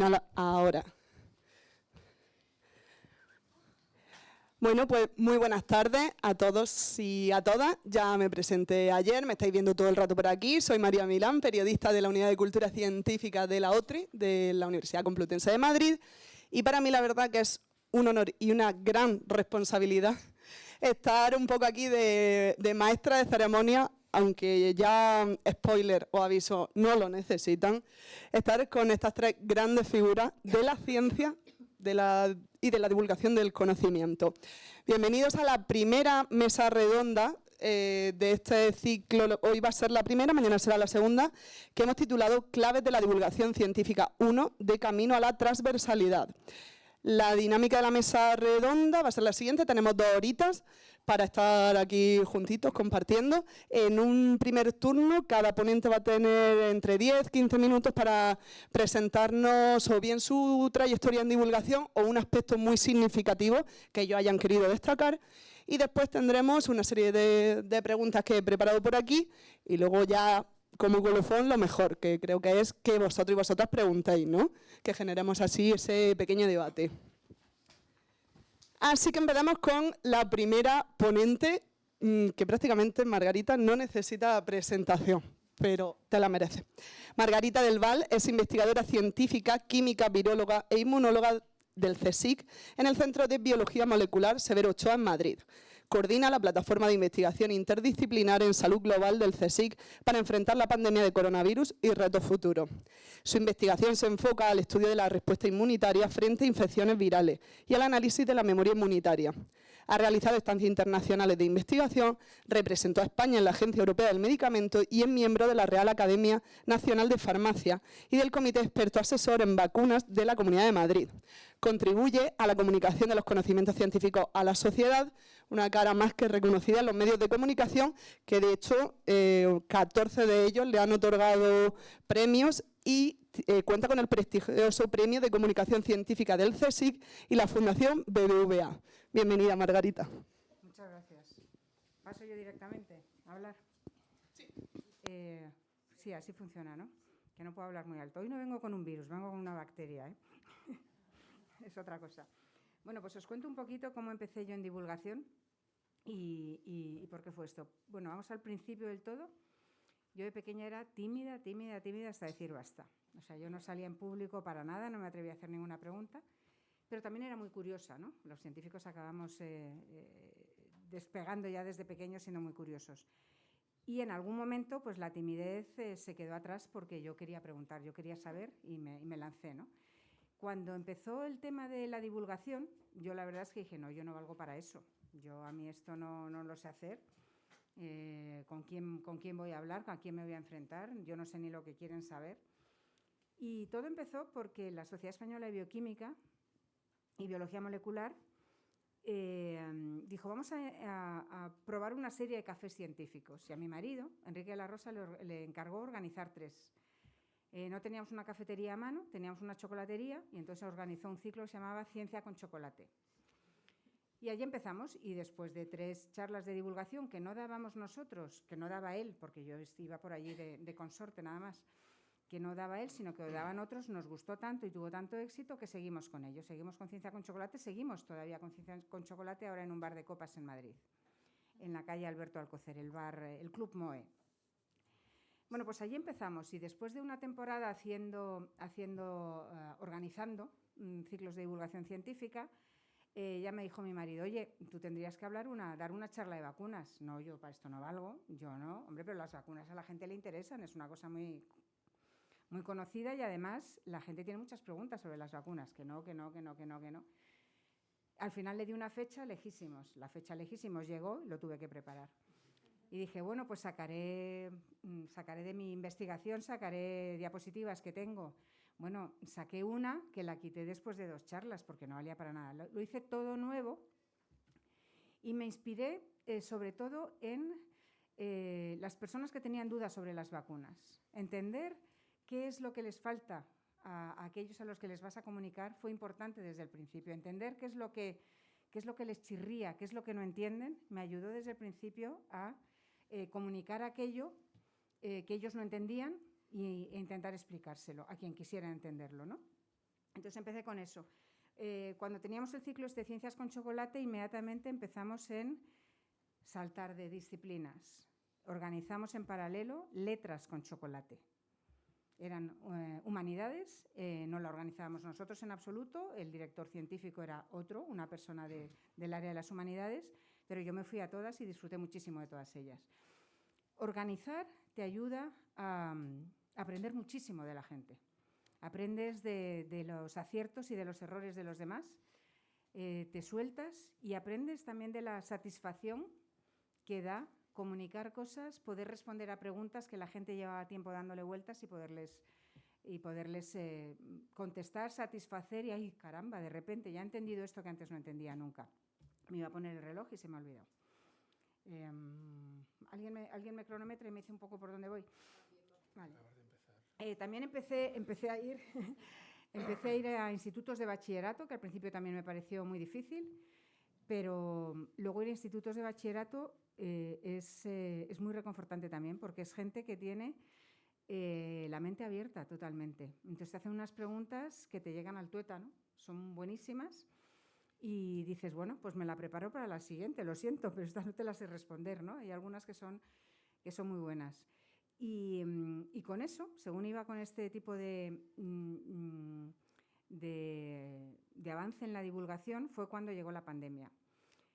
señal ahora. Bueno, pues muy buenas tardes a todos y a todas. Ya me presenté ayer, me estáis viendo todo el rato por aquí. Soy María Milán, periodista de la Unidad de Cultura Científica de la OTRI, de la Universidad Complutense de Madrid. Y para mí la verdad que es un honor y una gran responsabilidad estar un poco aquí de maestra de ceremonia, aunque ya, spoiler o aviso, no lo necesitan, estar con estas tres grandes figuras de la ciencia y de la divulgación del conocimiento. Bienvenidos a la primera mesa redonda de este ciclo. Hoy va a ser la primera, mañana será la segunda, que hemos titulado Claves de la divulgación científica 1, de camino a la transversalidad. La dinámica de la mesa redonda va a ser la siguiente. Tenemos 2 horitas para estar aquí juntitos compartiendo. En un primer turno, cada ponente va a tener entre 10 y 15 minutos para presentarnos o bien su trayectoria en divulgación o un aspecto muy significativo que ellos hayan querido destacar. Y después tendremos una serie de preguntas que he preparado por aquí y luego ya, como colofón, lo mejor, que creo que es que vosotros y vosotras preguntéis, ¿no? Que generemos así ese pequeño debate. Así que empezamos con la primera ponente, que prácticamente, Margarita, no necesita presentación, pero te la merece. Margarita del Val es investigadora científica, química, viróloga e inmunóloga del CSIC en el Centro de Biología Molecular Severo Ochoa en Madrid. Coordina la plataforma de investigación interdisciplinar en salud global del CSIC para enfrentar la pandemia de coronavirus y retos futuros. Su investigación se enfoca al estudio de la respuesta inmunitaria frente a infecciones virales y al análisis de la memoria inmunitaria. Ha realizado estancias internacionales de investigación, representó a España en la Agencia Europea del Medicamento y es miembro de la Real Academia Nacional de Farmacia y del Comité Experto Asesor en Vacunas de la Comunidad de Madrid. Contribuye a la comunicación de los conocimientos científicos a la sociedad, una cara más que reconocida en los medios de comunicación, que de hecho 14 de ellos le han otorgado premios y cuenta con el prestigioso Premio de Comunicación Científica del CSIC y la Fundación BBVA. Bienvenida, Margarita. Muchas gracias. ¿Paso yo directamente a hablar? Sí. Sí, así funciona, ¿no? Que no puedo hablar muy alto. Hoy no vengo con un virus, vengo con una bacteria, ¿eh? Es otra cosa. Bueno, pues os cuento un poquito cómo empecé yo en divulgación y por qué fue esto. Bueno, vamos al principio del todo. Yo de pequeña era tímida hasta decir basta. O sea, yo no salía en público para nada, no me atrevía a hacer ninguna pregunta, pero también era muy curiosa, ¿no? Los científicos acabamos despegando ya desde pequeños siendo muy curiosos. Y en algún momento, pues la timidez se quedó atrás porque yo quería preguntar, yo quería saber y me lancé, ¿no? Cuando empezó el tema de la divulgación, yo la verdad es que dije, no, yo no valgo para eso. A mí esto no lo sé hacer. ¿Con quién voy a hablar? ¿A quién me voy a enfrentar? Yo no sé ni lo que quieren saber. Y todo empezó porque la Sociedad Española de Bioquímica y Biología Molecular dijo, vamos a probar una serie de cafés científicos. Y a mi marido, Enrique de la Rosa, le encargó organizar 3. No teníamos una cafetería a mano, teníamos una chocolatería y entonces organizó un ciclo que se llamaba Ciencia con Chocolate. Y allí empezamos y después de 3 charlas de divulgación que no dábamos nosotros, que no daba él, porque yo iba por allí de consorte nada más, que no daba él, sino que lo daban otros, nos gustó tanto y tuvo tanto éxito que seguimos con ello. Seguimos con Ciencia con Chocolate, seguimos todavía con Ciencia con Chocolate ahora en un bar de copas en Madrid, en la calle Alberto Alcocer, el Club Moe. Bueno, pues allí empezamos y después de una temporada organizando ciclos de divulgación científica, ya me dijo mi marido, oye, tú tendrías que dar una charla de vacunas. No, yo para esto no valgo, yo no. Hombre, pero las vacunas a la gente le interesan, es una cosa muy conocida y además la gente tiene muchas preguntas sobre las vacunas, que no. Al final le di una fecha lejísimos. La fecha lejísimos llegó y lo tuve que preparar. Y dije, bueno, pues sacaré de mi investigación, sacaré diapositivas que tengo. Bueno, saqué una que la quité después de 2 charlas porque no valía para nada. Lo hice todo nuevo y me inspiré sobre todo en las personas que tenían dudas sobre las vacunas. Entender qué es lo que les falta a aquellos a los que les vas a comunicar fue importante desde el principio. Entender qué es lo que les chirría, qué es lo que no entienden, me ayudó desde el principio a comunicar aquello que ellos no entendían e intentar explicárselo a quien quisiera entenderlo, ¿no? Entonces empecé con eso. Cuando teníamos el ciclo de ciencias con chocolate, inmediatamente empezamos en saltar de disciplinas. Organizamos en paralelo letras con chocolate. Eran humanidades, no la organizábamos nosotros en absoluto, el director científico era otro, una persona del área de las humanidades, pero yo me fui a todas y disfruté muchísimo de todas ellas. Organizar te ayuda a aprender muchísimo de la gente. Aprendes de los aciertos y de los errores de los demás, te sueltas y aprendes también de la satisfacción que da comunicar cosas, poder responder a preguntas que la gente llevaba tiempo dándole vueltas y poderles contestar, satisfacer y ¡ay, caramba! De repente ya he entendido esto que antes no entendía nunca. Me iba a poner el reloj y se me ha olvidado. ¿Alguien me cronometra y me dice un poco por dónde voy? Vale. También empecé a ir empecé a ir a institutos de bachillerato, que al principio también me pareció muy difícil, pero luego ir a institutos de bachillerato es muy reconfortante también, porque es gente que tiene la mente abierta totalmente. Entonces te hacen unas preguntas que te llegan al tuétano, son buenísimas, y dices, bueno, pues me la preparo para la siguiente, lo siento, pero esta no te la sé responder, ¿no? Hay algunas que son muy buenas. Y con eso, según iba con este tipo de avance en la divulgación, fue cuando llegó la pandemia.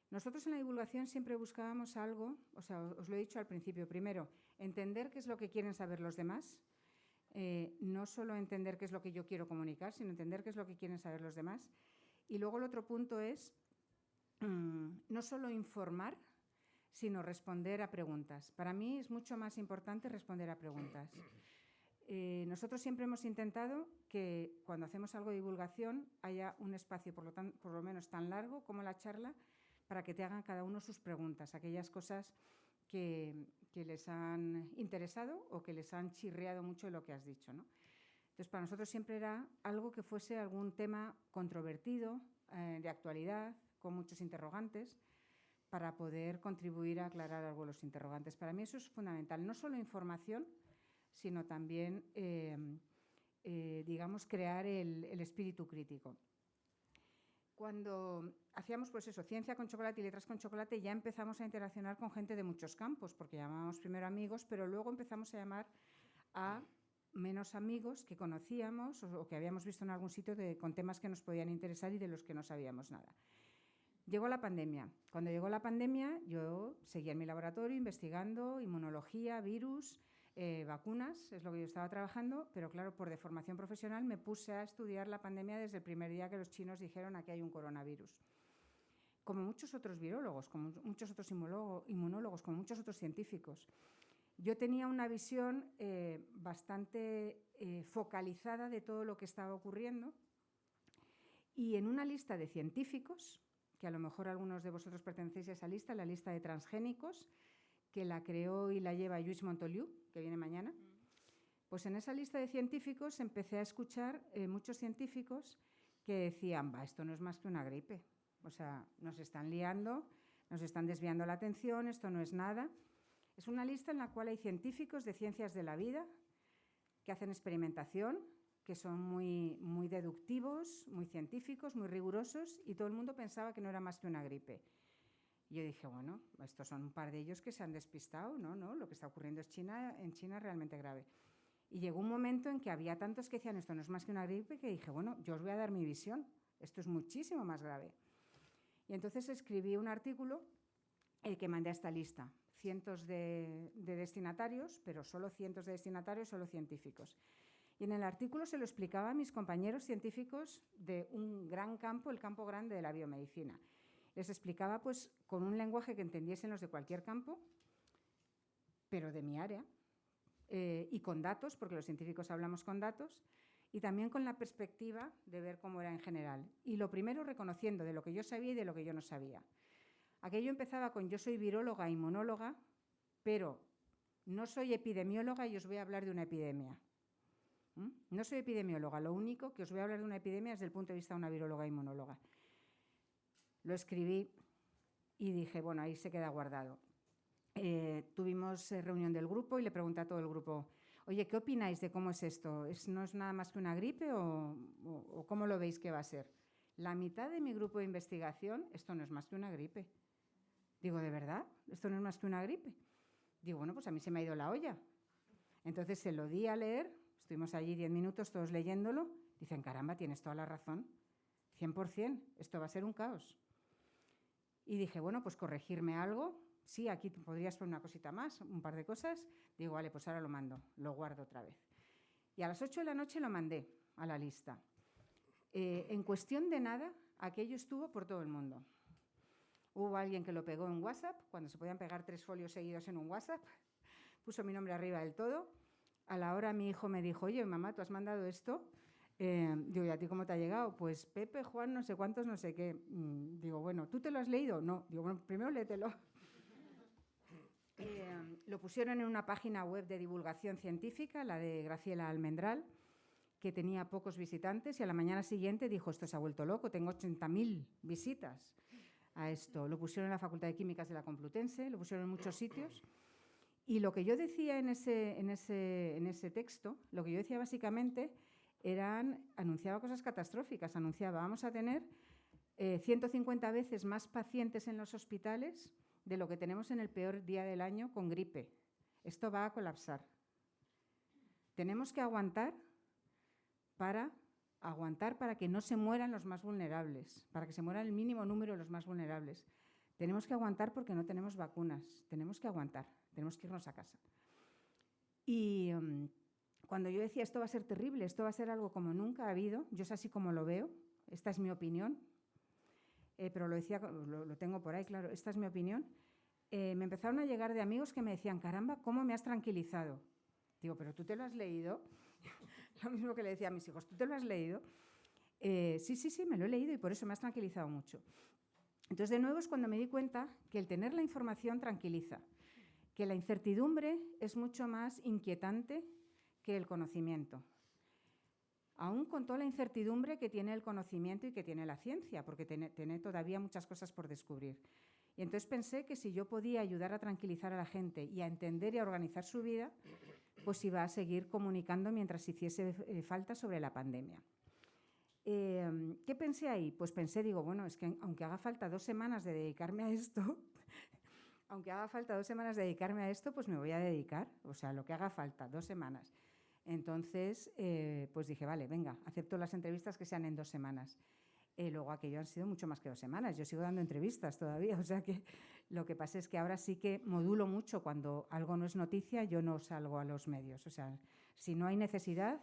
Nosotros en la divulgación siempre buscábamos algo, o sea, os lo he dicho al principio, primero, entender qué es lo que quieren saber los demás, no solo entender qué es lo que yo quiero comunicar, sino entender qué es lo que quieren saber los demás. Y luego el otro punto es no solo informar, sino responder a preguntas. Para mí es mucho más importante responder a preguntas. Nosotros siempre hemos intentado que cuando hacemos algo de divulgación haya un espacio por lo menos tan largo como la charla para que te hagan cada uno sus preguntas, aquellas cosas que les han interesado o que les han chirriado mucho de lo que has dicho, ¿no? Entonces, para nosotros siempre era algo que fuese algún tema controvertido, de actualidad, con muchos interrogantes, para poder contribuir a aclarar algo los interrogantes. Para mí eso es fundamental, no solo información, sino también, digamos, crear el espíritu crítico. Cuando hacíamos, pues eso, ciencia con chocolate y letras con chocolate, ya empezamos a interaccionar con gente de muchos campos, porque llamábamos primero amigos, pero luego empezamos a llamar a menos amigos que conocíamos o que habíamos visto en algún sitio con temas que nos podían interesar y de los que no sabíamos nada. Llegó la pandemia. Cuando llegó la pandemia, yo seguía en mi laboratorio investigando inmunología, virus, vacunas, es lo que yo estaba trabajando, pero claro, por deformación profesional me puse a estudiar la pandemia desde el primer día que los chinos dijeron aquí hay un coronavirus. Como muchos otros virólogos, como muchos otros inmunólogos, como muchos otros científicos. Yo tenía una visión bastante focalizada de todo lo que estaba ocurriendo y en una lista de científicos, que a lo mejor algunos de vosotros pertenecéis a esa lista, la lista de transgénicos, que la creó y la lleva Lluís Montoliu, que viene mañana, pues en esa lista de científicos empecé a escuchar muchos científicos que decían, esto no es más que una gripe, o sea, nos están liando, nos están desviando la atención, esto no es nada. Es una lista en la cual hay científicos de ciencias de la vida que hacen experimentación, que son muy, muy deductivos, muy científicos, muy rigurosos, y todo el mundo pensaba que no era más que una gripe. Y yo dije, bueno, estos son un par de ellos que se han despistado, no, lo que está ocurriendo en China es realmente grave. Y llegó un momento en que había tantos que decían, esto no es más que una gripe, que dije, bueno, yo os voy a dar mi visión, esto es muchísimo más grave. Y entonces escribí un artículo que mandé a esta lista. Cientos de destinatarios, pero solo cientos de destinatarios, solo científicos. Y en el artículo se lo explicaba a mis compañeros científicos de un gran campo, el campo grande de la biomedicina. Les explicaba pues con un lenguaje que entendiesen los de cualquier campo, pero de mi área, y con datos, porque los científicos hablamos con datos, y también con la perspectiva de ver cómo era en general. Y lo primero reconociendo de lo que yo sabía y de lo que yo no sabía. Aquello empezaba con yo soy viróloga, inmunóloga, pero no soy epidemióloga y os voy a hablar de una epidemia. No soy epidemióloga, lo único que os voy a hablar de una epidemia es desde el punto de vista de una viróloga inmunóloga. Lo escribí y dije, bueno, ahí se queda guardado. Tuvimos reunión del grupo y le pregunté a todo el grupo, oye, ¿qué opináis de cómo es esto? ¿No es nada más que una gripe o cómo lo veis que va a ser? La mitad de mi grupo de investigación, esto no es más que una gripe. Digo, ¿de verdad? ¿Esto no es más que una gripe? Digo, bueno, pues a mí se me ha ido la olla. Entonces se lo di a leer, estuvimos allí 10 minutos todos leyéndolo. Dicen, caramba, tienes toda la razón. 100%, esto va a ser un caos. Y dije, bueno, pues corregirme algo. Sí, aquí podrías poner una cosita más, un par de cosas. Digo, vale, pues ahora lo mando, lo guardo otra vez. Y a las 8 de la noche lo mandé a la lista. En cuestión de nada, aquello estuvo por todo el mundo. Hubo alguien que lo pegó en WhatsApp, cuando se podían pegar 3 folios seguidos en un WhatsApp, puso mi nombre arriba del todo. A la hora mi hijo me dijo, oye, mamá, ¿tú has mandado esto? Digo, ¿y a ti cómo te ha llegado? Pues Pepe, Juan, no sé cuántos, no sé qué. Digo, bueno, ¿tú te lo has leído? No. Digo, bueno, primero léetelo. Lo pusieron en una página web de divulgación científica, la de Graciela Almendral, que tenía pocos visitantes, y a la mañana siguiente dijo, esto se ha vuelto loco, tengo 80.000 visitas a esto. Lo pusieron en la Facultad de Químicas de la Complutense, lo pusieron en muchos sitios. Y lo que yo decía en ese texto, lo que yo decía básicamente anunciaba cosas catastróficas, anunciaba, vamos a tener 150 veces más pacientes en los hospitales de lo que tenemos en el peor día del año con gripe. Esto va a colapsar. Tenemos que aguantar para que no se mueran los más vulnerables, para que se muera el mínimo número de los más vulnerables. Tenemos que aguantar porque no tenemos vacunas. Tenemos que aguantar, tenemos que irnos a casa. Y cuando yo decía esto va a ser terrible, esto va a ser algo como nunca ha habido, yo es así como lo veo, esta es mi opinión, pero lo decía, lo tengo por ahí, claro, esta es mi opinión. Me empezaron a llegar de amigos que me decían, caramba, ¿cómo me has tranquilizado? Digo, ¿pero tú te lo has leído? Lo mismo que le decía a mis hijos, ¿tú te lo has leído? Sí, me lo he leído y por eso me has tranquilizado mucho. Entonces, de nuevo es cuando me di cuenta que el tener la información tranquiliza, que la incertidumbre es mucho más inquietante que el conocimiento. Aún con toda la incertidumbre que tiene el conocimiento y que tiene la ciencia, porque tiene todavía muchas cosas por descubrir. Y entonces pensé que si yo podía ayudar a tranquilizar a la gente y a entender y a organizar su vida, pues iba a seguir comunicando mientras hiciese falta sobre la pandemia. ¿Qué pensé ahí? Pues pensé, digo, bueno, es que aunque haga falta 2 semanas de dedicarme a esto, pues me voy a dedicar, o sea, lo que haga falta, 2 semanas. Entonces, pues dije, vale, venga, acepto las entrevistas que sean en 2 semanas. Luego aquello han sido mucho más que 2 semanas, yo sigo dando entrevistas todavía, o sea que lo que pasa es que ahora sí que modulo mucho, cuando algo no es noticia, yo no salgo a los medios, o sea, si no hay necesidad,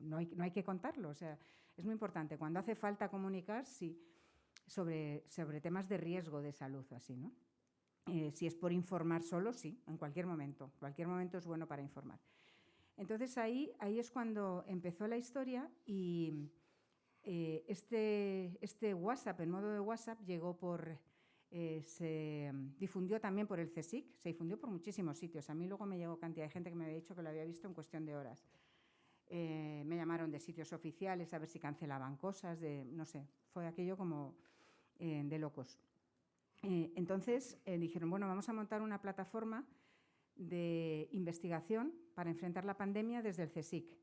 no hay que contarlo, o sea, es muy importante. Cuando hace falta comunicar, sí, sobre temas de riesgo de salud, así, ¿no? Si es por informar solo, sí, en cualquier momento es bueno para informar. Entonces ahí es cuando empezó la historia y este WhatsApp, en modo de WhatsApp, se difundió también por el CSIC, se difundió por muchísimos sitios. A mí luego me llegó cantidad de gente que me había dicho que lo había visto en cuestión de horas. Me llamaron de sitios oficiales a ver si cancelaban cosas, no sé, fue aquello como de locos. Entonces dijeron, bueno, vamos a montar una plataforma de investigación para enfrentar la pandemia desde el CSIC.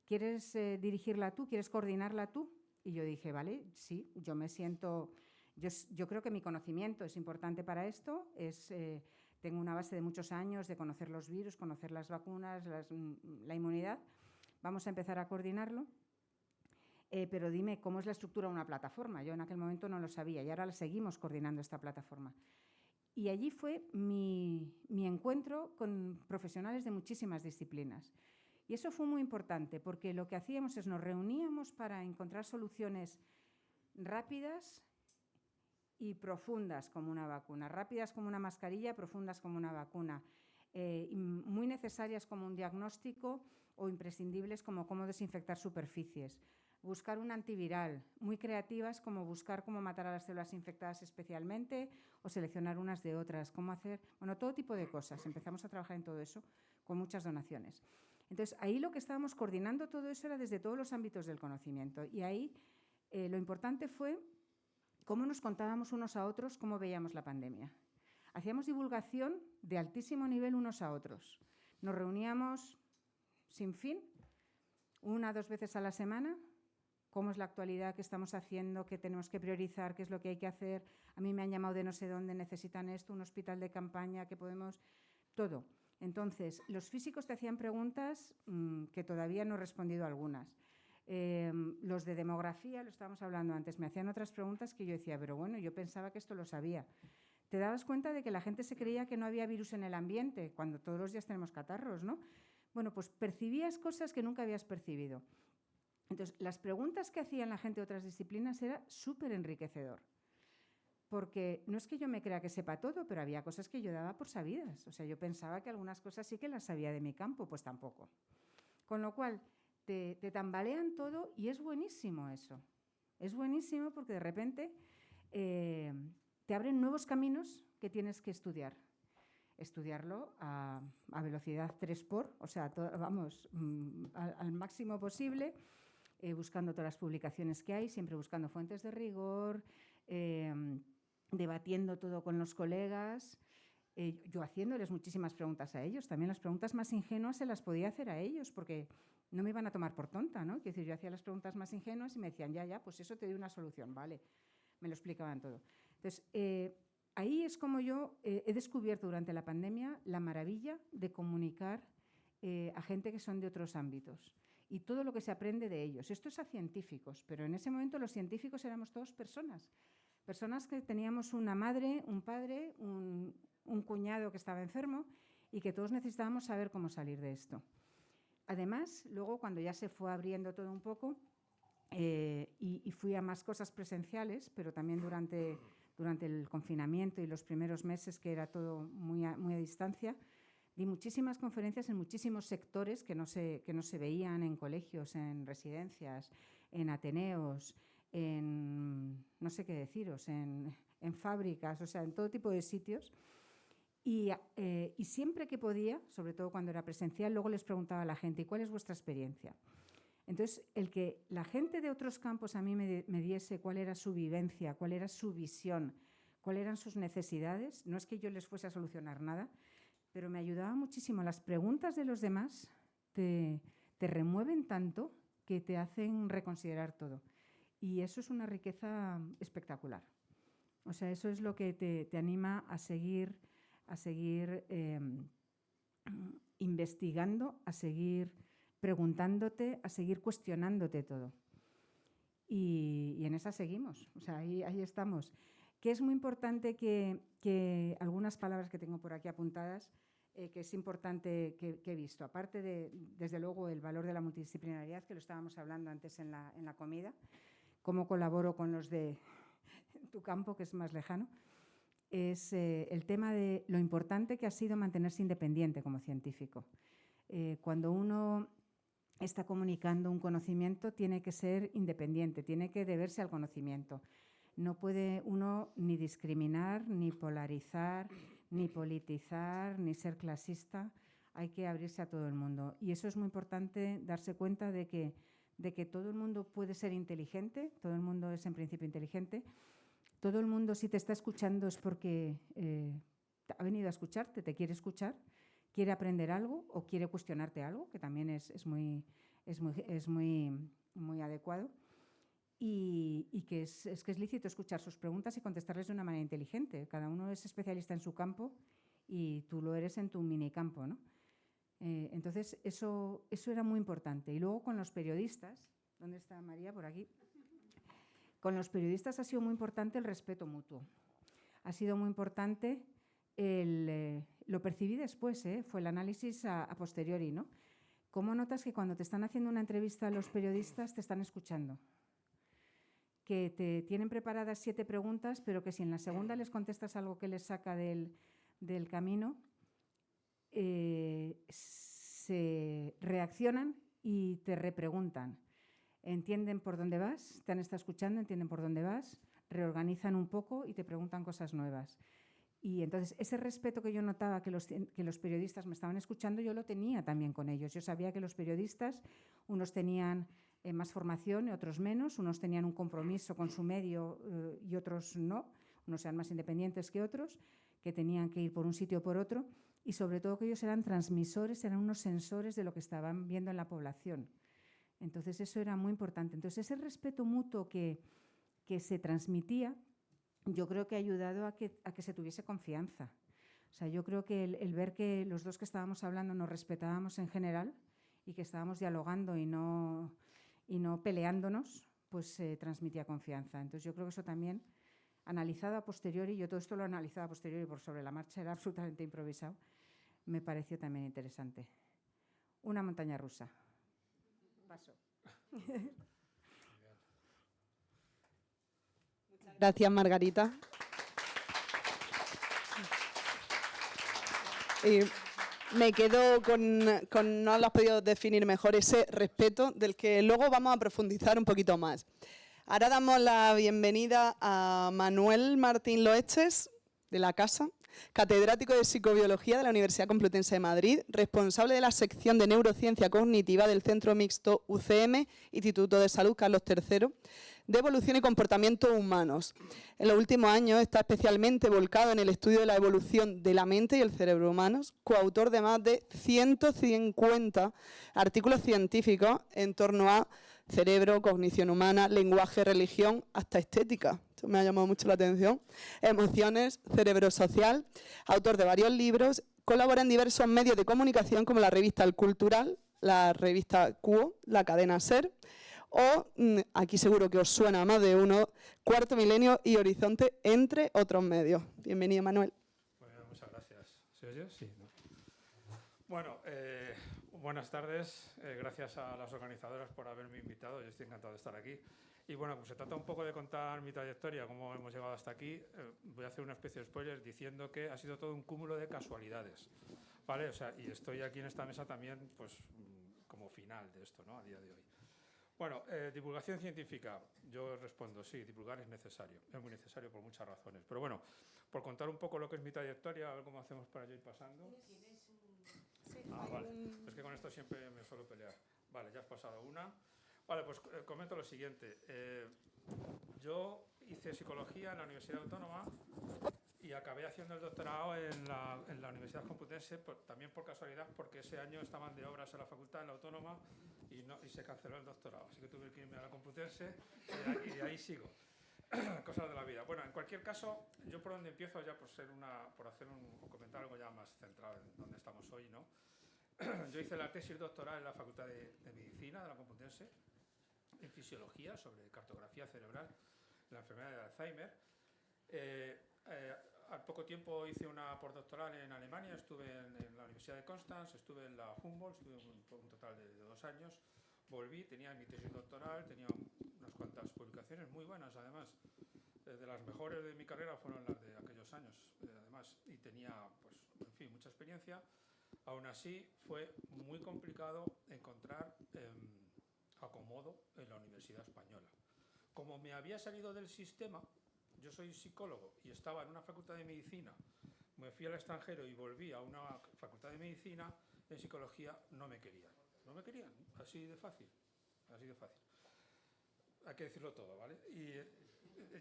¿Quieres dirigirla tú? ¿Quieres coordinarla tú? Y yo dije, vale, sí, yo me siento... Yo creo que mi conocimiento es importante para esto. Tengo una base de muchos años de conocer los virus, conocer las vacunas, la inmunidad. Vamos a empezar a coordinarlo. Pero dime, ¿cómo es la estructura de una plataforma? Yo en aquel momento no lo sabía y ahora seguimos coordinando esta plataforma. Y allí fue mi encuentro con profesionales de muchísimas disciplinas. Y eso fue muy importante porque lo que hacíamos es nos reuníamos para encontrar soluciones rápidas y profundas como una vacuna. Rápidas como una mascarilla, profundas como una vacuna. Muy necesarias como un diagnóstico o imprescindibles como cómo desinfectar superficies. Buscar un antiviral, muy creativas como buscar cómo matar a las células infectadas especialmente o seleccionar unas de otras, cómo hacer, bueno, todo tipo de cosas. Empezamos a trabajar en todo eso con muchas donaciones. Entonces, ahí lo que estábamos coordinando todo eso era desde todos los ámbitos del conocimiento y ahí lo importante fue cómo nos contábamos unos a otros cómo veíamos la pandemia. Hacíamos divulgación de altísimo nivel unos a otros. Nos reuníamos sin fin, 1 o 2 veces a la semana. Cómo es la actualidad, qué estamos haciendo, qué tenemos que priorizar, qué es lo que hay que hacer. A mí me han llamado de no sé dónde, necesitan esto, un hospital de campaña, que podemos... Todo. Entonces, los físicos te hacían preguntas que todavía no he respondido algunas. Los de demografía, lo estábamos hablando antes, me hacían otras preguntas que yo decía, pero bueno, yo pensaba que esto lo sabía. Te dabas cuenta de que la gente se creía que no había virus en el ambiente, cuando todos los días tenemos catarros, ¿no? Bueno, pues percibías cosas que nunca habías percibido. Entonces, las preguntas que hacían la gente de otras disciplinas era súper enriquecedor. Porque no es que yo me crea que sepa todo, pero había cosas que yo daba por sabidas. O sea, yo pensaba que algunas cosas sí que las sabía de mi campo, pues tampoco. Con lo cual, te tambalean todo y es buenísimo eso. Es buenísimo porque de repente te abren nuevos caminos que tienes que estudiar. Estudiarlo a velocidad 3x, o sea, vamos, al máximo posible, buscando todas las publicaciones que hay, siempre buscando fuentes de rigor, debatiendo todo con los colegas, yo haciéndoles muchísimas preguntas a ellos. También las preguntas más ingenuas se las podía hacer a ellos, porque no me iban a tomar por tonta, ¿no? Es decir, yo hacía las preguntas más ingenuas y me decían, ya, pues eso te doy una solución, vale. Me lo explicaban todo. Entonces, ahí es como yo he descubierto durante la pandemia la maravilla de comunicar a gente que son de otros ámbitos y todo lo que se aprende de ellos. Esto es a científicos, pero en ese momento los científicos éramos todos personas. Personas que teníamos una madre, un padre, un cuñado que estaba enfermo y que todos necesitábamos saber cómo salir de esto. Además, luego cuando ya se fue abriendo todo un poco y fui a más cosas presenciales, pero también durante el confinamiento y los primeros meses, que era todo muy a distancia, di muchísimas conferencias en muchísimos sectores que no se veían en colegios, en residencias, en ateneos, en, no sé qué deciros, en fábricas, o sea, en todo tipo de sitios. Y siempre que podía, sobre todo cuando era presencial, luego les preguntaba a la gente, ¿y cuál es vuestra experiencia? Entonces, el que la gente de otros campos a mí me diese cuál era su vivencia, cuál era su visión, cuáles eran sus necesidades, no es que yo les fuese a solucionar nada, pero me ayudaba muchísimo. Las preguntas de los demás te remueven tanto que te hacen reconsiderar todo. Y eso es una riqueza espectacular. O sea, eso es lo que te anima a seguir investigando, a seguir preguntándote, a seguir cuestionándote todo. Y en esa seguimos, o sea, ahí estamos. Que es muy importante que algunas palabras que tengo por aquí apuntadas, que es importante que he visto, aparte de, desde luego, el valor de la multidisciplinariedad, que lo estábamos hablando antes en la comida, cómo colaboro con los de tu campo, que es más lejano, es el tema de lo importante que ha sido mantenerse independiente como científico. Cuando uno está comunicando un conocimiento, tiene que ser independiente, tiene que deberse al conocimiento. No puede uno ni discriminar, ni polarizar, ni politizar, ni ser clasista. Hay que abrirse a todo el mundo. Y eso es muy importante, darse cuenta de que todo el mundo puede ser inteligente, todo el mundo es en principio inteligente. Todo el mundo, si te está escuchando, es porque ha venido a escucharte, te quiere escuchar, quiere aprender algo o quiere cuestionarte algo, que también es muy adecuado. Y que es lícito escuchar sus preguntas y contestarles de una manera inteligente. Cada uno es especialista en su campo y tú lo eres en tu minicampo, ¿no? Entonces, eso era muy importante. Y luego con los periodistas, ¿dónde está María? Por aquí. Con los periodistas ha sido muy importante el respeto mutuo. Ha sido muy importante, lo percibí después, fue el análisis a posteriori, ¿no? ¿Cómo notas que cuando te están haciendo una entrevista los periodistas te están escuchando? Que te tienen preparadas 7 preguntas, pero que si en la segunda les contestas algo que les saca del camino, se reaccionan y te repreguntan. Entienden por dónde vas, te han estado escuchando, entienden por dónde vas, reorganizan un poco y te preguntan cosas nuevas. Y entonces ese respeto que yo notaba que los periodistas me estaban escuchando, yo lo tenía también con ellos. Yo sabía que los periodistas, unos tenían más formación y otros menos, unos tenían un compromiso con su medio y otros no, unos eran más independientes que otros, que tenían que ir por un sitio o por otro, y sobre todo que ellos eran transmisores, eran unos sensores de lo que estaban viendo en la población. Entonces eso era muy importante. Entonces ese respeto mutuo que se transmitía, yo creo que ha ayudado a que se tuviese confianza. O sea, yo creo que el ver que los dos que estábamos hablando nos respetábamos en general y que estábamos dialogando y no peleándonos, pues transmitía confianza. Entonces yo creo que eso también, analizado a posteriori, yo todo esto lo he analizado a posteriori por sobre la marcha, era absolutamente improvisado, me pareció también interesante. Una montaña rusa. Paso. Gracias, Margarita. Me quedo con no lo has podido definir mejor, ese respeto del que luego vamos a profundizar un poquito más. Ahora damos la bienvenida a Manuel Martín Loeches, de la Casa, catedrático de Psicobiología de la Universidad Complutense de Madrid, responsable de la sección de Neurociencia Cognitiva del Centro Mixto UCM, Instituto de Salud Carlos III, de Evolución y Comportamiento Humanos. En los últimos años está especialmente volcado en el estudio de la evolución de la mente y el cerebro humanos, coautor de más de 150 artículos científicos en torno a cerebro, cognición humana, lenguaje, religión, hasta estética. Esto me ha llamado mucho la atención. Emociones, cerebro social, autor de varios libros, colabora en diversos medios de comunicación como la revista El Cultural, la revista Quo, la cadena SER, o, aquí seguro que os suena a más de uno, Cuarto Milenio y Horizonte, entre otros medios. Bienvenido, Manuel. Bueno, muchas gracias. ¿Se oye? Sí. ¿No? Bueno, buenas tardes. Gracias a las organizadoras por haberme invitado. Yo estoy encantado de estar aquí. Y bueno, pues se trata un poco de contar mi trayectoria, cómo hemos llegado hasta aquí. Voy a hacer una especie de spoiler diciendo que ha sido todo un cúmulo de casualidades, ¿vale? O sea, y estoy aquí en esta mesa también, pues, como final de esto, ¿no? A día de hoy. Bueno, divulgación científica. Yo respondo, sí, divulgar es necesario. Es muy necesario por muchas razones. Pero bueno, por contar un poco lo que es mi trayectoria, a ver cómo hacemos para yo ir pasando. Vale. Es que con esto siempre me suelo pelear. Vale, ya has pasado una. Vale, pues comento lo siguiente. Yo hice psicología en la Universidad Autónoma y acabé haciendo el doctorado en la Universidad Complutense, también por casualidad, porque ese año estaban de obras en la facultad, en la Autónoma, y se canceló el doctorado. Así que tuve que irme a la Complutense y de ahí sigo. Cosas de la vida. Bueno, en cualquier caso, yo por donde empiezo ya por hacer un comentar algo ya más centrado en donde estamos hoy, ¿no? Yo hice la tesis doctoral en la Facultad de Medicina de la Complutense, en fisiología, sobre cartografía cerebral, la enfermedad de Alzheimer. Al poco tiempo hice una postdoctoral en Alemania, estuve en la Universidad de Constanz, estuve en la Humboldt, estuve un total de 2 años. Volví, tenía mi tesis doctoral, tenía unas cuantas publicaciones muy buenas, además. De las mejores de mi carrera fueron las de aquellos años, además, y tenía, pues, en fin, mucha experiencia. Aún así, fue muy complicado encontrar acomodo en la Universidad Española. Como me había salido del sistema, yo soy psicólogo y estaba en una facultad de medicina, me fui al extranjero y volví a una facultad de medicina, en psicología no me querían. No me querían, así de fácil, así de fácil. Hay que decirlo todo, ¿vale? Y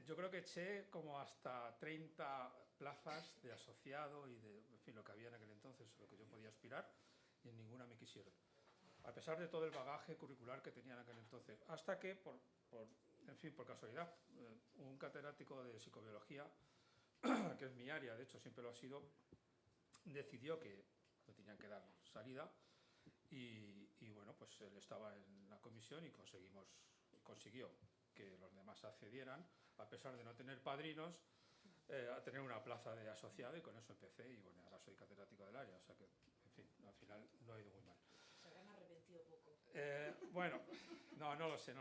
yo creo que eché como hasta 30 plazas de asociado y de, en fin, lo que había en aquel entonces, lo que yo podía aspirar, y en ninguna me quisieron. A pesar de todo el bagaje curricular que tenía en aquel entonces. Hasta que, en fin, por casualidad, un catedrático de psicobiología, que es mi área, de hecho siempre lo ha sido, decidió que me tenían que dar salida y bueno, pues él estaba en la comisión y consiguió que los demás accedieran, a pesar de no tener padrinos, a tener una plaza de asociado, y con eso empecé y bueno, ahora soy catedrático del área, o sea que, en fin, al final no ha ido muy mal. ¿Se habrán arrepentido poco? Bueno, no lo sé.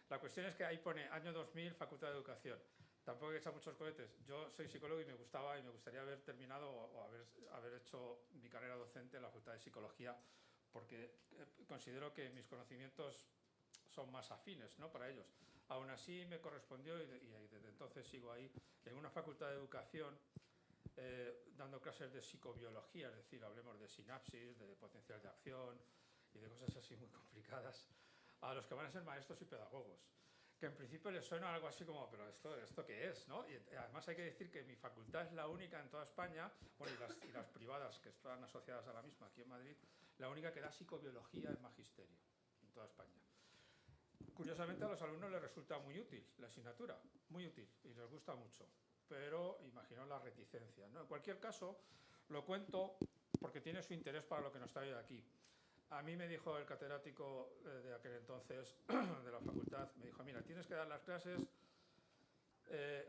La cuestión es que ahí pone año 2000, Facultad de Educación. Tampoco he echado muchos cohetes. Yo soy psicólogo y me gustaría haber terminado o haber hecho mi carrera docente en la Facultad de Psicología, porque considero que mis conocimientos son más afines, ¿no?, para ellos. Aún así me correspondió, y desde entonces sigo ahí, en una facultad de educación, dando clases de psicobiología, es decir, hablemos de sinapsis, de potencial de acción y de cosas así muy complicadas, a los que van a ser maestros y pedagogos. que en principio les suena algo así como, pero ¿esto qué es? ¿No? Y además hay que decir que mi facultad es la única en toda España, bueno, y las privadas que están asociadas a la misma aquí en Madrid, la única que da psicobiología en magisterio en toda España. Curiosamente a los alumnos les resulta muy útil la asignatura, muy útil, y les gusta mucho, pero imagino la reticencia, ¿no? En cualquier caso, lo cuento porque tiene su interés para lo que nos trae aquí. A mí me dijo el catedrático de aquel entonces de la facultad, me dijo, mira, tienes que dar las clases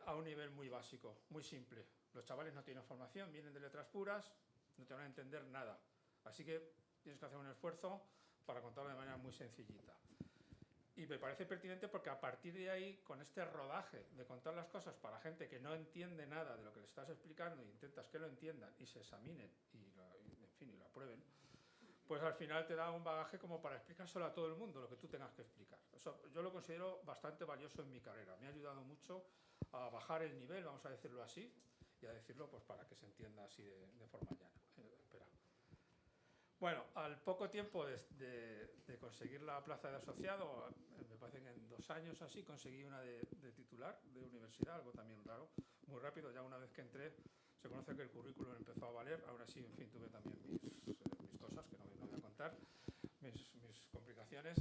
a un nivel muy básico, muy simple. Los chavales no tienen formación, vienen de letras puras, no te van a entender nada. Así que tienes que hacer un esfuerzo para contarlo de manera muy sencillita. Y me parece pertinente porque a partir de ahí, con este rodaje de contar las cosas para gente que no entiende nada de lo que le estás explicando, e intentas que lo entiendan y se examinen y lo aprueben, pues al final te da un bagaje como para explicárselo a todo el mundo, lo que tú tengas que explicar. Eso yo lo considero bastante valioso en mi carrera. Me ha ayudado mucho a bajar el nivel, vamos a decirlo así, y a decirlo pues para que se entienda así de forma llana. Espera. Bueno, al poco tiempo de conseguir la plaza de asociado, me parece que en 2 años así, conseguí una de titular de universidad, algo también raro, muy rápido. Ya una vez que entré, se conoce que el currículum empezó a valer. Ahora sí, en fin, tuve también mis cosas, que no voy a contar, mis complicaciones.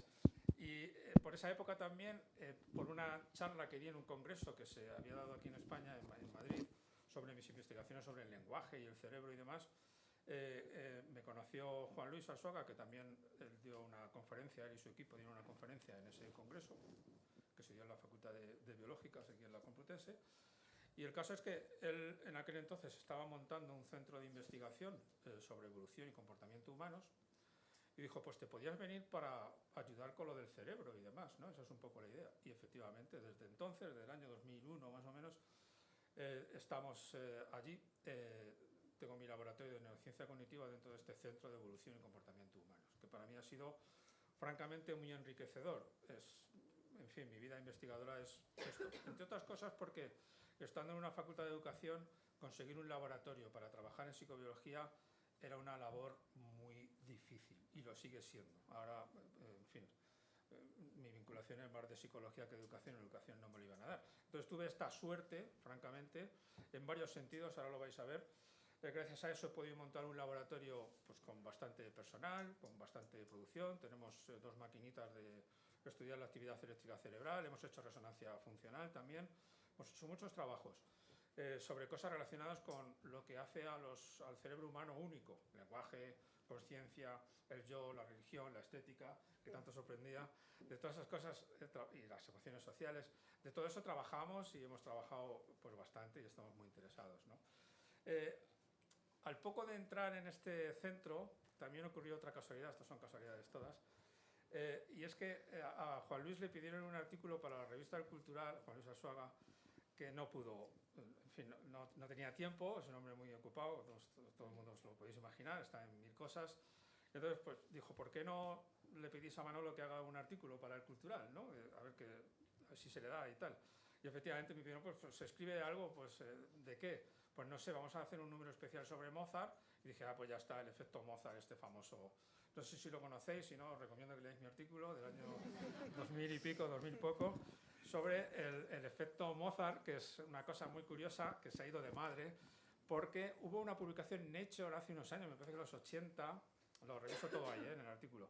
Y por esa época también, por una charla que di en un congreso que se había dado aquí en España, en Madrid, sobre mis investigaciones sobre el lenguaje y el cerebro y demás, me conoció Juan Luis Arzuaga, que también él dio una conferencia, él y su equipo dieron una conferencia en ese congreso, que se dio en la Facultad de Biológicas aquí en la Complutense. Y el caso es que él en aquel entonces estaba montando un centro de investigación sobre evolución y comportamiento humanos, y dijo, pues te podías venir para ayudar con lo del cerebro y demás, ¿no? Esa es un poco la idea. Y efectivamente, desde entonces, desde el año 2001 más o menos, estamos allí. Tengo mi laboratorio de neurociencia cognitiva dentro de este centro de evolución y comportamiento humanos, que para mí ha sido francamente muy enriquecedor. En fin, mi vida investigadora es esto. Entre otras cosas porque, estando en una facultad de educación, conseguir un laboratorio para trabajar en psicobiología era una labor muy difícil y lo sigue siendo. Ahora, en fin, mi vinculación es más de psicología que de educación, en educación no me lo iban a dar. Entonces tuve esta suerte, francamente, en varios sentidos, ahora lo vais a ver. Gracias a eso he podido montar un laboratorio pues, con bastante personal, con bastante producción. Tenemos 2 maquinitas de estudiar la actividad eléctrica cerebral, hemos hecho resonancia funcional también, hemos hecho muchos trabajos sobre cosas relacionadas con lo que hace al cerebro humano único, lenguaje, conciencia, el yo, la religión, la estética, que tanto sorprendía. De todas esas cosas, y las emociones sociales, de todo eso trabajamos y hemos trabajado pues, bastante y estamos muy interesados, ¿no? Al poco de entrar en este centro, también ocurrió otra casualidad, estas son casualidades todas, y es que a Juan Luis le pidieron un artículo para la revista del Cultural, Juan Luis Arzuaga, que no pudo, en fin, no tenía tiempo, es un hombre muy ocupado, todo el mundo os lo podéis imaginar, está en 1000 cosas. Entonces, pues dijo, ¿por qué no le pedís a Manolo que haga un artículo para el Cultural, ¿no? A ver si se le da y tal. Y efectivamente me pidieron, pues se escribe algo, pues, ¿de qué? Pues no sé, vamos a hacer un número especial sobre Mozart. Y dije, pues ya está, el efecto Mozart, este famoso. No sé si lo conocéis, si no, os recomiendo que leáis mi artículo del año 2000 y pico, 2000 poco, sobre el efecto Mozart, que es una cosa muy curiosa, que se ha ido de madre, porque hubo una publicación en Nature hace unos años, me parece que los 80, lo reviso todo ahí en el artículo,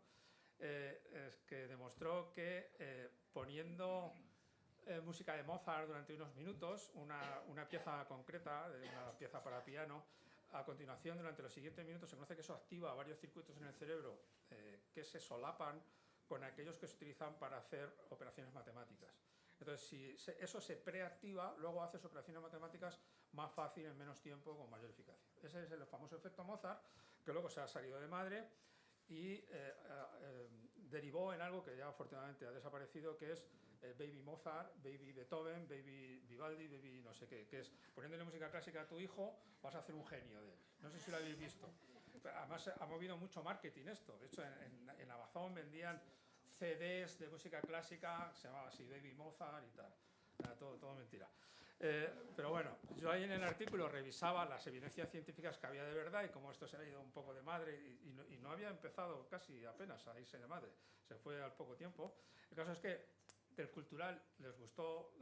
que demostró que poniendo música de Mozart durante unos minutos, una pieza concreta, una pieza para piano, a continuación, durante los siguientes minutos, se conoce que eso activa varios circuitos en el cerebro que se solapan con aquellos que se utilizan para hacer operaciones matemáticas. Entonces, si eso se preactiva, luego haces operaciones matemáticas más fácil, en menos tiempo, con mayor eficacia. Ese es el famoso efecto Mozart, que luego se ha salido de madre y derivó en algo que ya afortunadamente ha desaparecido, que es Baby Mozart, Baby Beethoven, Baby Vivaldi, Baby no sé qué, que es poniéndole música clásica a tu hijo, vas a hacer un genio de él. No sé si lo habéis visto. Además, ha movido mucho marketing esto. De hecho, en Amazon vendían CDs de música clásica, se llamaba así, Baby Mozart y tal. Todo mentira. Pero bueno, yo ahí en el artículo revisaba las evidencias científicas que había de verdad y cómo esto se ha ido un poco de madre y no había empezado casi apenas a irse de madre, se fue al poco tiempo. El caso es que del Cultural les gustó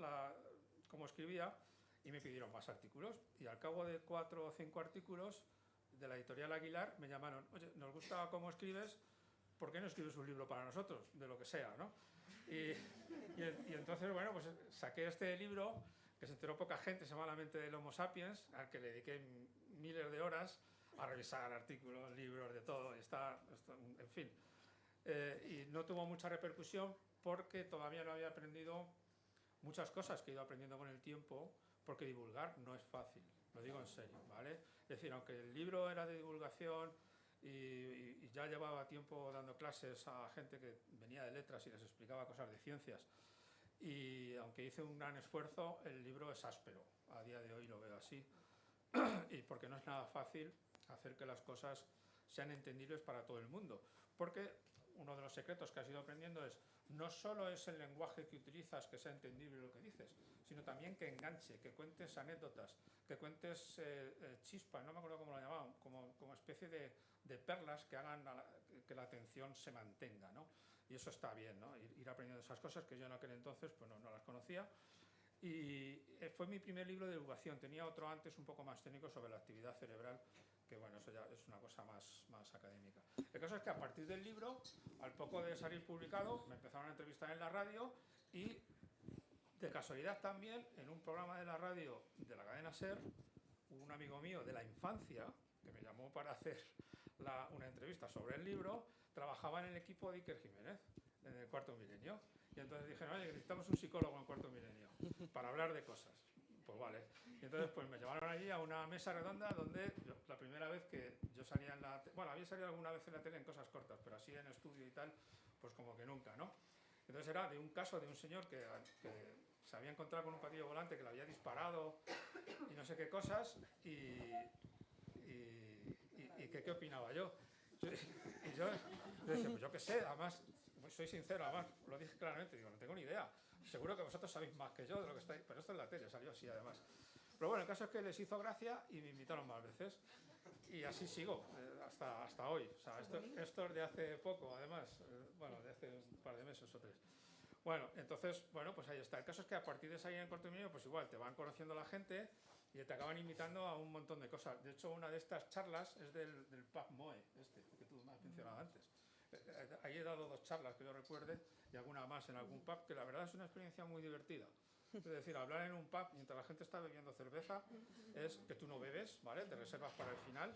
cómo escribía y me pidieron más artículos. Y al cabo de 4 o 5 artículos de la editorial Aguilar me llamaron, oye, nos gusta cómo escribes, ¿por qué no escribes un libro para nosotros? De lo que sea, ¿no? Y entonces, bueno, pues saqué este libro, que se enteró poca gente, se llama La mente del Homo sapiens, al que le dediqué miles de horas a revisar artículos, libros, de todo, en fin. Y no tuvo mucha repercusión porque todavía no había aprendido muchas cosas que he ido aprendiendo con el tiempo, porque divulgar no es fácil, lo digo en serio, ¿vale? Es decir, aunque el libro era de divulgación y ya llevaba tiempo dando clases a gente que venía de letras y les explicaba cosas de ciencias, y aunque hice un gran esfuerzo, el libro es áspero, a día de hoy lo veo así, y porque no es nada fácil hacer que las cosas sean entendibles para todo el mundo, porque uno de los secretos que has ido aprendiendo es no solo es el lenguaje que utilizas que sea entendible lo que dices, sino también que enganche, que cuentes anécdotas, que cuentes chispas, no me acuerdo cómo lo llamaban, como especie de perlas que hagan que la atención se mantenga, ¿no? Y eso está bien, ¿no? Ir aprendiendo esas cosas que yo en aquel entonces pues no las conocía. Y fue mi primer libro de divulgación. Tenía otro antes un poco más técnico sobre la actividad cerebral, que bueno, eso ya es una cosa más académica. El caso es que a partir del libro, al poco de salir publicado, me empezaron a entrevistar en la radio y de casualidad también en un programa de la radio de la cadena SER, un amigo mío de la infancia que me llamó para hacer una entrevista sobre el libro, trabajaba en el equipo de Iker Jiménez, en el Cuarto Milenio. Y entonces dijeron, oye, necesitamos un psicólogo en Cuarto Milenio para hablar de cosas. Pues vale. Y entonces pues me llevaron allí a una mesa redonda donde la primera vez que yo salía en la... Bueno, había salido alguna vez en la tele en cosas cortas, pero así en estudio y tal, pues como que nunca, ¿no? Entonces era de un caso de un señor que se había encontrado con un platillo volante que le había disparado y no sé qué cosas y que qué opinaba yo. Y yo decía, pues yo qué sé, además, soy sincero, además, lo dije claramente, digo, no tengo ni idea. Seguro que vosotros sabéis más que yo de lo que estáis, pero esto en la tele salió así además. Pero bueno, el caso es que les hizo gracia y me invitaron más veces. Y así sigo, hasta hoy. O sea, esto es de hace poco, además, bueno, de hace un par de meses o 3. Bueno, entonces, bueno, pues ahí está. El caso es que a partir de salir en Cuarto Milenio, pues igual te van conociendo la gente y te acaban invitando a un montón de cosas. De hecho, una de estas charlas es del pub Moe, que tú me has mencionado antes. Ahí he dado 2 charlas que yo recuerde y alguna más en algún pub, que la verdad es una experiencia muy divertida. Es decir, hablar en un pub mientras la gente está bebiendo cerveza es que tú no bebes, ¿vale? Te reservas para el final.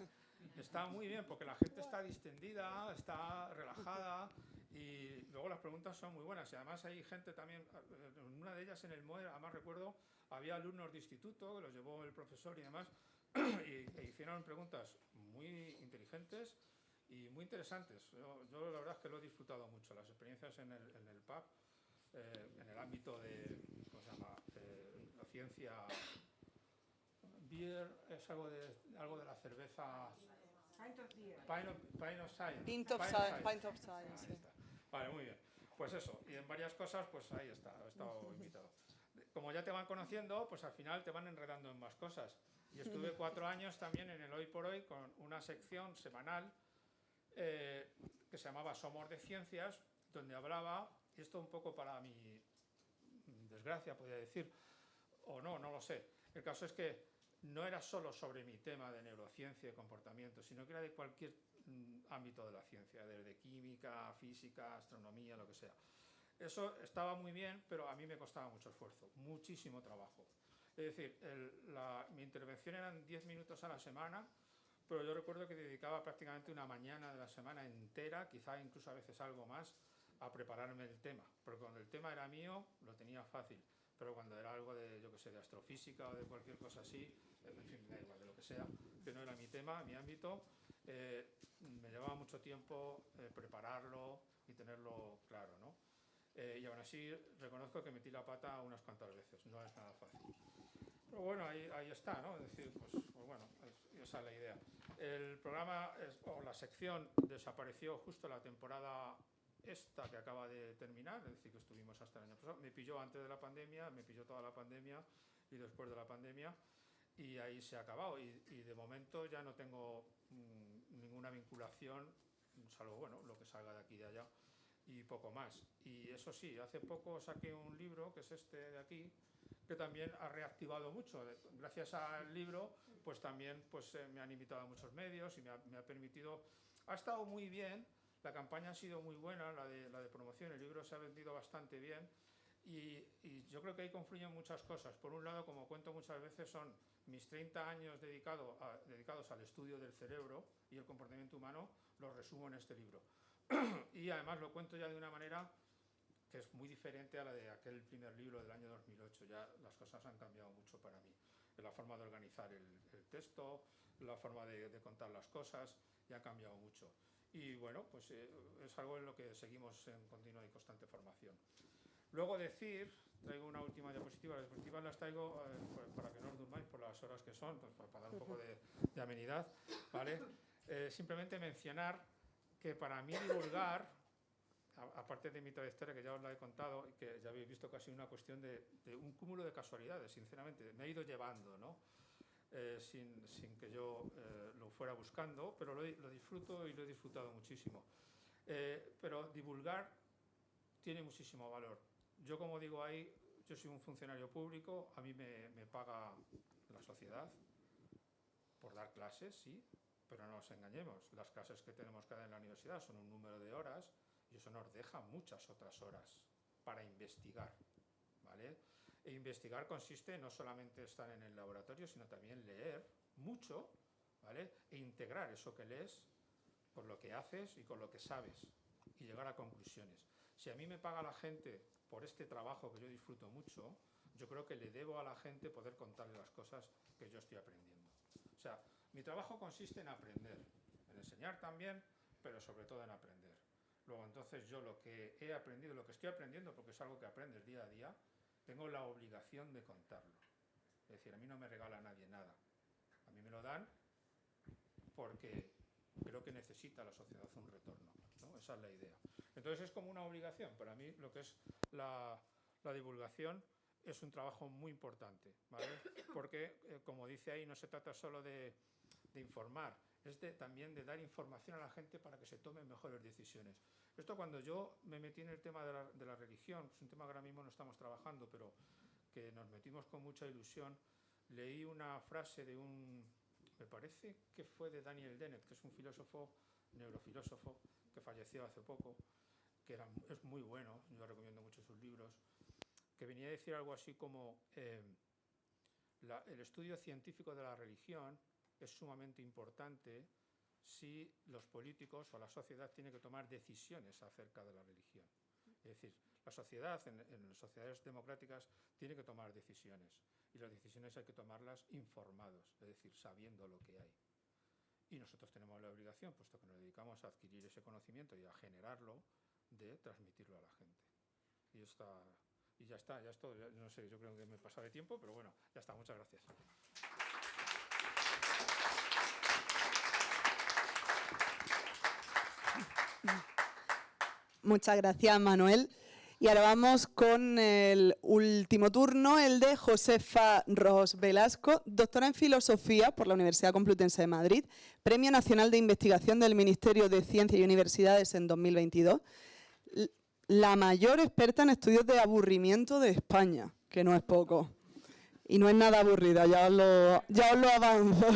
Está muy bien porque la gente está distendida, está relajada y luego las preguntas son muy buenas. Y además hay gente también, una de ellas en el MOE, además recuerdo, había alumnos de instituto que los llevó el profesor y demás e hicieron preguntas muy inteligentes y muy interesantes. Yo la verdad es que lo he disfrutado mucho, las experiencias en el pub, en el ámbito de, ¿cómo se llama?, la ciencia. Beer es algo de la cerveza. Pint of Science. Pint of Science. Sí. Vale, muy bien. Pues eso, y en varias cosas, pues ahí está, he estado invitado. Como ya te van conociendo, pues al final te van enredando en más cosas. Y estuve 4 años también en el Hoy por Hoy con una sección semanal que se llamaba Somos de Ciencias, donde hablaba, y esto un poco para mi desgracia, podría decir, o no lo sé. El caso es que no era solo sobre mi tema de neurociencia y comportamiento, sino que era de cualquier ámbito de la ciencia, desde química, física, astronomía, lo que sea. Eso estaba muy bien, pero a mí me costaba mucho esfuerzo, muchísimo trabajo. Es decir, mi intervención eran 10 minutos a la semana, pero yo recuerdo que dedicaba prácticamente una mañana de la semana entera, quizá incluso a veces algo más, a prepararme el tema. Porque cuando el tema era mío, lo tenía fácil. Pero cuando era algo de, yo qué sé, de astrofísica o de cualquier cosa así, en fin, da igual, de lo que sea, que no era mi tema, mi ámbito, me llevaba mucho tiempo prepararlo y tenerlo claro, ¿no? Y aún así reconozco que metí la pata unas cuantas veces, no es nada fácil. Pero bueno, ahí está, ¿no? Es decir, pues bueno, esa es la idea. El programa, o la sección, desapareció justo la temporada esta que acaba de terminar, es decir, que estuvimos hasta el año pasado. Me pilló antes de la pandemia, me pilló toda la pandemia y después de la pandemia, y ahí se ha acabado. Y de momento ya no tengo ninguna vinculación, salvo, bueno, lo que salga de aquí y de allá. y poco más. Y eso sí, hace poco saqué un libro, que es este de aquí, que también ha reactivado mucho. Gracias al libro, pues también pues, me han invitado a muchos medios y me ha permitido... Ha estado muy bien, la campaña ha sido muy buena, la de promoción, el libro se ha vendido bastante bien y yo creo que ahí confluyen muchas cosas. Por un lado, como cuento muchas veces, son mis 30 años dedicados al estudio del cerebro y el comportamiento humano, los resumo en este libro. Y además lo cuento ya de una manera que es muy diferente a la de aquel primer libro del año 2008. Ya las cosas han cambiado mucho para mí. La forma de organizar el texto, la forma de contar las cosas, ya ha cambiado mucho. Y bueno, pues es algo en lo que seguimos en continua y constante formación. Luego traigo una última diapositiva. Las diapositivas las traigo para que no os durmáis por las horas que son, pues para dar un poco de amenidad, ¿vale? Simplemente mencionar que para mí divulgar, aparte de mi trayectoria, que ya os la he contado, y que ya habéis visto casi una cuestión de un cúmulo de casualidades, sinceramente, me ha ido llevando, ¿no? Sin que yo lo fuera buscando, pero lo disfruto y lo he disfrutado muchísimo. Pero divulgar tiene muchísimo valor. Yo, como digo ahí, yo soy un funcionario público, a mí me paga la sociedad por dar clases, sí, pero no nos engañemos, las clases que tenemos que dar en la universidad son un número de horas y eso nos deja muchas otras horas para investigar, ¿vale? E investigar consiste no solamente estar en el laboratorio, sino también leer mucho, ¿vale? E integrar eso que lees con lo que haces y con lo que sabes y llegar a conclusiones. Si a mí me paga la gente por este trabajo que yo disfruto mucho, yo creo que le debo a la gente poder contarle las cosas que yo estoy aprendiendo. O sea, mi trabajo consiste en aprender, en enseñar también, pero sobre todo en aprender. Luego, entonces, yo lo que he aprendido, lo que estoy aprendiendo, porque es algo que aprendes día a día, tengo la obligación de contarlo. Es decir, a mí no me regala nadie nada. A mí me lo dan porque creo que necesita la sociedad un retorno, ¿no? Esa es la idea. Entonces es como una obligación. Para mí lo que es la divulgación es un trabajo muy importante, ¿vale? Porque, como dice ahí, no se trata solo de informar, es también de dar información a la gente para que se tomen mejores decisiones. Esto cuando yo me metí en el tema de la religión, que es un tema que ahora mismo no estamos trabajando, pero que nos metimos con mucha ilusión, leí una frase de me parece que fue de Daniel Dennett, que es un filósofo, neurofilósofo, que falleció hace poco, que es muy bueno, yo recomiendo mucho sus libros, que venía a decir algo así como el estudio científico de la religión es sumamente importante si los políticos o la sociedad tiene que tomar decisiones acerca de la religión. Es decir, la sociedad, en sociedades democráticas, tiene que tomar decisiones y las decisiones hay que tomarlas informados, es decir, sabiendo lo que hay. Y nosotros tenemos la obligación, puesto que nos dedicamos a adquirir ese conocimiento y a generarlo, de transmitirlo a la gente. Y ya está, ya es todo. No sé, yo creo que me he pasado de tiempo, pero bueno, ya está, muchas gracias. Muchas gracias, Manuel. Y ahora vamos con el último turno, el de Josefa Ros Velasco, doctora en Filosofía por la Universidad Complutense de Madrid, Premio Nacional de Investigación del Ministerio de Ciencia y Universidades en 2022, la mayor experta en estudios de aburrimiento de España, que no es poco. Y no es nada aburrida, ya os lo avanzo.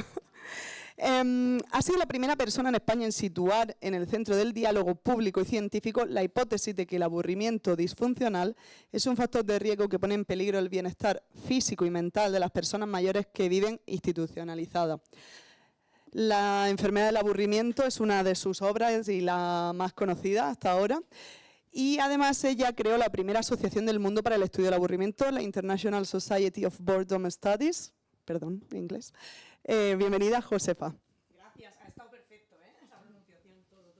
Ha sido la primera persona en España en situar en el centro del diálogo público y científico la hipótesis de que el aburrimiento disfuncional es un factor de riesgo que pone en peligro el bienestar físico y mental de las personas mayores que viven institucionalizadas. La enfermedad del aburrimiento es una de sus obras y la más conocida hasta ahora. Y además ella creó la primera asociación del mundo para el estudio del aburrimiento, la International Society of Boredom Studies. Perdón, en inglés. Bienvenida, Josefa. Gracias, ha estado perfecto, ¿eh? Esa pronunciación, todo.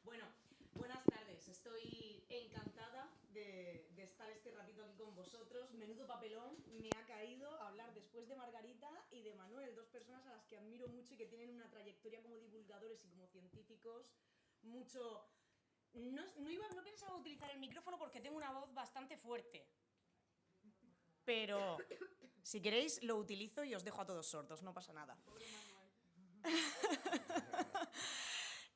Bueno, buenas tardes. Estoy encantada de estar este ratito aquí con vosotros. Menudo papelón me ha caído hablar después de Margarita y de Manuel, dos personas a las que admiro mucho y que tienen una trayectoria como divulgadores y como científicos mucho... No pensaba utilizar el micrófono porque tengo una voz bastante fuerte. Pero si queréis lo utilizo y os dejo a todos sordos, no pasa nada.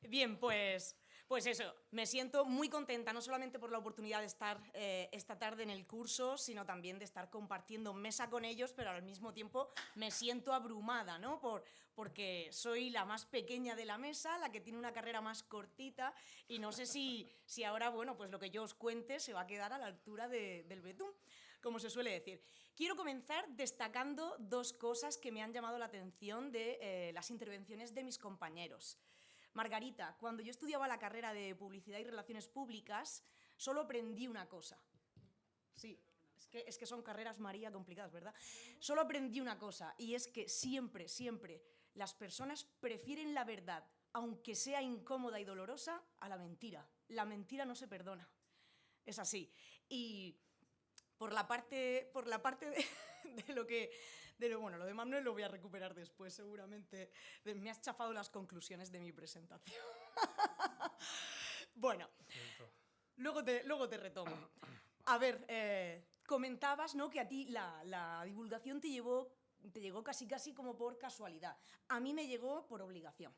Bien, pues Pues eso, me siento muy contenta, no solamente por la oportunidad de estar esta tarde en el curso, sino también de estar compartiendo mesa con ellos, pero al mismo tiempo me siento abrumada, ¿no? Porque soy la más pequeña de la mesa, la que tiene una carrera más cortita, y no sé si ahora, bueno, pues lo que yo os cuente se va a quedar a la altura del betún, como se suele decir. Quiero comenzar destacando dos cosas que me han llamado la atención de las intervenciones de mis compañeros. Margarita, cuando yo estudiaba la carrera de Publicidad y Relaciones Públicas, solo aprendí una cosa. Sí, es que son carreras, María, complicadas, ¿verdad? Solo aprendí una cosa, y es que siempre, siempre las personas prefieren la verdad, aunque sea incómoda y dolorosa, a la mentira. La mentira no se perdona. Es así. Y por la parte de lo que... Bueno, lo de Manuel lo voy a recuperar después, seguramente. Me has chafado las conclusiones de mi presentación. Bueno, luego te retomo. A ver, comentabas, ¿no?, que a ti la divulgación te llegó casi como por casualidad. A mí me llegó por obligación.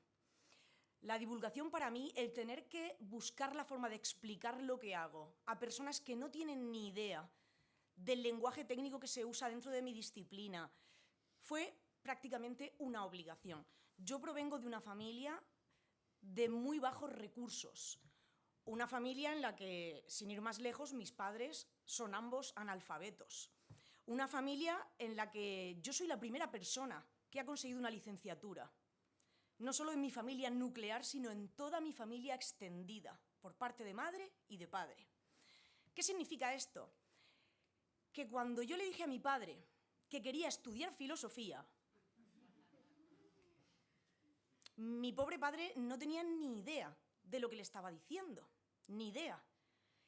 La divulgación para mí, el tener que buscar la forma de explicar lo que hago a personas que no tienen ni idea del lenguaje técnico que se usa dentro de mi disciplina, fue prácticamente una obligación. Yo provengo de una familia de muy bajos recursos, una familia en la que, sin ir más lejos, mis padres son ambos analfabetos, una familia en la que yo soy la primera persona que ha conseguido una licenciatura, no solo en mi familia nuclear, sino en toda mi familia extendida, por parte de madre y de padre. ¿Qué significa esto? Que cuando yo le dije a mi padre que quería estudiar filosofía, mi pobre padre no tenía ni idea de lo que le estaba diciendo, ni idea.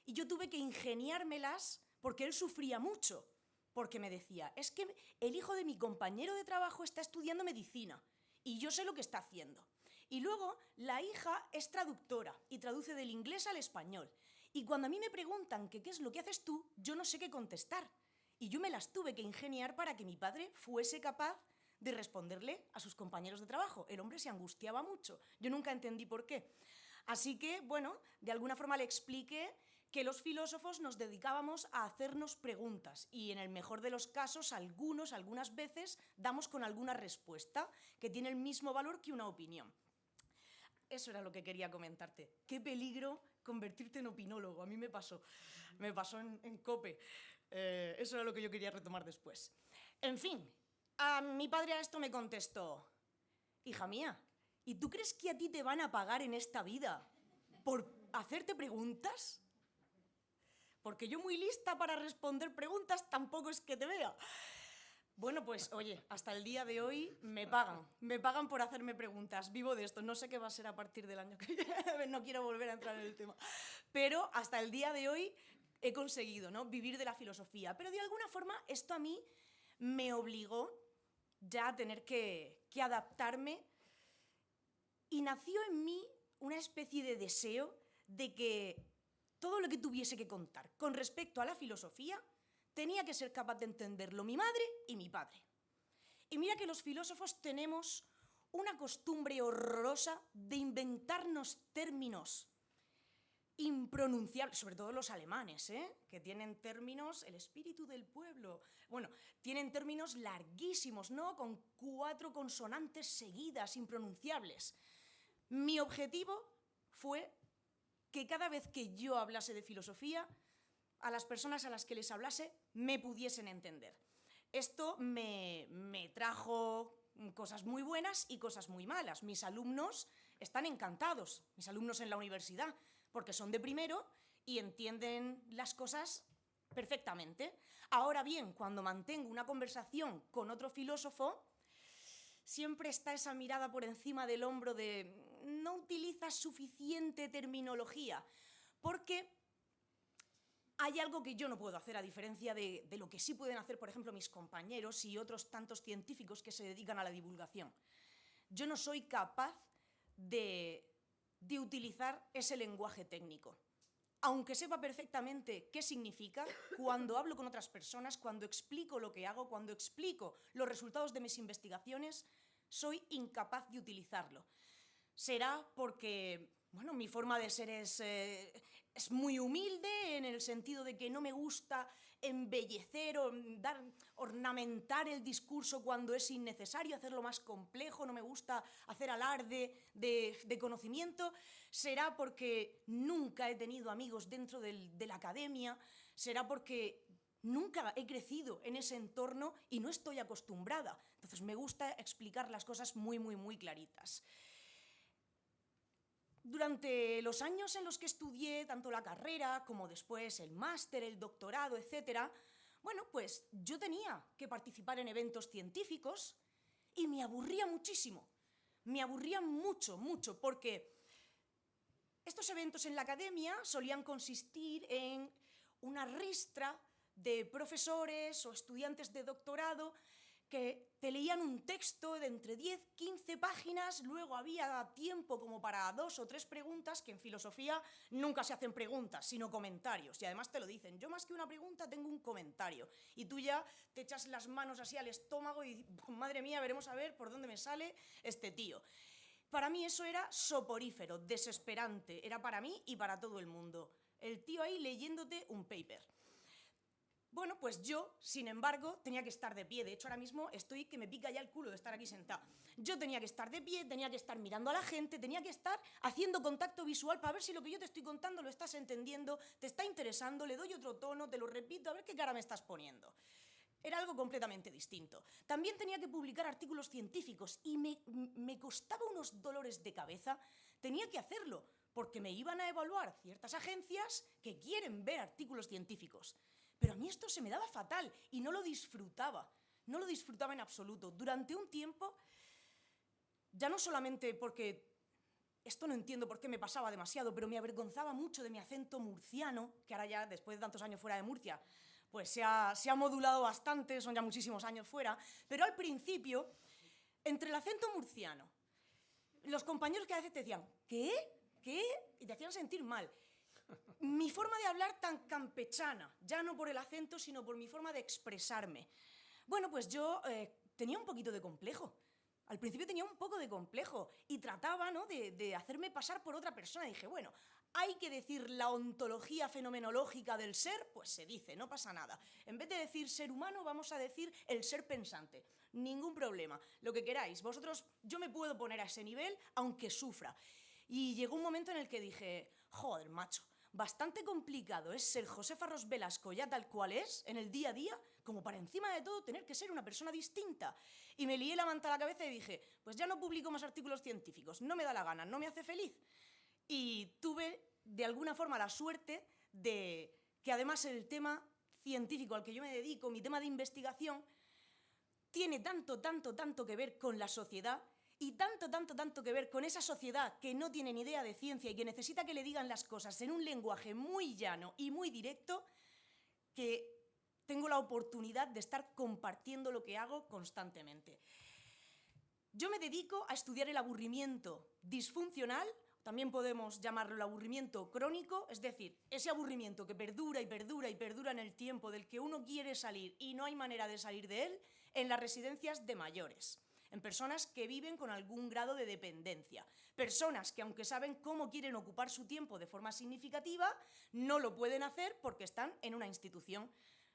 Y yo tuve que ingeniármelas porque él sufría mucho, porque me decía, es que el hijo de mi compañero de trabajo está estudiando medicina y yo sé lo que está haciendo. Y luego la hija es traductora y traduce del inglés al español. Y cuando a mí me preguntan que qué es lo que haces tú, yo no sé qué contestar. Y yo me las tuve que ingeniar para que mi padre fuese capaz de responderle a sus compañeros de trabajo. El hombre se angustiaba mucho. Yo nunca entendí por qué. Así que, bueno, de alguna forma le expliqué que los filósofos nos dedicábamos a hacernos preguntas y, en el mejor de los casos, algunas veces, damos con alguna respuesta que tiene el mismo valor que una opinión. Eso era lo que quería comentarte. Qué peligro convertirte en opinólogo. A mí me pasó en COPE. Eso era lo que yo quería retomar después. En fin, mi padre a esto me contestó, hija mía, ¿y tú crees que a ti te van a pagar en esta vida por hacerte preguntas? Porque yo, muy lista para responder preguntas, tampoco es que te vea. Bueno, pues oye, hasta el día de hoy me pagan por hacerme preguntas. Vivo de esto, no sé qué va a ser a partir del año que viene, no quiero volver a entrar en el tema. Pero hasta el día de hoy he conseguido, ¿no?, vivir de la filosofía. Pero de alguna forma esto a mí me obligó ya a tener que adaptarme, y nació en mí una especie de deseo de que todo lo que tuviese que contar con respecto a la filosofía tenía que ser capaz de entenderlo mi madre y mi padre. Y mira que los filósofos tenemos una costumbre horrorosa de inventarnos términos impronunciables, sobre todo los alemanes, que tienen términos, el espíritu del pueblo, bueno, tienen términos larguísimos, ¿no?, con 4 consonantes seguidas, impronunciables. Mi objetivo fue que cada vez que yo hablase de filosofía, a las personas a las que les hablase me pudiesen entender. Esto me trajo cosas muy buenas y cosas muy malas. Mis alumnos están encantados, mis alumnos en la universidad, porque son de primero y entienden las cosas perfectamente. Ahora bien, cuando mantengo una conversación con otro filósofo, siempre está esa mirada por encima del hombro de no utilizas suficiente terminología, porque hay algo que yo no puedo hacer, a diferencia de lo que sí pueden hacer, por ejemplo, mis compañeros y otros tantos científicos que se dedican a la divulgación. Yo no soy capaz de utilizar ese lenguaje técnico. Aunque sepa perfectamente qué significa, cuando hablo con otras personas, cuando explico lo que hago, cuando explico los resultados de mis investigaciones, soy incapaz de utilizarlo. Será porque bueno, mi forma de ser es muy humilde, en el sentido de que no me gusta embellecer o ornamentar el discurso cuando es innecesario, hacerlo más complejo, no me gusta hacer alarde de conocimiento. Será porque nunca he tenido amigos dentro de la academia, será porque nunca he crecido en ese entorno y no estoy acostumbrada. Entonces me gusta explicar las cosas muy, muy, muy claritas. Durante los años en los que estudié tanto la carrera como después el máster, el doctorado, etc., bueno, pues yo tenía que participar en eventos científicos y me aburría muchísimo. Me aburría mucho, mucho, porque estos eventos en la academia solían consistir en una ristra de profesores o estudiantes de doctorado que te leían un texto de entre 10, 15 páginas, luego había tiempo como para 2 o 3 preguntas, que en filosofía nunca se hacen preguntas, sino comentarios, y además te lo dicen, yo más que una pregunta tengo un comentario, y tú ya te echas las manos así al estómago y, madre mía, veremos a ver por dónde me sale este tío. Para mí eso era soporífero, desesperante, era para mí y para todo el mundo. El tío ahí leyéndote un paper. Bueno, pues yo, sin embargo, tenía que estar de pie. De hecho, ahora mismo estoy que me pica ya el culo de estar aquí sentada. Yo tenía que estar de pie, tenía que estar mirando a la gente, tenía que estar haciendo contacto visual para ver si lo que yo te estoy contando lo estás entendiendo, te está interesando, le doy otro tono, te lo repito, a ver qué cara me estás poniendo. Era algo completamente distinto. También tenía que publicar artículos científicos y me costaba unos dolores de cabeza. Tenía que hacerlo porque me iban a evaluar ciertas agencias que quieren ver artículos científicos. Pero a mí esto se me daba fatal y no lo disfrutaba en absoluto. Durante un tiempo, ya no solamente porque, esto no entiendo por qué me pasaba demasiado, pero me avergonzaba mucho de mi acento murciano, que ahora ya, después de tantos años fuera de Murcia, pues se ha modulado bastante, son ya muchísimos años fuera, pero al principio, entre el acento murciano, los compañeros que a veces te decían, ¿qué? ¿Qué? Y te hacían sentir mal. Mi forma de hablar tan campechana, ya no por el acento, sino por mi forma de expresarme. Bueno, pues yo tenía un poquito de complejo. Al principio tenía un poco de complejo y trataba, ¿no?, de hacerme pasar por otra persona. Y dije, bueno, hay que decir la ontología fenomenológica del ser, pues se dice, no pasa nada. En vez de decir ser humano, vamos a decir el ser pensante. Ningún problema, lo que queráis. Vosotros, yo me puedo poner a ese nivel, aunque sufra. Y llegó un momento en el que dije, joder, macho, bastante complicado es ser Josefa Ros Velasco ya tal cual es, en el día a día, como para encima de todo tener que ser una persona distinta. Y me lié la manta a la cabeza y dije, pues ya no publico más artículos científicos, no me da la gana, no me hace feliz. Y tuve, de alguna forma, la suerte de que además el tema científico al que yo me dedico, mi tema de investigación, tiene tanto que ver con la sociedad y tanto que ver con esa sociedad que no tiene ni idea de ciencia y que necesita que le digan las cosas en un lenguaje muy llano y muy directo, que tengo la oportunidad de estar compartiendo lo que hago constantemente. Yo me dedico a estudiar el aburrimiento disfuncional, también podemos llamarlo el aburrimiento crónico, es decir, ese aburrimiento que perdura y perdura y perdura en el tiempo, del que uno quiere salir y no hay manera de salir de él, en las residencias de mayores, en personas que viven con algún grado de dependencia, personas que aunque saben cómo quieren ocupar su tiempo de forma significativa, no lo pueden hacer porque están en una institución.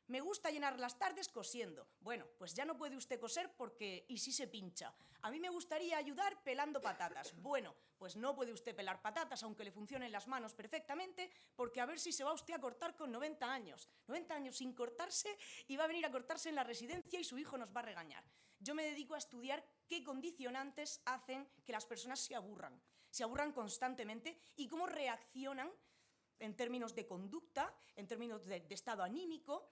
Me gusta llenar las tardes cosiendo. Bueno, pues ya no puede usted coser porque ¿y si se pincha? A mí me gustaría ayudar pelando patatas. Bueno, pues no puede usted pelar patatas aunque le funcionen las manos perfectamente, porque a ver si se va usted a cortar con 90 años. 90 años sin cortarse y va a venir a cortarse en la residencia y su hijo nos va a regañar. Yo me dedico a estudiar qué condicionantes hacen que las personas se aburran constantemente y cómo reaccionan en términos de conducta, en términos de estado anímico,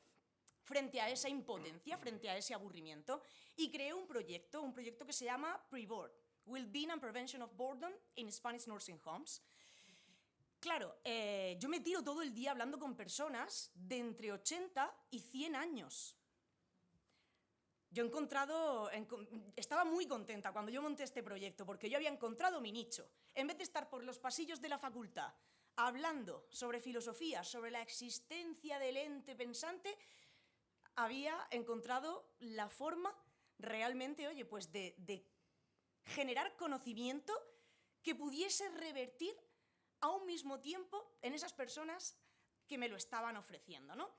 frente a esa impotencia, frente a ese aburrimiento, y creé un proyecto que se llama Pre-Board, Well-Being and Prevention of Boredom in Spanish Nursing Homes. Claro, yo me tiro todo el día hablando con personas de entre 80 y 100 años. Yo estaba muy contenta cuando yo monté este proyecto, porque yo había encontrado mi nicho. En vez de estar por los pasillos de la facultad hablando sobre filosofía, sobre la existencia del ente pensante, había encontrado la forma realmente, oye, pues de generar conocimiento que pudiese revertir a un mismo tiempo en esas personas que me lo estaban ofreciendo, ¿no?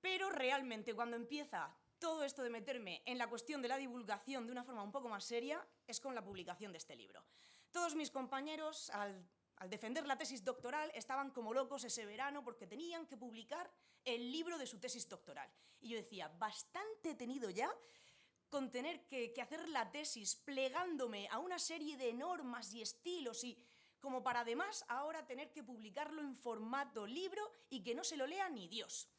Pero realmente cuando empieza todo esto de meterme en la cuestión de la divulgación de una forma un poco más seria es con la publicación de este libro. Todos mis compañeros, al defender la tesis doctoral, estaban como locos ese verano porque tenían que publicar el libro de su tesis doctoral. Y yo decía, bastante he tenido ya con tener que hacer la tesis plegándome a una serie de normas y estilos y como para además ahora tener que publicarlo en formato libro y que no se lo lea ni Dios.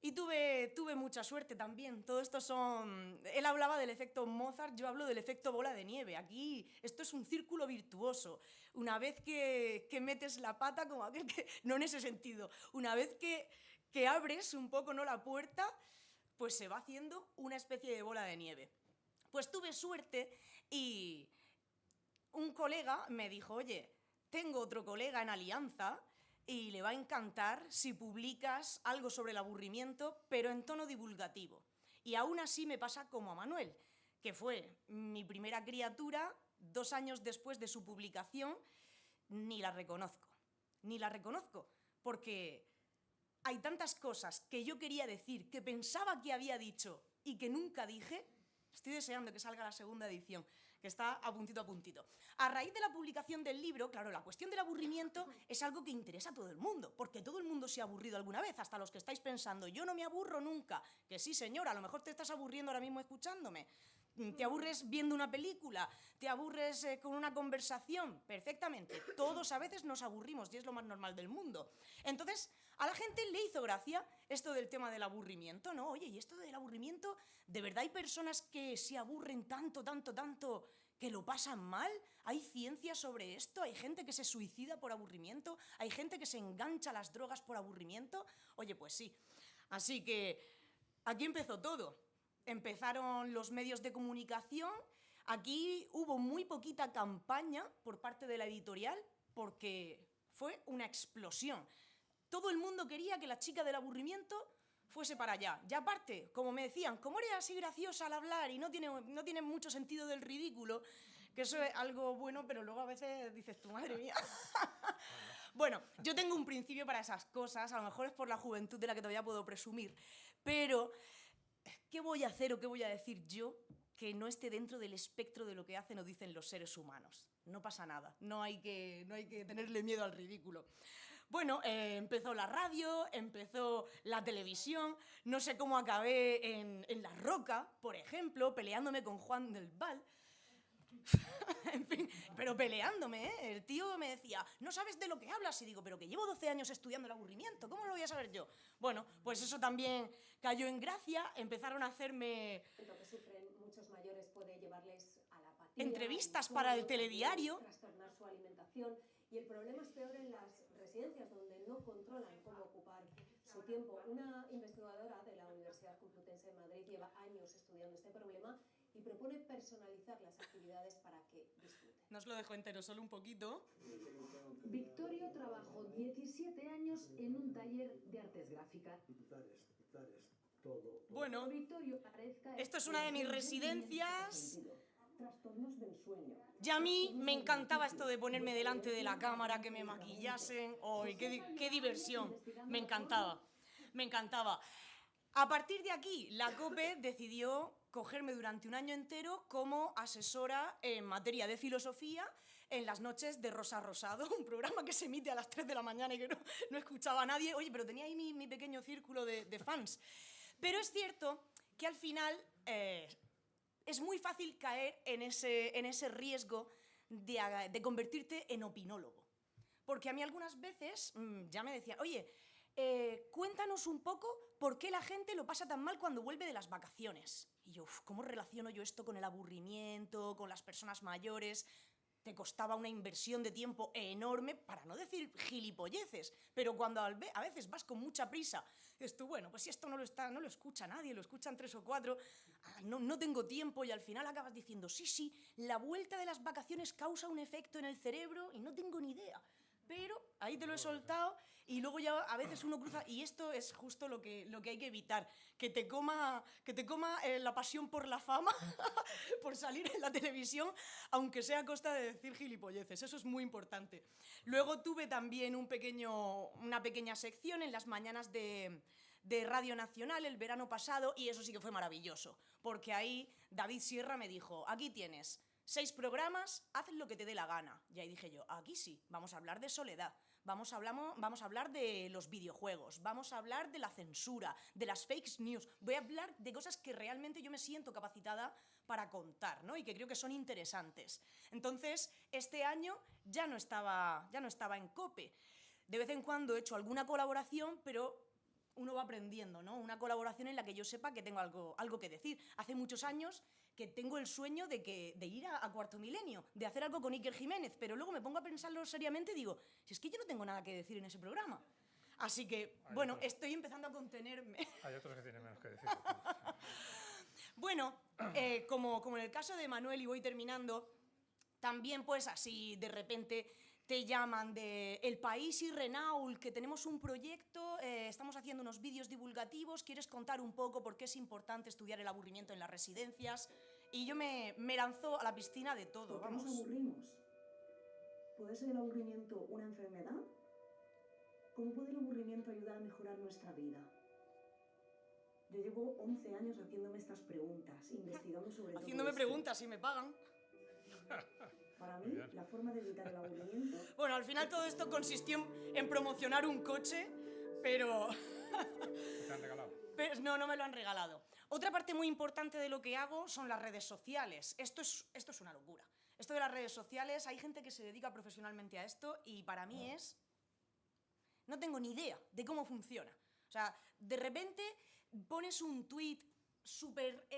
Y tuve mucha suerte también. Todo esto son... Él hablaba del efecto Mozart, yo hablo del efecto bola de nieve. Aquí esto es un círculo virtuoso. Una vez que metes la pata, como aquel que... No en ese sentido. Una vez que abres un poco, ¿no?, la puerta, pues se va haciendo una especie de bola de nieve. Pues tuve suerte y un colega me dijo, oye, tengo otro colega en Alianza y le va a encantar si publicas algo sobre el aburrimiento, pero en tono divulgativo. Y aún así me pasa como a Manuel, que fue mi primera criatura, 2 años después de su publicación, ni la reconozco. Ni la reconozco, porque hay tantas cosas que yo quería decir, que pensaba que había dicho y que nunca dije. Estoy deseando que salga la segunda edición, que está a puntito a puntito. A raíz de la publicación del libro, claro, la cuestión del aburrimiento es algo que interesa a todo el mundo, porque todo el mundo se ha aburrido alguna vez, hasta los que estáis pensando, yo no me aburro nunca. Que sí, señora, a lo mejor te estás aburriendo ahora mismo escuchándome. Te aburres viendo una película, te aburres con una conversación, perfectamente. Todos a veces nos aburrimos y es lo más normal del mundo. Entonces, a la gente le hizo gracia esto del tema del aburrimiento, ¿no? Oye, ¿y esto del aburrimiento? ¿De verdad hay personas que se aburren tanto, que lo pasan mal? ¿Hay ciencia sobre esto? ¿Hay gente que se suicida por aburrimiento? ¿Hay gente que se engancha a las drogas por aburrimiento? Oye, pues sí. Así que aquí empezó todo. Empezaron los medios de comunicación. Aquí hubo muy poquita campaña por parte de la editorial porque fue una explosión. Todo el mundo quería que la chica del aburrimiento fuese para allá. Y aparte, como me decían, como eres así graciosa al hablar y no tiene mucho sentido del ridículo, que eso es algo bueno, pero luego a veces dices, tu madre mía. Bueno, yo tengo un principio para esas cosas, a lo mejor es por la juventud de la que todavía puedo presumir, pero ¿qué voy a hacer o qué voy a decir yo que no esté dentro del espectro de lo que hacen o dicen los seres humanos? No pasa nada, no hay que tenerle miedo al ridículo. Bueno, empezó la radio, empezó la televisión, no sé cómo acabé en La Roca, por ejemplo, peleándome con Juan del Val. En fin, pero peleándome, ¿eh? El tío me decía, no sabes de lo que hablas, y digo, pero que llevo 12 años estudiando el aburrimiento, ¿cómo lo voy a saber yo? Bueno, pues eso también cayó en gracia, empezaron a hacerme... Lo que sufren muchos mayores puede llevarles a la apatía, entrevistas para el telediario. Trastornar su alimentación, y el problema es peor en las residencias donde no controlan cómo ocupar su tiempo. Una investigadora de la Universidad Complutense de Madrid lleva años estudiando este problema y propone personalizar las actividades para que disfruten. No os lo dejo entero, solo un poquito. Victorio trabajó 17 años en un taller de artes gráficas. Bueno, esto es una de mis residencias. Trastornos del sueño. Y a mí me encantaba esto de ponerme delante de la cámara, que me maquillasen. ¡Ay, qué diversión! Me encantaba, me encantaba. A partir de aquí, la COPE decidió cogerme durante un año entero como asesora en materia de filosofía en las noches de Rosa Rosado, un programa que se emite a las 3 de la mañana y que no escuchaba a nadie. Oye, pero tenía ahí mi pequeño círculo de fans. Pero es cierto que al final es muy fácil caer en ese riesgo de convertirte en opinólogo. Porque a mí algunas veces ya me decían, oye, cuéntanos un poco por qué la gente lo pasa tan mal cuando vuelve de las vacaciones. Y yo, ¿cómo relaciono yo esto con el aburrimiento, con las personas mayores? Te costaba una inversión de tiempo enorme, para no decir gilipolleces, pero cuando a veces vas con mucha prisa, dices tú, bueno, pues si esto no lo escucha nadie, lo escuchan 3 o 4, no tengo tiempo, y al final acabas diciendo, sí, la vuelta de las vacaciones causa un efecto en el cerebro y no tengo ni idea. pero ahí te lo he soltado y luego ya a veces uno cruza, y esto es justo lo que hay que evitar, que te coma la pasión por la fama, por salir en la televisión, aunque sea a costa de decir gilipolleces, eso es muy importante. Luego tuve también una pequeña sección en las mañanas de Radio Nacional el verano pasado, y eso sí que fue maravilloso, porque ahí David Sierra me dijo, aquí tienes 6 programas, haz lo que te dé la gana. Y ahí dije yo, aquí sí, vamos a hablar de soledad, vamos a hablar de los videojuegos, vamos a hablar de la censura, de las fake news, voy a hablar de cosas que realmente yo me siento capacitada para contar, ¿no? Y que creo que son interesantes. Entonces, este año ya no estaba en COPE. De vez en cuando he hecho alguna colaboración, pero uno va aprendiendo, ¿no? Una colaboración en la que yo sepa que tengo algo que decir. Hace muchos años que tengo el sueño de ir a Cuarto Milenio, de hacer algo con Iker Jiménez, pero luego me pongo a pensarlo seriamente y digo, si es que yo no tengo nada que decir en ese programa. Así que, bueno, estoy empezando a contenerme. Hay otros que tienen menos que decir. Bueno, como en el caso de Manuel, y voy terminando, también pues así de repente te llaman de El País y Renault, que tenemos un proyecto, estamos haciendo unos vídeos divulgativos, ¿quieres contar un poco por qué es importante estudiar el aburrimiento en las residencias? Y yo me lanzo a la piscina de todo, ¿Por qué vamos. nos aburrimos? ¿Puede ser el aburrimiento una enfermedad? ¿Cómo puede el aburrimiento ayudar a mejorar nuestra vida? Yo llevo 11 años haciéndome estas preguntas, investigando sobre todo Haciéndome esto. preguntas y me pagan. Para mí, la forma de evitar el aburrimiento... Bueno, al final todo esto consistió en promocionar un coche, pero... ¿Te han regalado? No me lo han regalado. Otra parte muy importante de lo que hago son las redes sociales. Esto es una locura. Esto de las redes sociales, hay gente que se dedica profesionalmente a esto y para mí no tengo ni idea de cómo funciona. O sea, de repente pones un tuit súper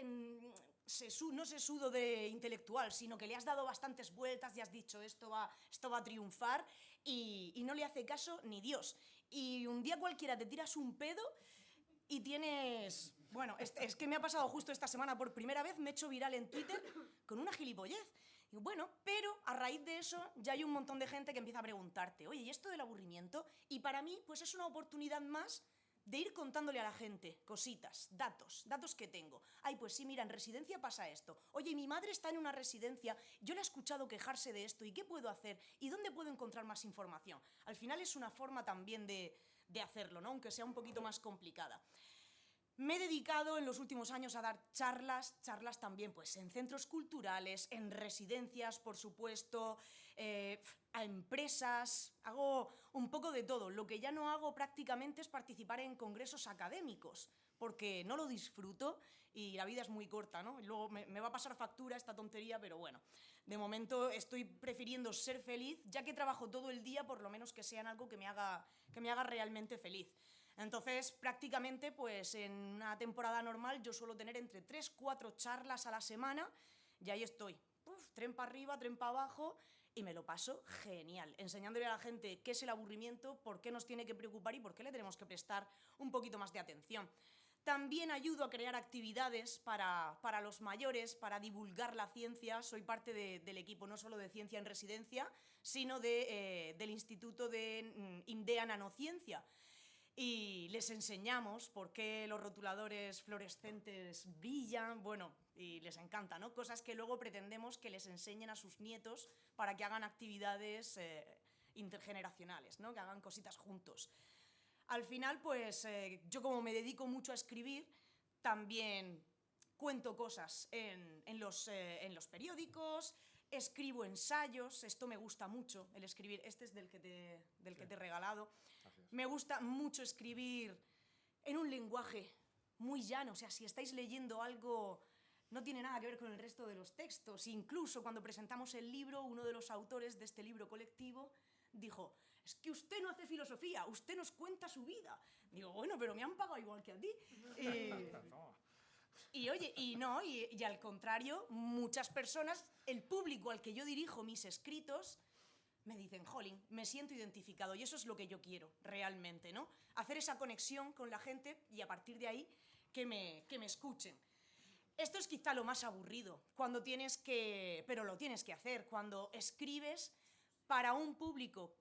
no sesudo de intelectual, sino que le has dado bastantes vueltas y has dicho esto va a triunfar y no le hace caso ni Dios. Y un día cualquiera te tiras un pedo y tienes... Bueno, es que me ha pasado justo esta semana por primera vez, me he hecho viral en Twitter con una gilipollez. Y bueno, pero a raíz de eso ya hay un montón de gente que empieza a preguntarte, oye, ¿y esto del aburrimiento? Y para mí, pues es una oportunidad más de ir contándole a la gente cositas, datos que tengo. Ay, pues sí, mira, en residencia pasa esto. Oye, mi madre está en una residencia, yo la he escuchado quejarse de esto, ¿y qué puedo hacer? ¿Y dónde puedo encontrar más información? Al final es una forma también de hacerlo, ¿no? Aunque sea un poquito más complicada. Me he dedicado en los últimos años a dar charlas también pues, en centros culturales, en residencias, por supuesto, a empresas, hago un poco de todo. Lo que ya no hago prácticamente es participar en congresos académicos, porque no lo disfruto y la vida es muy corta, ¿no? Luego me va a pasar factura esta tontería, pero bueno, de momento estoy prefiriendo ser feliz, ya que trabajo todo el día, por lo menos que sea en algo que me haga realmente feliz. Entonces, prácticamente, pues en una temporada normal yo suelo tener entre 3-4 charlas a la semana y ahí estoy. Tren para arriba, tren para abajo y me lo paso genial, enseñándole a la gente qué es el aburrimiento, por qué nos tiene que preocupar y por qué le tenemos que prestar un poquito más de atención. También ayudo a crear actividades para los mayores, para divulgar la ciencia. Soy parte del equipo no solo de Ciencia en Residencia, sino del Instituto de INDEA Nanociencia. Y les enseñamos por qué los rotuladores fluorescentes brillan, bueno, y les encanta, ¿no? Cosas que luego pretendemos que les enseñen a sus nietos para que hagan actividades intergeneracionales, ¿no? Que hagan cositas juntos. Al final, pues, yo como me dedico mucho a escribir, también cuento cosas en los periódicos, escribo ensayos, esto me gusta mucho, el escribir, este es del que te he regalado. Me gusta mucho escribir en un lenguaje muy llano, o sea, si estáis leyendo algo, no tiene nada que ver con el resto de los textos. Incluso cuando presentamos el libro, uno de los autores de este libro colectivo dijo, es que usted no hace filosofía, usted nos cuenta su vida. Digo, bueno, pero me han pagado igual que a ti. Y oye, y al contrario, muchas personas, el público al que yo dirijo mis escritos, me dicen, jolín, me siento identificado y eso es lo que yo quiero realmente, ¿no? Hacer esa conexión con la gente y a partir de ahí que me escuchen. Esto es quizá lo más aburrido, pero lo tienes que hacer, cuando escribes para un público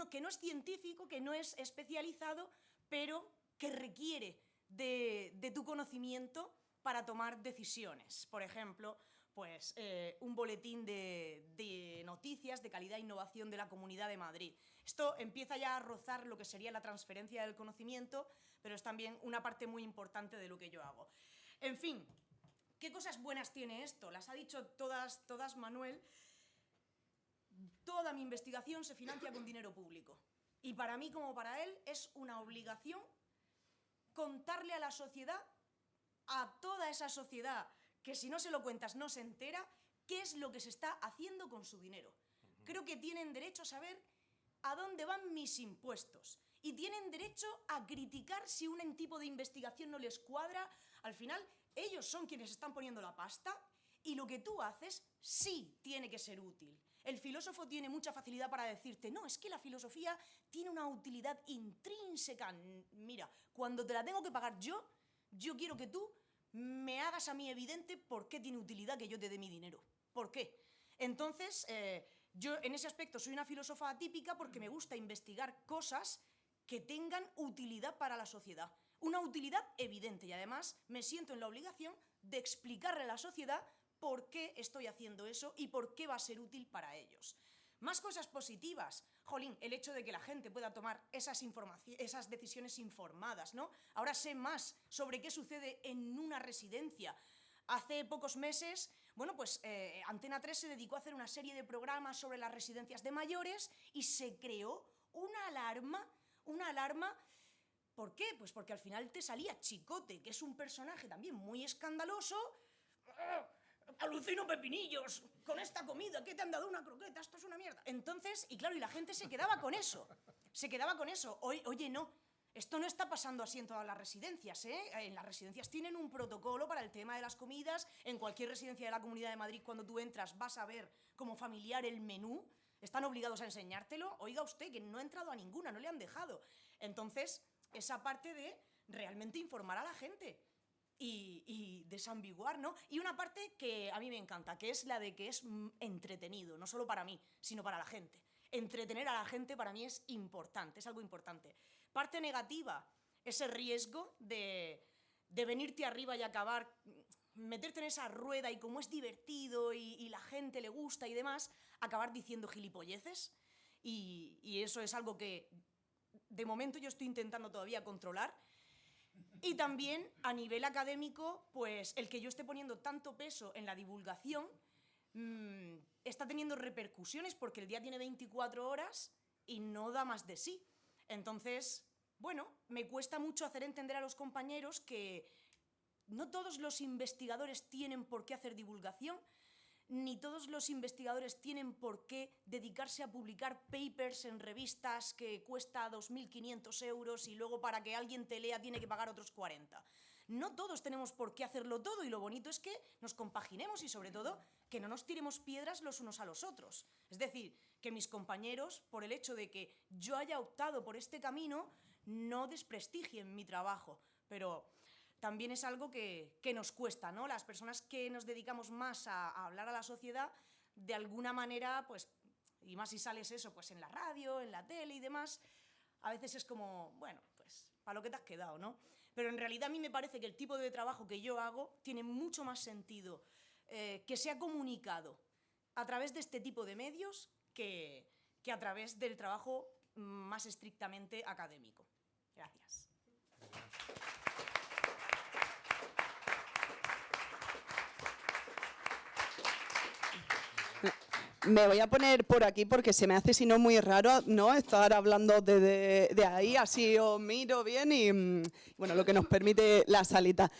que no es científico, que no es especializado, pero que requiere de tu conocimiento para tomar decisiones. Por ejemplo, pues, un boletín de noticias de calidad e innovación de la Comunidad de Madrid. Esto empieza ya a rozar lo que sería la transferencia del conocimiento, pero es también una parte muy importante de lo que yo hago. En fin, ¿qué cosas buenas tiene esto? Las ha dicho todas Manuel. Toda mi investigación se financia con dinero público. Y para mí, como para él, es una obligación contarle a la sociedad, a toda esa sociedad, que si no se lo cuentas no se entera, qué es lo que se está haciendo con su dinero. Creo que tienen derecho a saber a dónde van mis impuestos. Y tienen derecho a criticar si un tipo de investigación no les cuadra. Al final, ellos son quienes están poniendo la pasta y lo que tú haces sí tiene que ser útil. El filósofo tiene mucha facilidad para decirte, no, es que la filosofía tiene una utilidad intrínseca. Mira, cuando te la tengo que pagar yo quiero que tú me hagas a mí evidente por qué tiene utilidad que yo te dé mi dinero. ¿Por qué? Entonces, yo en ese aspecto soy una filósofa atípica porque me gusta investigar cosas que tengan utilidad para la sociedad. Una utilidad evidente y además me siento en la obligación de explicarle a la sociedad por qué estoy haciendo eso y por qué va a ser útil para ellos. Más cosas positivas. Jolín, el hecho de que la gente pueda tomar esas decisiones informadas, ¿no? Ahora sé más sobre qué sucede en una residencia. Hace pocos meses, bueno, pues Antena 3 se dedicó a hacer una serie de programas sobre las residencias de mayores y se creó una alarma. ¿Por qué? Pues porque al final te salía Chicote, que es un personaje también muy escandaloso. Alucino pepinillos con esta comida, ¿qué te han dado? Una croqueta, esto es una mierda. Entonces, y claro, y la gente se quedaba con eso. Oye, no, esto no está pasando así en todas las residencias, ¿eh? En las residencias tienen un protocolo para el tema de las comidas. En cualquier residencia de la Comunidad de Madrid, cuando tú entras, vas a ver como familiar el menú. Están obligados a enseñártelo. Oiga usted, que no ha entrado a ninguna, no le han dejado. Entonces, esa parte de realmente informar a la gente y desambiguar, ¿no? Y una parte que a mí me encanta, que es la de que es entretenido, no solo para mí, sino para la gente. Entretener a la gente para mí es importante, es algo importante. Parte negativa, ese riesgo de venirte arriba y acabar, meterte en esa rueda y como es divertido y la gente le gusta y demás, acabar diciendo gilipolleces. Y eso es algo que de momento yo estoy intentando todavía controlar. Y también a nivel académico, pues el que yo esté poniendo tanto peso en la divulgación está teniendo repercusiones porque el día tiene 24 horas y no da más de sí. Entonces, bueno, me cuesta mucho hacer entender a los compañeros que no todos los investigadores tienen por qué hacer divulgación, ni todos los investigadores tienen por qué dedicarse a publicar papers en revistas que cuesta 2.500 euros y luego para que alguien te lea tiene que pagar otros 40. No todos tenemos por qué hacerlo todo y lo bonito es que nos compaginemos y sobre todo que no nos tiremos piedras los unos a los otros. Es decir, que mis compañeros, por el hecho de que yo haya optado por este camino, no desprestigien mi trabajo, pero también es algo que nos cuesta, ¿no? Las personas que nos dedicamos más a hablar a la sociedad, de alguna manera, pues, y más si sales eso, pues en la radio, en la tele y demás, a veces es como, bueno, pues, para lo que te has quedado, ¿no? Pero en realidad a mí me parece que el tipo de trabajo que yo hago tiene mucho más sentido que sea comunicado a través de este tipo de medios que a través del trabajo más estrictamente académico. Gracias. Me voy a poner por aquí porque se me hace, si no, muy raro, ¿no? Estar hablando de ahí, así os miro bien y, bueno, lo que nos permite la salita.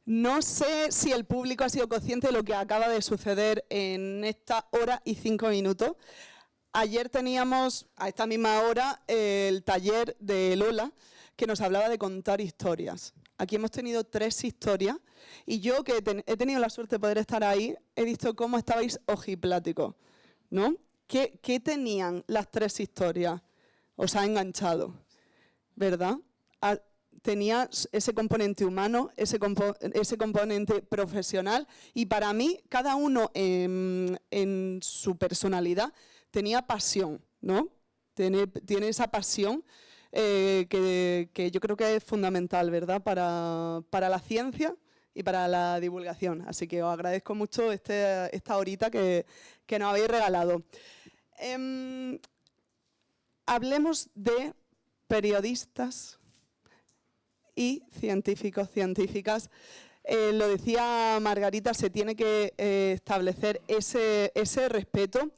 No sé si el público ha sido consciente de lo que acaba de suceder en esta hora y 5 minutos. Ayer teníamos, a esta misma hora, el taller de Lola, que nos hablaba de contar historias. Aquí hemos tenido 3 historias y yo, que he tenido la suerte de poder estar ahí, he visto cómo estabais ojipláticos, ¿no? ¿Qué tenían las 3 historias? Os ha enganchado, ¿verdad? Tenía ese componente humano, ese componente profesional y para mí, cada uno en su personalidad tenía pasión, ¿no? Tiene esa pasión que yo creo que es fundamental, ¿verdad?, para la ciencia y para la divulgación. Así que os agradezco mucho esta horita que nos habéis regalado. Hablemos de periodistas y científicos, científicas. Lo decía Margarita, se tiene que establecer ese respeto.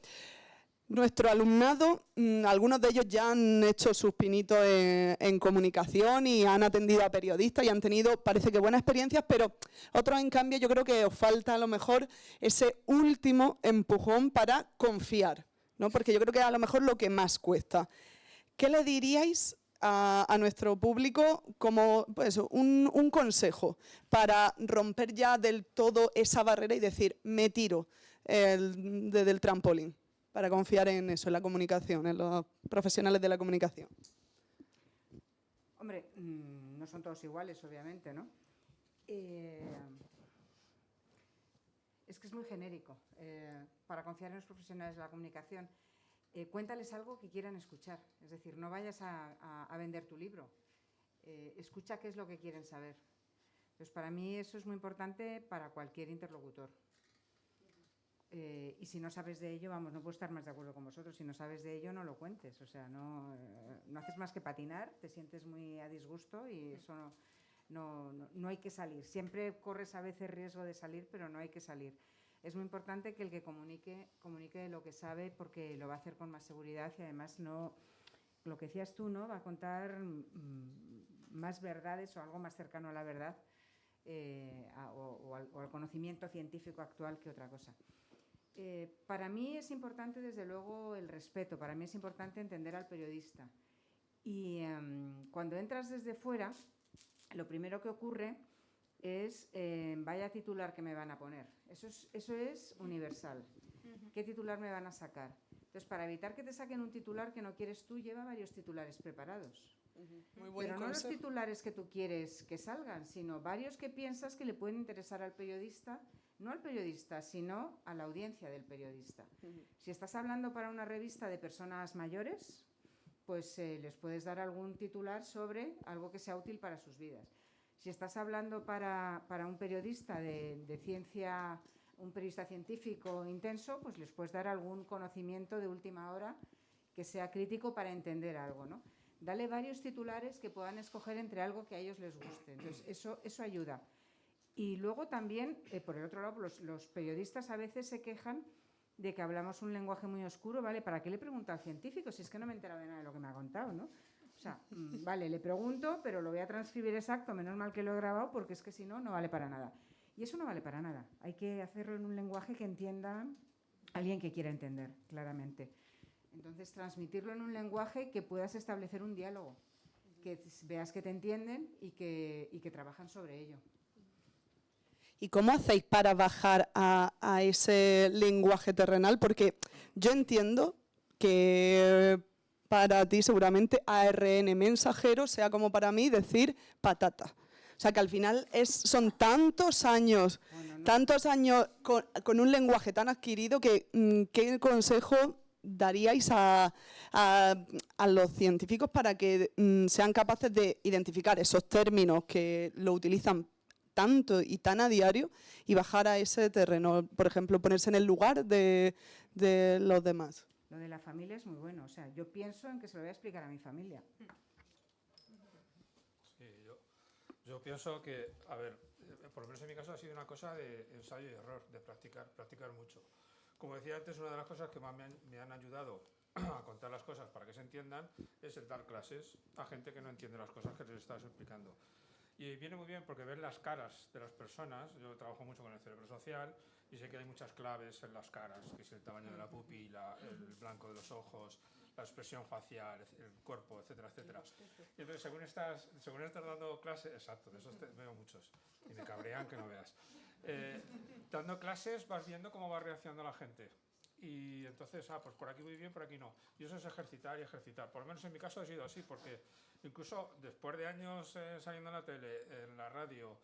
Nuestro alumnado, algunos de ellos ya han hecho sus pinitos en comunicación y han atendido a periodistas y han tenido, parece que, buenas experiencias, pero otros, en cambio, yo creo que os falta a lo mejor ese último empujón para confiar, ¿no? Porque yo creo que es a lo mejor lo que más cuesta. ¿Qué le diríais a nuestro público como pues, un consejo para romper ya del todo esa barrera y decir, me tiro desde el trampolín, para confiar en eso, en la comunicación, en los profesionales de la comunicación? Hombre, no son todos iguales, obviamente, ¿no? Es que es muy genérico. Para confiar en los profesionales de la comunicación, cuéntales algo que quieran escuchar. Es decir, no vayas a vender tu libro. Escucha qué es lo que quieren saber. Entonces, para mí eso es muy importante para cualquier interlocutor. Y si no sabes de ello, vamos, no puedo estar más de acuerdo con vosotros. Si no sabes de ello, no lo cuentes. O sea, no haces más que patinar, te sientes muy a disgusto y eso no hay que salir. Siempre corres a veces riesgo de salir, pero no hay que salir. Es muy importante que el que comunique lo que sabe, porque lo va a hacer con más seguridad y además no, lo que decías tú, ¿no? Va a contar más verdades o algo más cercano a la verdad o al conocimiento científico actual que otra cosa. Para mí es importante, desde luego, el respeto. Para mí es importante entender al periodista. Y cuando entras desde fuera, lo primero que ocurre es vaya titular que me van a poner. Eso es universal. ¿Qué titular me van a sacar? Entonces, para evitar que te saquen un titular que no quieres tú, lleva varios titulares preparados. Muy buen Pero no los consejo. titulares que tú quieres que salgan, sino varios que piensas que le pueden interesar al periodista, no al periodista, sino a la audiencia del periodista. Si estás hablando para una revista de personas mayores, pues les puedes dar algún titular sobre algo que sea útil para sus vidas. Si estás hablando para un periodista de ciencia, un periodista científico intenso, pues les puedes dar algún conocimiento de última hora que sea crítico para entender algo, ¿no? Dale varios titulares que puedan escoger entre algo que a ellos les guste. Entonces, eso ayuda. Y luego también, por el otro lado, los periodistas a veces se quejan de que hablamos un lenguaje muy oscuro, ¿vale? ¿Para qué le pregunto al científico si es que no me he enterado de nada de lo que me ha contado, ¿no? O sea, vale, le pregunto, pero lo voy a transcribir exacto, menos mal que lo he grabado, porque es que si no, no vale para nada. Y eso no vale para nada. Hay que hacerlo en un lenguaje que entienda alguien que quiera entender, claramente. Entonces, transmitirlo en un lenguaje que puedas establecer un diálogo, que veas que te entienden y que trabajan sobre ello. ¿Y cómo hacéis para bajar a ese lenguaje terrenal? Porque yo entiendo que para ti seguramente ARN mensajero sea como para mí decir patata. O sea, que al final son tantos años, con un lenguaje tan adquirido que ¿qué consejo daríais a los científicos para que sean capaces de identificar esos términos que lo utilizan tanto y tan a diario y bajar a ese terreno? Por ejemplo, ponerse en el lugar de los demás. Lo de la familia es muy bueno. O sea, yo pienso en que se lo voy a explicar a mi familia. Sí, yo pienso que, a ver, por lo menos en mi caso ha sido una cosa de ensayo y error, de practicar mucho. Como decía antes, una de las cosas que más me han ayudado a contar las cosas para que se entiendan es el dar clases a gente que no entiende las cosas que les estás explicando. Y viene muy bien porque ver las caras de las personas. Yo trabajo mucho con el cerebro social y sé que hay muchas claves en las caras, que es el tamaño de la pupila, el blanco de los ojos, la expresión facial, el cuerpo, etcétera, etcétera. Y entonces, según estás dando clases, exacto, de esos veo muchos y me cabrean que no veas. Dando clases vas viendo cómo va reaccionando la gente. Y entonces, pues por aquí muy bien, por aquí no. Y eso es ejercitar y ejercitar. Por lo menos en mi caso ha sido así, porque incluso después de años saliendo en la tele, en la radio,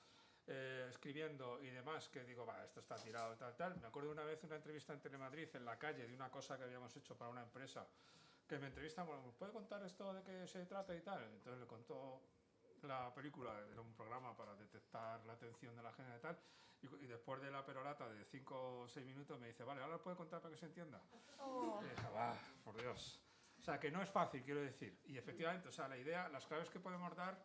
escribiendo y demás, que digo, esto está tirado, tal. Me acuerdo una vez una entrevista en Telemadrid, en la calle, de una cosa que habíamos hecho para una empresa, que me entrevistan, bueno, ¿puede contar esto de qué se trata y tal? Entonces le contó la película, era un programa para detectar la atención de la gente y tal, y después de la perorata de 5 o 6 minutos me dice, vale, ¿ahora lo puede contar para que se entienda? Y dije, va, por Dios. O sea, que no es fácil, quiero decir. Y efectivamente, o sea, la idea, las claves que podemos dar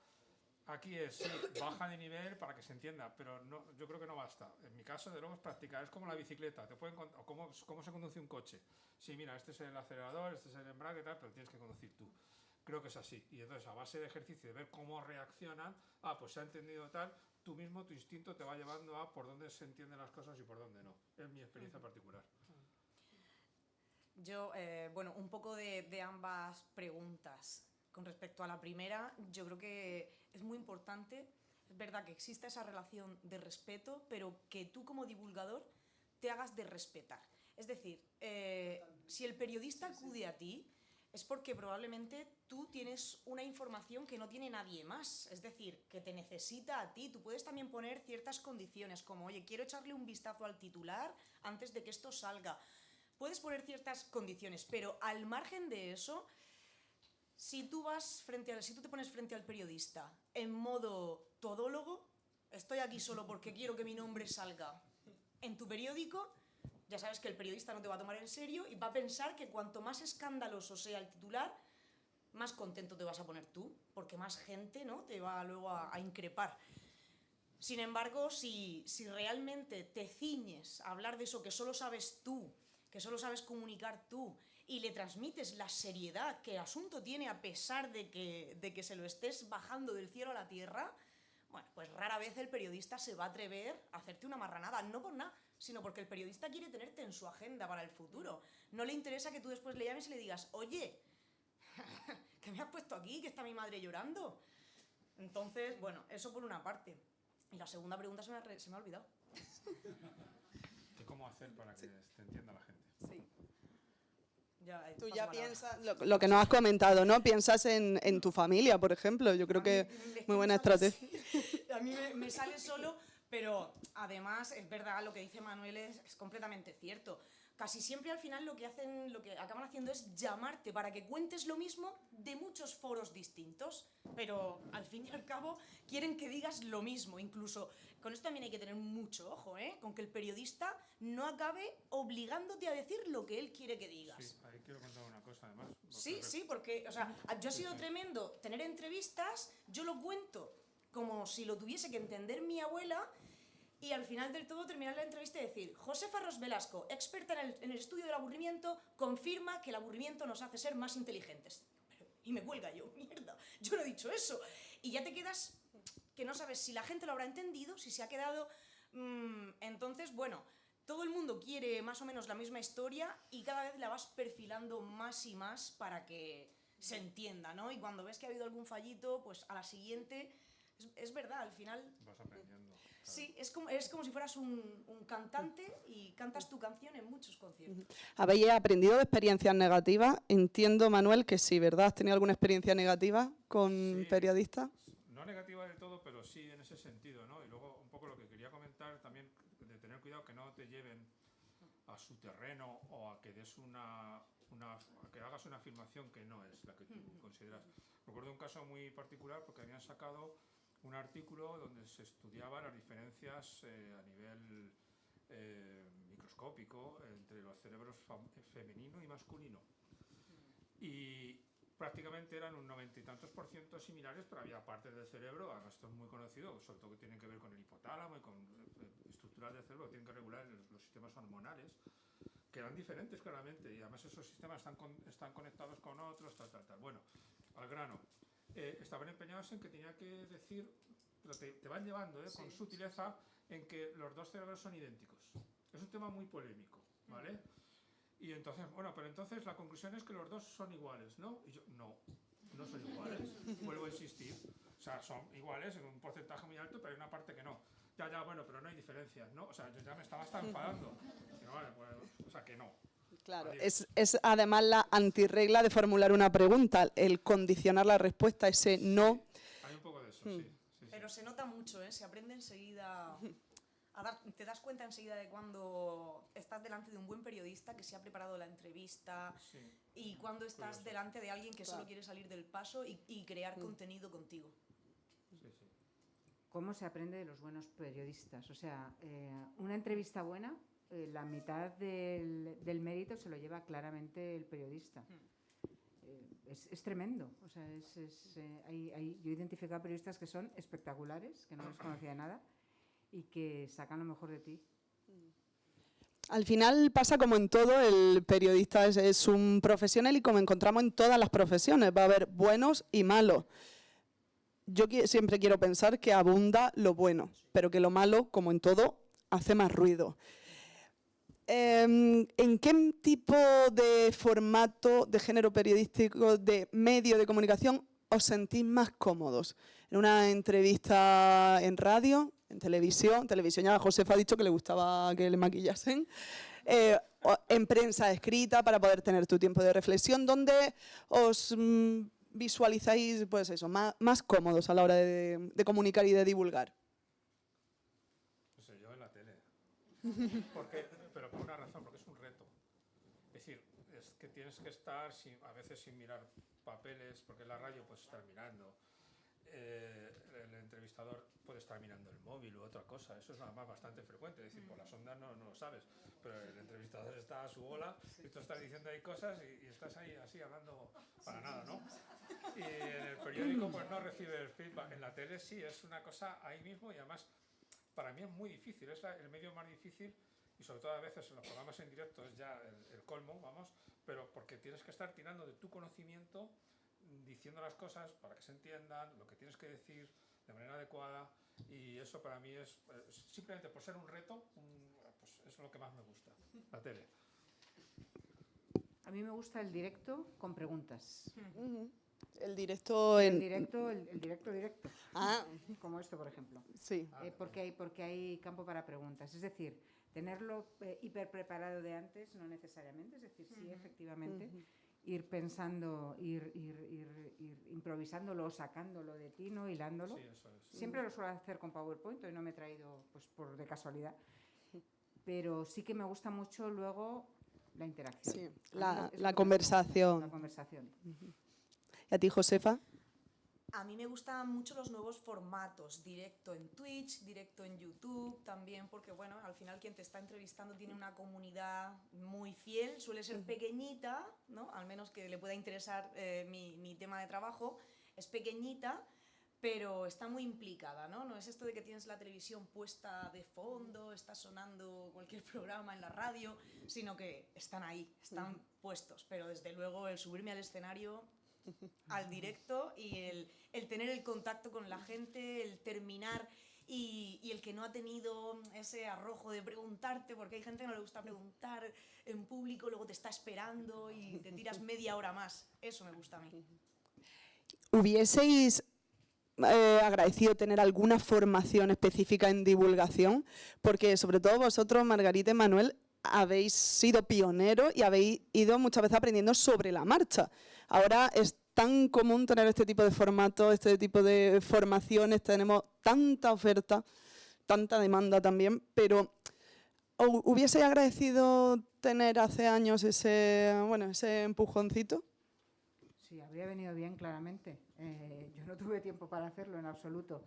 aquí es, sí, baja de nivel para que se entienda, pero no, yo creo que no basta. En mi caso, de luego, es practicar. Es como la bicicleta, te pueden contar, o cómo se conduce un coche. Sí, mira, este es el acelerador, este es el embrague y tal, pero tienes que conducir tú. Creo que es así. Y entonces, a base de ejercicio, de ver cómo reaccionan, pues se ha entendido tal, tú mismo, tu instinto te va llevando a por dónde se entienden las cosas y por dónde no. Es mi experiencia particular. Yo, bueno, un poco de ambas preguntas. Con respecto a la primera, yo creo que es muy importante, es verdad que exista esa relación de respeto, pero que tú como divulgador te hagas de respetar. Es decir, si el periodista acude a ti, es porque probablemente tú tienes una información que no tiene nadie más, es decir, que te necesita a ti. Tú puedes también poner ciertas condiciones, como, oye, quiero echarle un vistazo al titular antes de que esto salga. Puedes poner ciertas condiciones, pero al margen de eso, si tú te pones frente al periodista en modo todólogo, estoy aquí solo porque quiero que mi nombre salga en tu periódico, ya sabes que el periodista no te va a tomar en serio y va a pensar que cuanto más escandaloso sea el titular, más contento te vas a poner tú, porque más gente, ¿no?, te va luego a increpar. Sin embargo, si realmente te ciñes a hablar de eso que solo sabes tú, que solo sabes comunicar tú, y le transmites la seriedad que el asunto tiene a pesar de que se lo estés bajando del cielo a la tierra, bueno, pues rara vez el periodista se va a atrever a hacerte una marranada, no por nada, sino porque el periodista quiere tenerte en su agenda para el futuro. No le interesa que tú después le llames y le digas, oye, ¿qué me has puesto aquí? Que está mi madre llorando. Entonces, bueno, eso por una parte. Y la segunda pregunta se me ha olvidado. ¿Cómo hacer para que te entienda la gente? Sí. Ya, Tú ya piensas, lo que nos has comentado, ¿no? Piensas en tu familia, por ejemplo. Yo creo que muy buena estrategia. A mí me sale solo, pero además es verdad, lo que dice Manuel es completamente cierto. Casi siempre al final lo que acaban haciendo es llamarte para que cuentes lo mismo de muchos foros distintos, pero al fin y al cabo quieren que digas lo mismo. Incluso con esto también hay que tener mucho ojo, con que el periodista no acabe obligándote a decir lo que él quiere que digas. Sí, ahí quiero contar una cosa además. Sí, porque, o sea, yo ha sido tremendo tener entrevistas, yo lo cuento como si lo tuviese que entender mi abuela, y al final del todo terminar la entrevista y decir, Josefa Ros Velasco, experta en el estudio del aburrimiento, confirma que el aburrimiento nos hace ser más inteligentes. Y me cuelga yo, mierda, yo no he dicho eso. Y ya te quedas que no sabes si la gente lo habrá entendido, si se ha quedado... entonces, bueno, todo el mundo quiere más o menos la misma historia y cada vez la vas perfilando más y más para que se entienda, ¿no? Y cuando ves que ha habido algún fallito, pues a la siguiente... Es verdad, al final... Vas aprendiendo. Claro. Sí, es como si fueras un cantante y cantas tu canción en muchos conciertos. ¿Habéis aprendido de experiencias negativas? Entiendo, Manuel, que sí, ¿verdad? ¿Has tenido alguna experiencia negativa con periodistas? No negativa del todo, pero sí en ese sentido, ¿no? Y luego un poco lo que quería comentar también, de tener cuidado que no te lleven a su terreno o a que des a que hagas una afirmación que no es la que tú consideras. Recuerdo un caso muy particular porque habían sacado un artículo donde se estudiaban las diferencias a nivel microscópico entre los cerebros femenino y masculino. Y prácticamente eran un 90 y tantos % similares, pero había partes del cerebro, además esto es muy conocido, sobre todo que tienen que ver con el hipotálamo y con estructuras del cerebro que tienen que regular los sistemas hormonales, que eran diferentes claramente, y además esos sistemas están conectados con otros, tal. Bueno, al grano. Estaban empeñados en que tenía que decir, pero te van llevando con sutileza en que los dos cerebros son idénticos. Es un tema muy polémico, ¿vale? Y entonces, bueno, pero entonces la conclusión es que los dos son iguales, ¿no? Y yo, no son iguales, vuelvo a insistir. O sea, son iguales en un porcentaje muy alto, pero hay una parte que no. Ya, bueno, pero no hay diferencias, ¿no? O sea, yo ya me estaba hasta enfadando. No, vale, pues, o sea, que no. Claro, es además la antirregla de formular una pregunta, el condicionar la respuesta a ese no. Hay un poco de eso, sí. Pero se nota mucho, se aprende enseguida te das cuenta enseguida de cuando estás delante de un buen periodista que se ha preparado la entrevista Sí. y cuando estás Curioso. delante de alguien que Claro. solo quiere salir del paso y crear contenido contigo. Sí, sí. ¿Cómo se aprende de los buenos periodistas? O sea, una entrevista buena, la mitad del mérito se lo lleva claramente el periodista. Es tremendo. O sea, yo he identificado periodistas que son espectaculares, que no les conocía de nada y que sacan lo mejor de ti. Al final pasa como en todo, el periodista es un profesional y como encontramos en todas las profesiones, va a haber buenos y malos. Yo siempre quiero pensar que abunda lo bueno, pero que lo malo, como en todo, hace más ruido. ¿En qué tipo de formato, de género periodístico, de medio de comunicación os sentís más cómodos? ¿En una entrevista en radio, en televisión? Televisión ya Josefa ha dicho que le gustaba que le maquillasen. O en prensa escrita para poder tener tu tiempo de reflexión. ¿Dónde os visualizáis pues eso, más cómodos a la hora de comunicar y de divulgar? No sé, yo en la tele. Pero por una razón, porque es un reto. Es decir, es que tienes que estar a veces sin mirar papeles, porque en la radio puedes estar mirando. El entrevistador puede estar mirando el móvil u otra cosa. Eso es nada más bastante frecuente. Es decir, por las ondas no lo sabes, pero el entrevistador está a su bola y tú estás diciendo ahí cosas y estás ahí así hablando para nada, ¿no? Y en el periódico pues no recibe el feedback. En la tele sí, es una cosa ahí mismo y además para mí es muy difícil. Es el medio más difícil y sobre todo a veces en los programas en directo es ya el colmo, vamos, pero porque tienes que estar tirando de tu conocimiento, diciendo las cosas para que se entiendan, lo que tienes que decir de manera adecuada y eso para mí es simplemente por ser un reto, pues es lo que más me gusta, la tele. A mí me gusta el directo con preguntas. El directo El directo directo. Ah, Como esto, por ejemplo. sí. Porque hay campo para preguntas. Es decir, tenerlo hiper preparado de antes, no necesariamente. Es decir, sí, efectivamente, ir pensando, ir improvisándolo, sacándolo de ti, ¿no? Hilándolo. Sí, eso es. Siempre lo suelo hacer con PowerPoint, hoy no me he traído pues, de casualidad. Pero sí que me gusta mucho luego la interacción. Sí, A mí la es lo que conversación. La conversación. ¿Y a ti, Josefa? A mí me gustan mucho los nuevos formatos, directo en Twitch, directo en YouTube también, porque bueno, al final quien te está entrevistando tiene una comunidad muy fiel, suele ser pequeñita, ¿no? Al menos que le pueda interesar mi tema de trabajo, es pequeñita, pero está muy implicada, ¿no? No es esto de que tienes la televisión puesta de fondo, está sonando cualquier programa en la radio, sino que están ahí, están puestos, pero desde luego el subirme al escenario, al directo y el tener el contacto con la gente, el terminar y el que no ha tenido ese arrojo de preguntarte, porque hay gente que no le gusta preguntar en público, luego te está esperando y te tiras media hora más. Eso me gusta a mí. ¿Hubieseis agradecido tener alguna formación específica en divulgación? Porque sobre todo vosotros, Margarita y Manuel, habéis sido pioneros y habéis ido muchas veces aprendiendo sobre la marcha. Ahora es tan común tener este tipo de formatos, este tipo de formaciones, tenemos tanta oferta, tanta demanda también, pero ¿hubiese agradecido tener hace años ese empujoncito? Sí, habría venido bien, claramente. Yo no tuve tiempo para hacerlo en absoluto,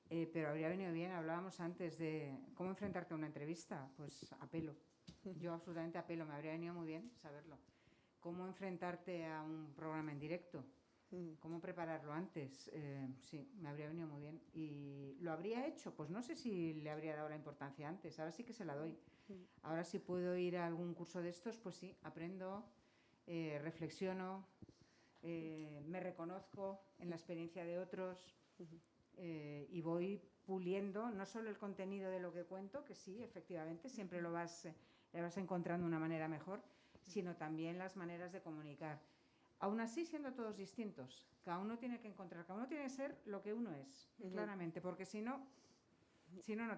pero habría venido bien. Hablábamos antes de cómo enfrentarte a una entrevista, pues a pelo. Yo absolutamente a pelo, me habría venido muy bien saberlo. ¿Cómo enfrentarte a un programa en directo? ¿Cómo prepararlo antes? Sí, me habría venido muy bien. ¿Y lo habría hecho? Pues no sé si le habría dado la importancia antes. Ahora sí que se la doy. Ahora si puedo ir a algún curso de estos, pues sí, aprendo, reflexiono, me reconozco en la experiencia de otros y voy puliendo no solo el contenido de lo que cuento, que sí, efectivamente, siempre le vas encontrando una manera mejor, sino también las maneras de comunicar. Aún así, siendo todos distintos, cada uno tiene que ser lo que uno es, claramente, porque si no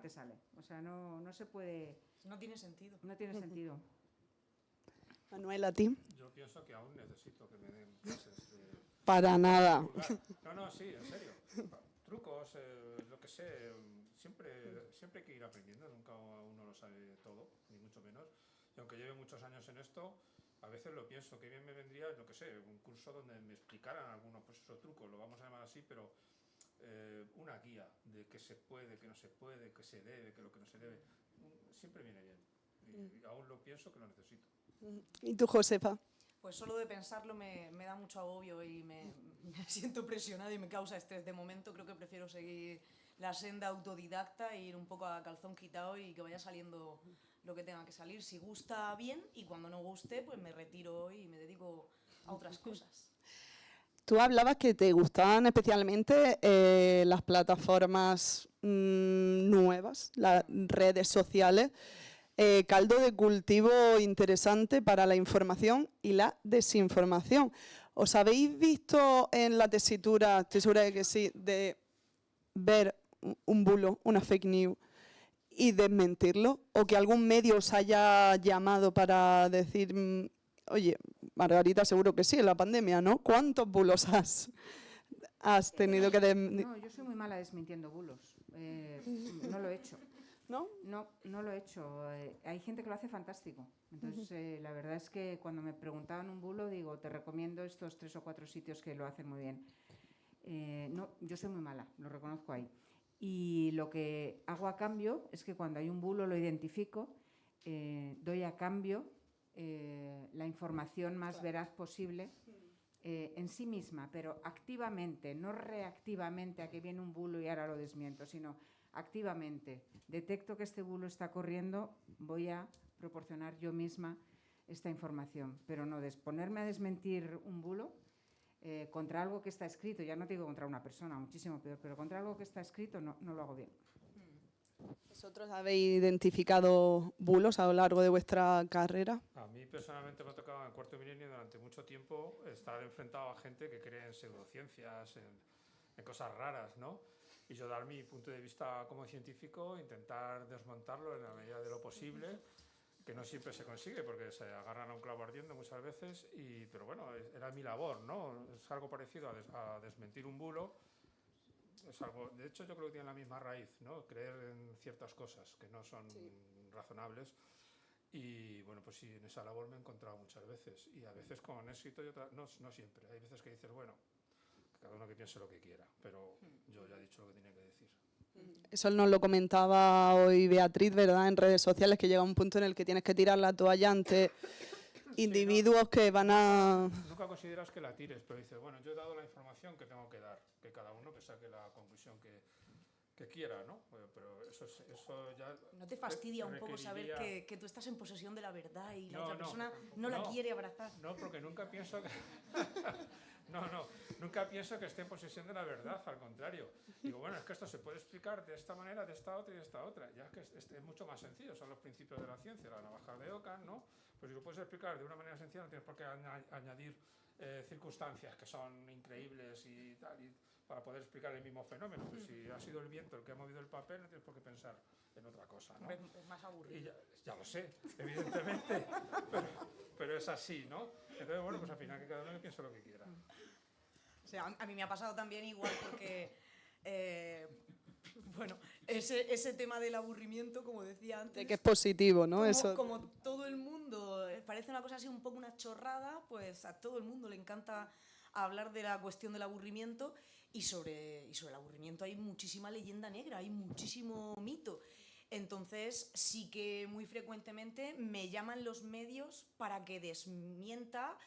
te sale. O sea, no se puede... No tiene sentido. No tiene sentido. Manuel, ¿a ti? Yo pienso que aún necesito que me den clases de... Para nada. No, sí, en serio. Trucos, lo que sé. siempre hay que ir aprendiendo, nunca uno lo sabe todo, ni mucho menos. Y aunque lleve muchos años en esto, a veces lo pienso, que bien me vendría, lo que sé, un curso donde me explicaran algunos pues, esos trucos, lo vamos a llamar así, pero una guía de qué se puede, qué no se puede, qué se debe, qué lo que no se debe, siempre viene bien. Y aún lo pienso que lo necesito. ¿Y tú, Josefa? Pues solo de pensarlo me da mucho agobio y me siento presionada y me causa estrés. De momento creo que prefiero seguir la senda autodidacta e ir un poco a calzón quitado y que vaya saliendo lo que tenga que salir. Si gusta, bien, y cuando no guste, pues me retiro y me dedico a otras cosas. Tú hablabas que te gustaban especialmente las plataformas nuevas, las redes sociales. Caldo de cultivo interesante para la información y la desinformación. ¿Os habéis visto en la tesitura, estoy segura de que sí, de ver un bulo, una fake news y desmentirlo? ¿O que algún medio os haya llamado para decir, oye, Margarita, seguro que sí, en la pandemia, ¿no? ¿Cuántos bulos has tenido que desmentir? No, yo soy muy mala desmintiendo bulos. No lo he hecho. ¿No? No lo he hecho. Hay gente que lo hace fantástico. Entonces, la verdad es que cuando me preguntaban un bulo, digo, te recomiendo estos 3 o 4 sitios que lo hacen muy bien. No, yo soy muy mala, lo reconozco ahí. Y lo que hago a cambio es que cuando hay un bulo lo identifico, doy a cambio la información más veraz posible en sí misma, pero activamente, no reactivamente a que viene un bulo y ahora lo desmiento, sino activamente. Detecto que este bulo está corriendo, voy a proporcionar yo misma esta información, pero no ponerme a desmentir un bulo contra algo que está escrito, ya no te digo contra una persona, muchísimo peor, pero contra algo que está escrito no lo hago bien. ¿Vosotros habéis identificado bulos a lo largo de vuestra carrera? A mí personalmente me ha tocado en cuarto milenio durante mucho tiempo estar enfrentado a gente que cree en pseudociencias, en cosas raras, ¿no? Y yo dar mi punto de vista como científico, intentar desmontarlo en la medida de lo posible, que no siempre se consigue porque se agarran a un clavo ardiendo muchas veces, pero bueno, era mi labor, ¿no? Es algo parecido a desmentir un bulo. Es algo, de hecho, yo creo que tiene la misma raíz, ¿no? Creer en ciertas cosas que no son razonables. Y bueno, pues sí, en esa labor me he encontrado muchas veces. Y a veces con éxito y otras, no siempre. Hay veces que dices, bueno, cada uno que piense lo que quiera, pero yo ya he dicho lo que tenía que decir. Eso nos lo comentaba hoy Beatriz, ¿verdad? En redes sociales, que llega un punto en el que tienes que tirar la toalla ante individuos que van a... Nunca consideras que la tires, pero dices, bueno, yo he dado la información que tengo que dar, que cada uno que saque la conclusión que quiera, ¿no? Pero eso ya... ¿No te fastidia un poco saber que tú estás en posesión de la verdad y la otra persona no la quiere abrazar? No, porque nunca pienso que... nunca pienso que esté en posesión de la verdad, al contrario. Digo, bueno, es que esto se puede explicar de esta manera, de esta otra y de esta otra. Ya que es mucho más sencillo, son los principios de la ciencia, la navaja de Ockham, ¿no? Pues si lo puedes explicar de una manera sencilla, no tienes por qué añadir circunstancias que son increíbles y tal, para poder explicar el mismo fenómeno. Pues si ha sido el viento el que ha movido el papel, no tienes por qué pensar en otra cosa, ¿no? Es más aburrido. Y ya lo sé, evidentemente, pero es así, ¿no? Entonces, bueno, pues al final que cada uno piense lo que quiera. O sea, a mí me ha pasado también igual porque, bueno, ese tema del aburrimiento, como decía antes... De que es positivo, ¿no? Como todo el mundo, parece una cosa así un poco una chorrada, pues a todo el mundo le encanta hablar de la cuestión del aburrimiento y sobre el aburrimiento hay muchísima leyenda negra, hay muchísimo mito. Entonces, sí que muy frecuentemente me llaman los medios para que desmienta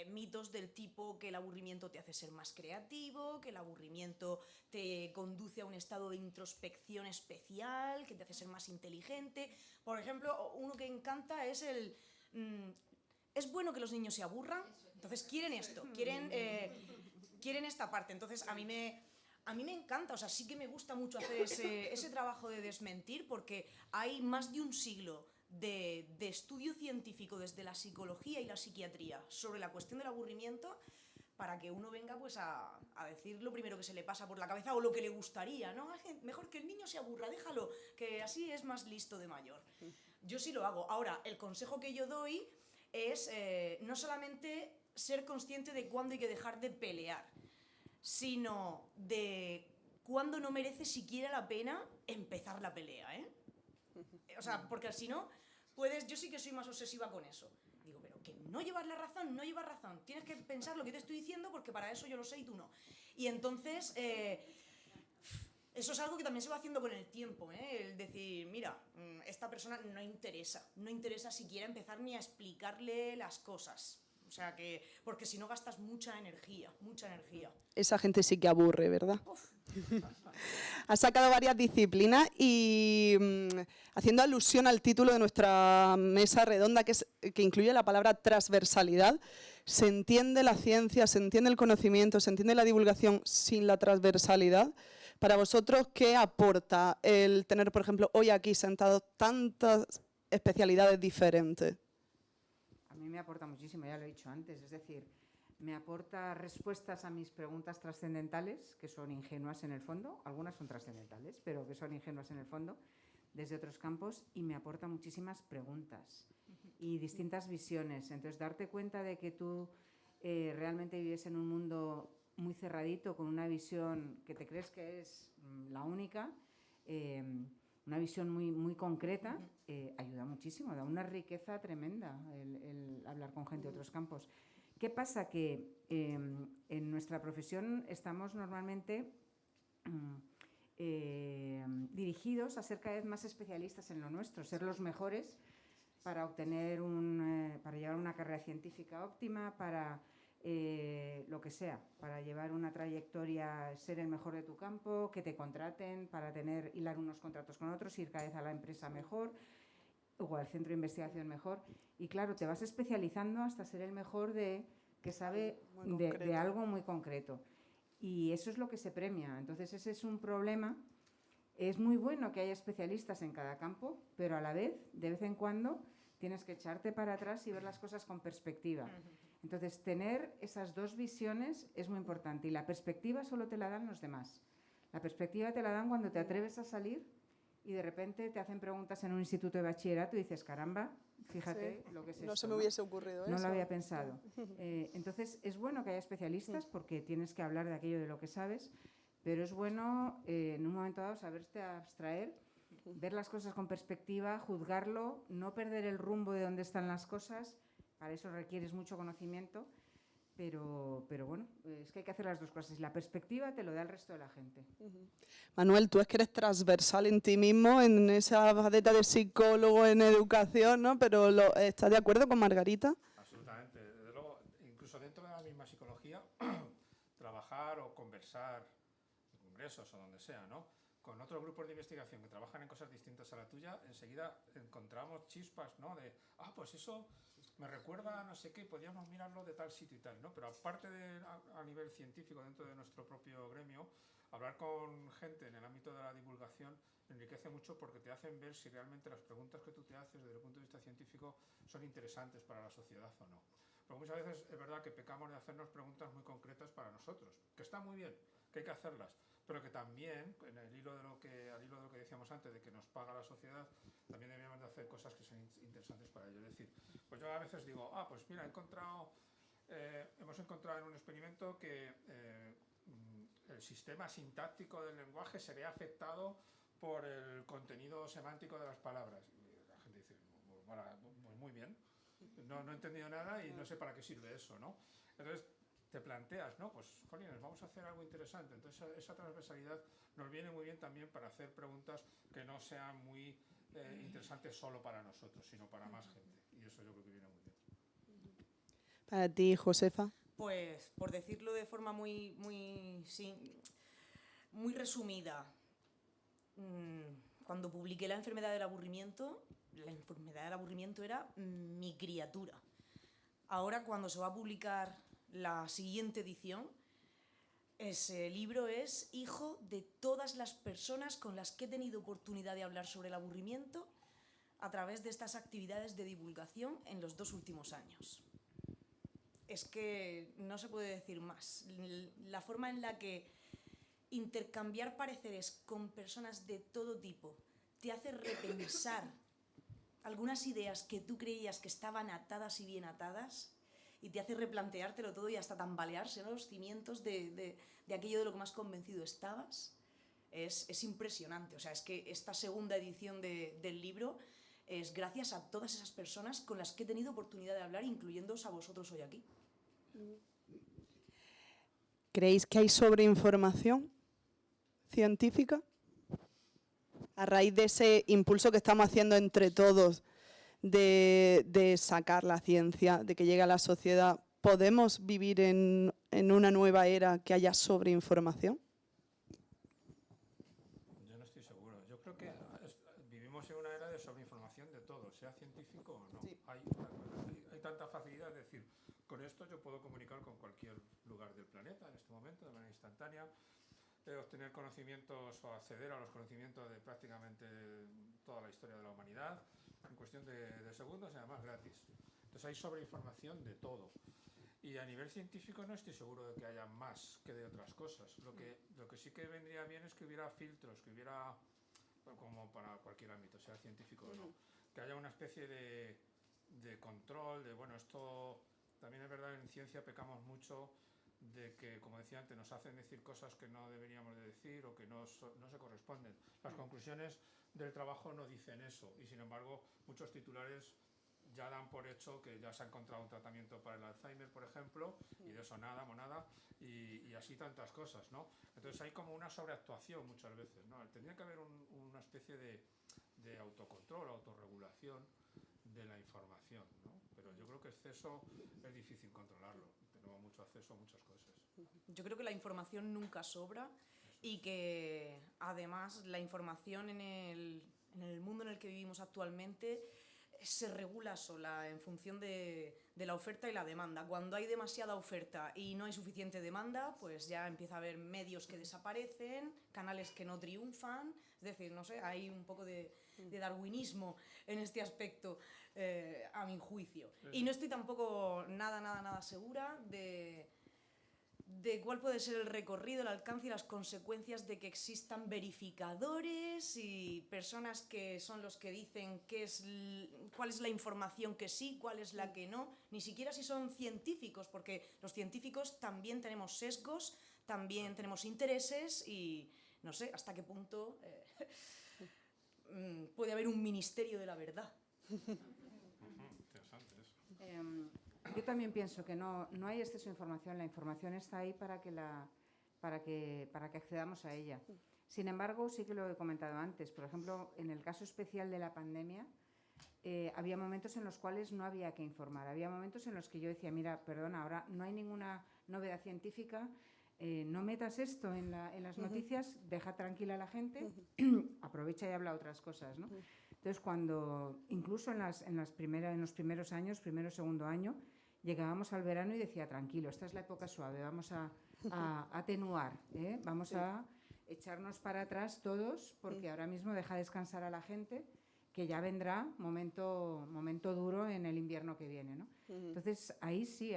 mitos del tipo que el aburrimiento te hace ser más creativo, que el aburrimiento te conduce a un estado de introspección especial, que te hace ser más inteligente. Por ejemplo, uno que encanta es es bueno que los niños se aburran, entonces quieren esto, quieren esta parte. Entonces, a mí me encanta, o sea, sí que me gusta mucho hacer ese trabajo de desmentir, porque hay más de un siglo de estudio científico desde la psicología y la psiquiatría sobre la cuestión del aburrimiento, para que uno venga pues a decir lo primero que se le pasa por la cabeza o lo que le gustaría, ¿no? Mejor que el niño se aburra, déjalo, que así es más listo de mayor. Yo sí lo hago. Ahora, el consejo que yo doy es no solamente ser consciente de cuándo hay que dejar de pelear, sino de cuándo no merece siquiera la pena empezar la pelea, ¿eh? O sea, porque si no, puedes... Yo sí que soy más obsesiva con eso. Digo, pero que no llevas la razón, no llevas razón. Tienes que pensar lo que te estoy diciendo porque para eso yo lo sé y tú no. Y entonces... eso es algo que también se va haciendo con el tiempo, ¿eh? El decir, mira, esta persona no interesa siquiera empezar ni a explicarle las cosas. O sea que, porque si no gastas mucha energía. Esa gente sí que aburre, ¿verdad? Uf. Has sacado varias disciplinas y haciendo alusión al título de nuestra mesa redonda, que incluye la palabra transversalidad, ¿se entiende la ciencia, se entiende el conocimiento, se entiende la divulgación sin la transversalidad? Para vosotros, ¿qué aporta el tener, por ejemplo, hoy aquí sentados tantas especialidades diferentes? A mí me aporta muchísimo, ya lo he dicho antes, es decir, me aporta respuestas a mis preguntas trascendentales, que son ingenuas en el fondo, algunas son trascendentales, pero que son ingenuas en el fondo, desde otros campos, y me aporta muchísimas preguntas y distintas visiones. Entonces, darte cuenta de que tú realmente vives en un mundo muy cerradito, con una visión que te crees que es la única, una visión muy concreta, ayuda muchísimo, da una riqueza tremenda el hablar con gente de otros campos. ¿Qué pasa? Que en nuestra profesión estamos normalmente dirigidos a ser cada vez más especialistas en lo nuestro, ser los mejores para obtener para llevar una carrera científica óptima, para lo que sea, para llevar una trayectoria, ser el mejor de tu campo, que te contraten, para hilar unos contratos con otros, ir cada vez a la empresa mejor o al centro de investigación mejor. Y claro, te vas especializando hasta ser el mejor que sabe de algo muy concreto. Y eso es lo que se premia. Entonces, ese es un problema. Es muy bueno que haya especialistas en cada campo, pero a la vez, de vez en cuando, tienes que echarte para atrás y ver las cosas con perspectiva. Entonces, tener esas dos visiones es muy importante. Y la perspectiva solo te la dan los demás. La perspectiva te la dan cuando te atreves a salir y de repente te hacen preguntas en un instituto de bachillerato y dices, caramba, fíjate lo que es esto. No se me hubiese ocurrido eso. No lo había pensado. Entonces, es bueno que haya especialistas porque tienes que hablar de aquello de lo que sabes, pero es bueno en un momento dado saberte abstraer, ver las cosas con perspectiva, juzgarlo, no perder el rumbo de dónde están las cosas. Para eso requieres mucho conocimiento, pero bueno, es que hay que hacer las dos cosas. La perspectiva te lo da el resto de la gente. Manuel, tú es que eres transversal en ti mismo, en esa faceta de psicólogo, en educación, ¿no? Pero ¿estás de acuerdo con Margarita? Absolutamente. Desde luego, incluso dentro de la misma psicología, trabajar o conversar en congresos o donde sea, ¿no?, con otros grupos de investigación que trabajan en cosas distintas a la tuya, enseguida encontramos chispas, ¿no?, de, pues eso me recuerda a no sé qué, podríamos mirarlo de tal sitio y tal, ¿no? Pero aparte a nivel científico, dentro de nuestro propio gremio, hablar con gente en el ámbito de la divulgación enriquece mucho porque te hacen ver si realmente las preguntas que tú te haces desde el punto de vista científico son interesantes para la sociedad o no. Porque muchas veces es verdad que pecamos de hacernos preguntas muy concretas para nosotros, que está muy bien, que hay que hacerlas, pero que también, al hilo de lo que decíamos antes, de que nos paga la sociedad, también deberíamos de hacer cosas que son interesantes para ello. Es decir, pues yo a veces digo, pues mira, hemos encontrado en un experimento que el sistema sintáctico del lenguaje se ve afectado por el contenido semántico de las palabras. Y la gente dice, bueno, muy bien, no he entendido nada y no sé para qué sirve eso, ¿no? Entonces, te planteas, ¿no? Pues, jolines, vamos a hacer algo interesante. Entonces, esa transversalidad nos viene muy bien también para hacer preguntas que no sean muy interesantes solo para nosotros, sino para más gente. Y eso yo creo que viene muy bien. Para ti, Josefa. Pues, por decirlo de forma muy resumida, cuando publiqué La enfermedad del aburrimiento era mi criatura. Ahora, cuando se va a publicar la siguiente edición, ese libro es hijo de todas las personas con las que he tenido oportunidad de hablar sobre el aburrimiento a través de estas actividades de divulgación en los 2 últimos años. Es que no se puede decir más. La forma en la que intercambiar pareceres con personas de todo tipo te hace repensar algunas ideas que tú creías que estaban atadas y bien atadas, y te hace replanteártelo todo y hasta tambalearse, ¿no?, los cimientos de aquello de lo que más convencido estabas. es impresionante. O sea, es que esta segunda edición del libro es gracias a todas esas personas con las que he tenido oportunidad de hablar, incluyéndoos a vosotros hoy aquí. ¿Creéis que hay sobreinformación científica? A raíz de ese impulso que estamos haciendo entre todos de sacar la ciencia, de que llegue a la sociedad, ¿podemos vivir en una nueva era que haya sobreinformación? Yo no estoy seguro. Yo creo que vivimos en una era de sobreinformación de todo, sea científico o no. Sí. Hay tanta facilidad, es decir, con esto yo puedo comunicar con cualquier lugar del planeta en este momento de manera instantánea, obtener conocimientos o acceder a los conocimientos de prácticamente toda la historia de la humanidad en cuestión de segundos y además gratis. Entonces hay sobreinformación de todo. Y a nivel científico no estoy seguro de que haya más que de otras cosas. Lo que sí que vendría bien es que hubiera filtros, que hubiera, como para cualquier ámbito, sea científico o no, que haya una especie de control, de bueno, esto también es verdad, en ciencia pecamos mucho de que, como decía antes, nos hacen decir cosas que no deberíamos de decir o que no se corresponden. Las conclusiones del trabajo no dicen eso y, sin embargo, muchos titulares ya dan por hecho que ya se ha encontrado un tratamiento para el Alzheimer, por ejemplo, y de eso nada, monada, y así tantas cosas, ¿no? Entonces hay como una sobreactuación muchas veces, ¿no? Tendría que haber una especie de autocontrol, autorregulación de la información, ¿no? Pero yo creo que exceso es difícil controlarlo. Tenemos mucho acceso a muchas cosas. Yo creo que la información nunca sobra y que además la información en el mundo en el que vivimos actualmente se regula sola en función de la oferta y la demanda. Cuando hay demasiada oferta y no hay suficiente demanda, pues ya empieza a haber medios que desaparecen, canales que no triunfan, es decir, no sé, hay un poco de darwinismo en este aspecto, a mi juicio. Y no estoy tampoco nada segura de cuál puede ser el recorrido, el alcance y las consecuencias de que existan verificadores y personas que son los que dicen cuál es la información que sí, cuál es la que no, ni siquiera si son científicos, porque los científicos también tenemos sesgos, también tenemos intereses y no sé hasta qué punto puede haber un ministerio de la verdad. Interesante eso. Yo también pienso que no hay exceso de información. La información está ahí para que accedamos a ella. Sin embargo, sí que lo he comentado antes. Por ejemplo, en el caso especial de la pandemia, había momentos en los cuales no había que informar. Había momentos en los que yo decía, mira, perdona, ahora no hay ninguna novedad científica, no metas esto en las noticias, deja tranquila a la gente, aprovecha y habla otras cosas, ¿no? Entonces, incluso en los primeros años, segundo año, llegábamos al verano y decía, tranquilo, esta es la época suave, vamos a atenuar, vamos a echarnos para atrás todos, porque ahora mismo deja descansar a la gente, que ya vendrá momento duro en el invierno que viene, ¿no? Entonces, ahí sí,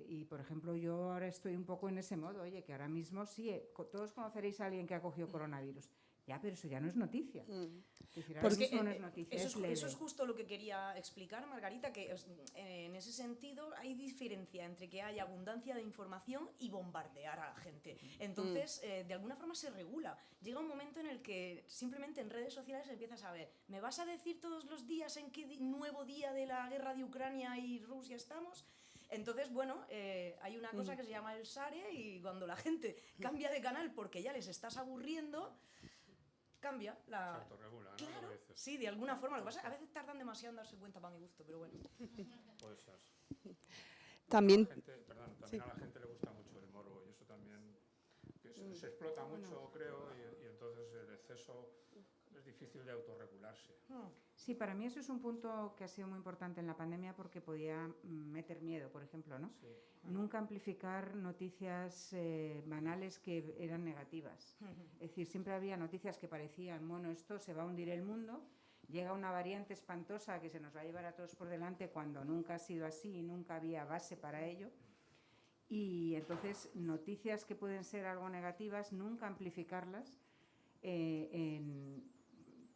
y por ejemplo, yo ahora estoy un poco en ese modo, oye, que ahora mismo sí, todos conoceréis a alguien que ha cogido coronavirus. Ya, pero eso ya no es noticia. Es decir, ahora mismo no es noticia, eso es justo lo que quería explicar, Margarita, que en ese sentido hay diferencia entre que haya abundancia de información y bombardear a la gente. Entonces, de alguna forma se regula. Llega un momento en el que simplemente en redes sociales empiezas a ver, ¿me vas a decir todos los días en qué nuevo día de la guerra de Ucrania y Rusia estamos? Entonces, bueno, hay una cosa que se llama el SARE y cuando la gente cambia de canal porque ya les estás aburriendo, cambia Se autorregula, ¿no? Claro, sí, de alguna forma. Lo que pasa es que a veces tardan demasiado en darse cuenta para mi gusto, pero bueno. Puede ser. También... También a la gente le gusta mucho el morbo y eso también se explota mucho, creo, y entonces el exceso es difícil de autorregularse. Sí, para mí eso es un punto que ha sido muy importante en la pandemia porque podía meter miedo, por ejemplo, ¿no? Sí. Nunca amplificar noticias banales que eran negativas. Es decir, siempre había noticias que parecían, bueno, esto se va a hundir el mundo, llega una variante espantosa que se nos va a llevar a todos por delante cuando nunca ha sido así y nunca había base para ello. Y entonces noticias que pueden ser algo negativas, nunca amplificarlas,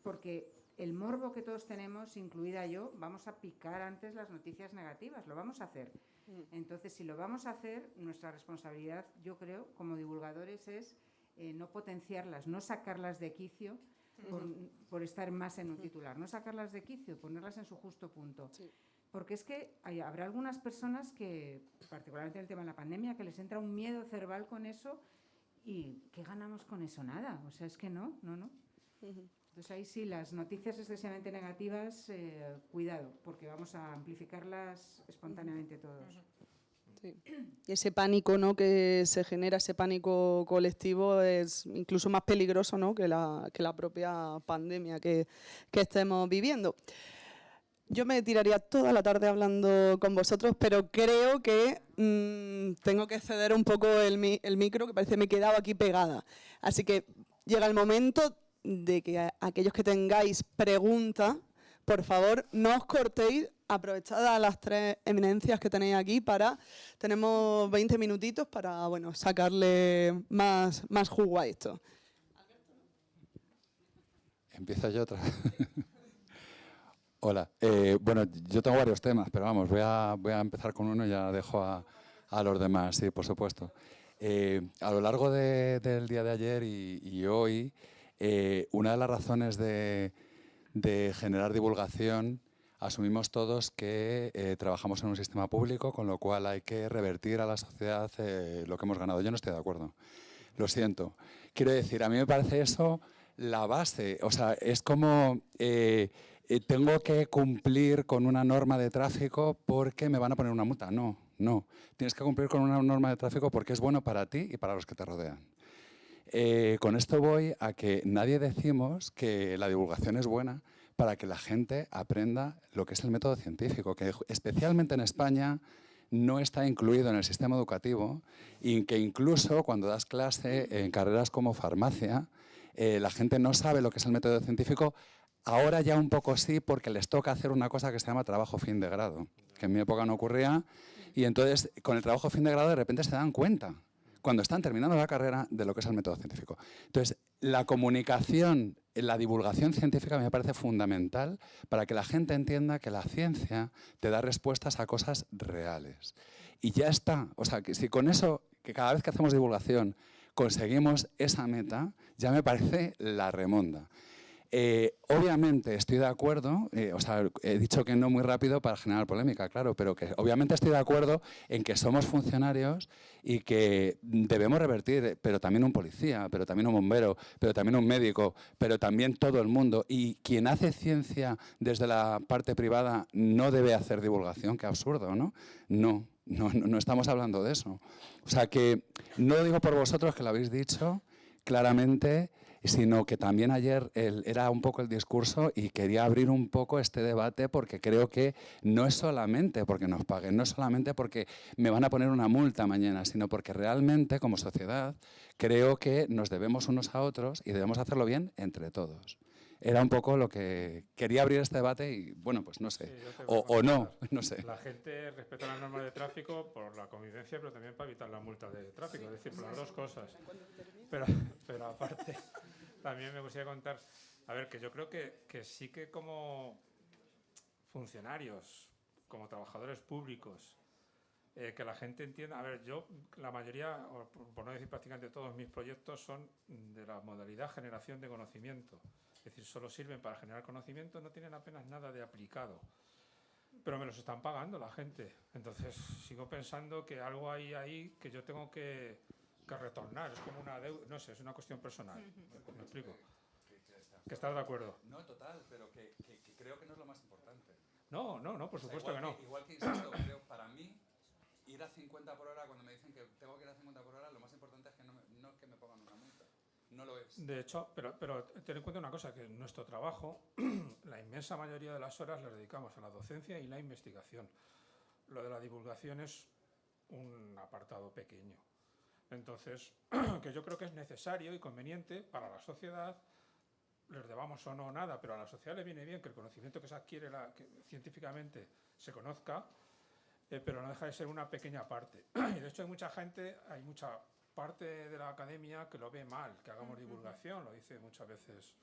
porque el morbo que todos tenemos, incluida yo, vamos a picar antes las noticias negativas, lo vamos a hacer. Entonces, si lo vamos a hacer, nuestra responsabilidad, yo creo, como divulgadores, es no potenciarlas, no sacarlas de quicio por estar más en un titular, no sacarlas de quicio, ponerlas en su justo punto. Sí. Porque es que habrá algunas personas que, particularmente en el tema de la pandemia, que les entra un miedo cerval con eso y ¿qué ganamos con eso? Nada, o sea, es que no. Entonces ahí sí, las noticias excesivamente negativas, cuidado, porque vamos a amplificarlas espontáneamente todos. Sí. Y ese pánico, ¿no?, que se genera, ese pánico colectivo, es incluso más peligroso, ¿no?, que la propia pandemia que estemos viviendo. Yo me tiraría toda la tarde hablando con vosotros, pero creo que tengo que ceder un poco el micro, que parece que me he quedado aquí pegada. Así que llega el momento de que aquellos que tengáis preguntas, por favor, no os cortéis, aprovechad a las tres eminencias que tenéis aquí tenemos 20 minutitos para, bueno, sacarle más jugo a esto. Empiezo yo otra vez. Hola. Bueno, yo tengo varios temas, pero vamos, voy a empezar con uno y ya dejo a los demás, sí, por supuesto. A lo largo del día de ayer y hoy, una de las razones de generar divulgación, asumimos todos que trabajamos en un sistema público, con lo cual hay que revertir a la sociedad lo que hemos ganado. Yo no estoy de acuerdo, lo siento. Quiero decir, a mí me parece eso la base, o sea, es como tengo que cumplir con una norma de tráfico porque me van a poner una multa. No, tienes que cumplir con una norma de tráfico porque es bueno para ti y para los que te rodean. Con esto voy a que nadie decimos que la divulgación es buena para que la gente aprenda lo que es el método científico, que especialmente en España no está incluido en el sistema educativo y que incluso cuando das clase en carreras como farmacia, la gente no sabe lo que es el método científico. Ahora ya un poco sí, porque les toca hacer una cosa que se llama trabajo fin de grado, que en mi época no ocurría, y entonces con el trabajo fin de grado de repente se dan cuenta, cuando están terminando la carrera, de lo que es el método científico. Entonces, la comunicación, la divulgación científica me parece fundamental para que la gente entienda que la ciencia te da respuestas a cosas reales. Y ya está. O sea, que si con eso, que cada vez que hacemos divulgación conseguimos esa meta, ya me parece la remonda. Obviamente estoy de acuerdo, o sea, he dicho que no muy rápido para generar polémica, claro, pero que obviamente estoy de acuerdo en que somos funcionarios y que debemos revertir, pero también un policía, pero también un bombero, pero también un médico, pero también todo el mundo. Y quien hace ciencia desde la parte privada no debe hacer divulgación, qué absurdo, ¿no? No estamos hablando de eso. O sea que no lo digo por vosotros, que lo habéis dicho claramente, sino que también ayer era un poco el discurso y quería abrir un poco este debate porque creo que no es solamente porque nos paguen, no es solamente porque me van a poner una multa mañana, sino porque realmente como sociedad creo que nos debemos unos a otros y debemos hacerlo bien entre todos. Era un poco lo que quería abrir este debate y, bueno, pues no sé, Sí, o no sé. La gente respeta las normas de tráfico por la convivencia, pero también para evitar la multa de tráfico, es decir, por las dos cosas. Pero aparte, también me gustaría contar, a ver, que yo creo que sí que como funcionarios, como trabajadores públicos, que la gente entienda, a ver, yo la mayoría, o por no decir prácticamente todos mis proyectos son de la modalidad generación de conocimiento. Es decir, solo sirven para generar conocimiento, no tienen apenas nada de aplicado. Pero me los están pagando la gente. Entonces, sigo pensando que algo hay ahí que yo tengo que retornar. Es como una deuda, no sé, es una cuestión personal. ¿Me explico? ¿Que estás de acuerdo? No, total, pero que creo que no es lo más importante. No, por supuesto que no. Igual que insisto, creo, para mí, ir a 50 por hora, cuando me dicen que tengo que ir a 50 por hora, lo más importante es que no es que me pongan una multa. No lo es. De hecho, pero ten en cuenta una cosa, que en nuestro trabajo, la inmensa mayoría de las horas las dedicamos a la docencia y la investigación. Lo de la divulgación es un apartado pequeño. Entonces, que yo creo que es necesario y conveniente para la sociedad, les debamos o no nada, pero a la sociedad le viene bien que el conocimiento que se adquiere que científicamente se conozca, pero no deja de ser una pequeña parte. Y de hecho hay mucha gente, hay mucha parte de la academia que lo ve mal, que hagamos divulgación, lo dice muchas veces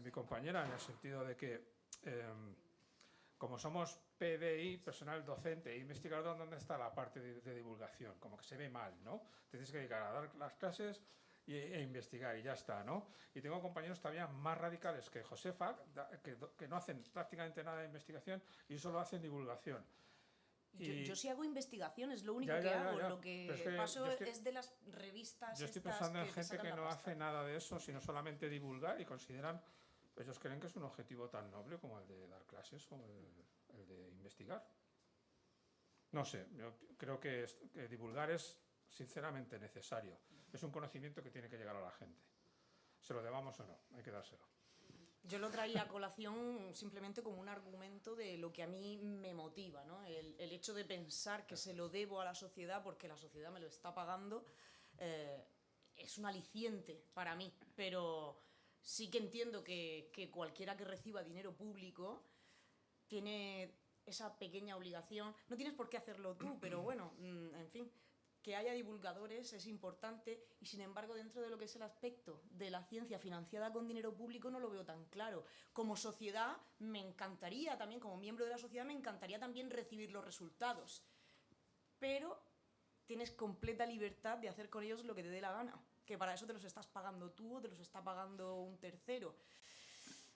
mi compañera, en el sentido de que como somos PDI, personal docente e investigador, ¿dónde está la parte de divulgación? Como que se ve mal, ¿no? Te tienes que dedicar a dar las clases e investigar y ya está, ¿no? Y tengo compañeros todavía más radicales que Josefa, que no hacen prácticamente nada de investigación y solo hacen divulgación. Yo sí hago investigación, es lo único que hago. Lo que paso es de las revistas. Yo estoy pensando en gente que no hace nada de eso, sino solamente divulgar, y consideran, ellos creen que es un objetivo tan noble como el de dar clases o el de investigar. No sé, yo creo que divulgar es sinceramente necesario. Es un conocimiento que tiene que llegar a la gente. Se lo debamos o no, hay que dárselo. Yo lo traía a colación simplemente como un argumento de lo que a mí me motiva, ¿no? El hecho de pensar que se lo debo a la sociedad porque la sociedad me lo está pagando es un aliciente para mí, pero sí que entiendo que cualquiera que reciba dinero público tiene esa pequeña obligación. No tienes por qué hacerlo tú, pero bueno, en fin, que haya divulgadores es importante, y sin embargo dentro de lo que es el aspecto de la ciencia financiada con dinero público no lo veo tan claro. Como sociedad me encantaría también, como miembro de la sociedad me encantaría también recibir los resultados, pero tienes completa libertad de hacer con ellos lo que te dé la gana, que para eso te los estás pagando tú o te los está pagando un tercero.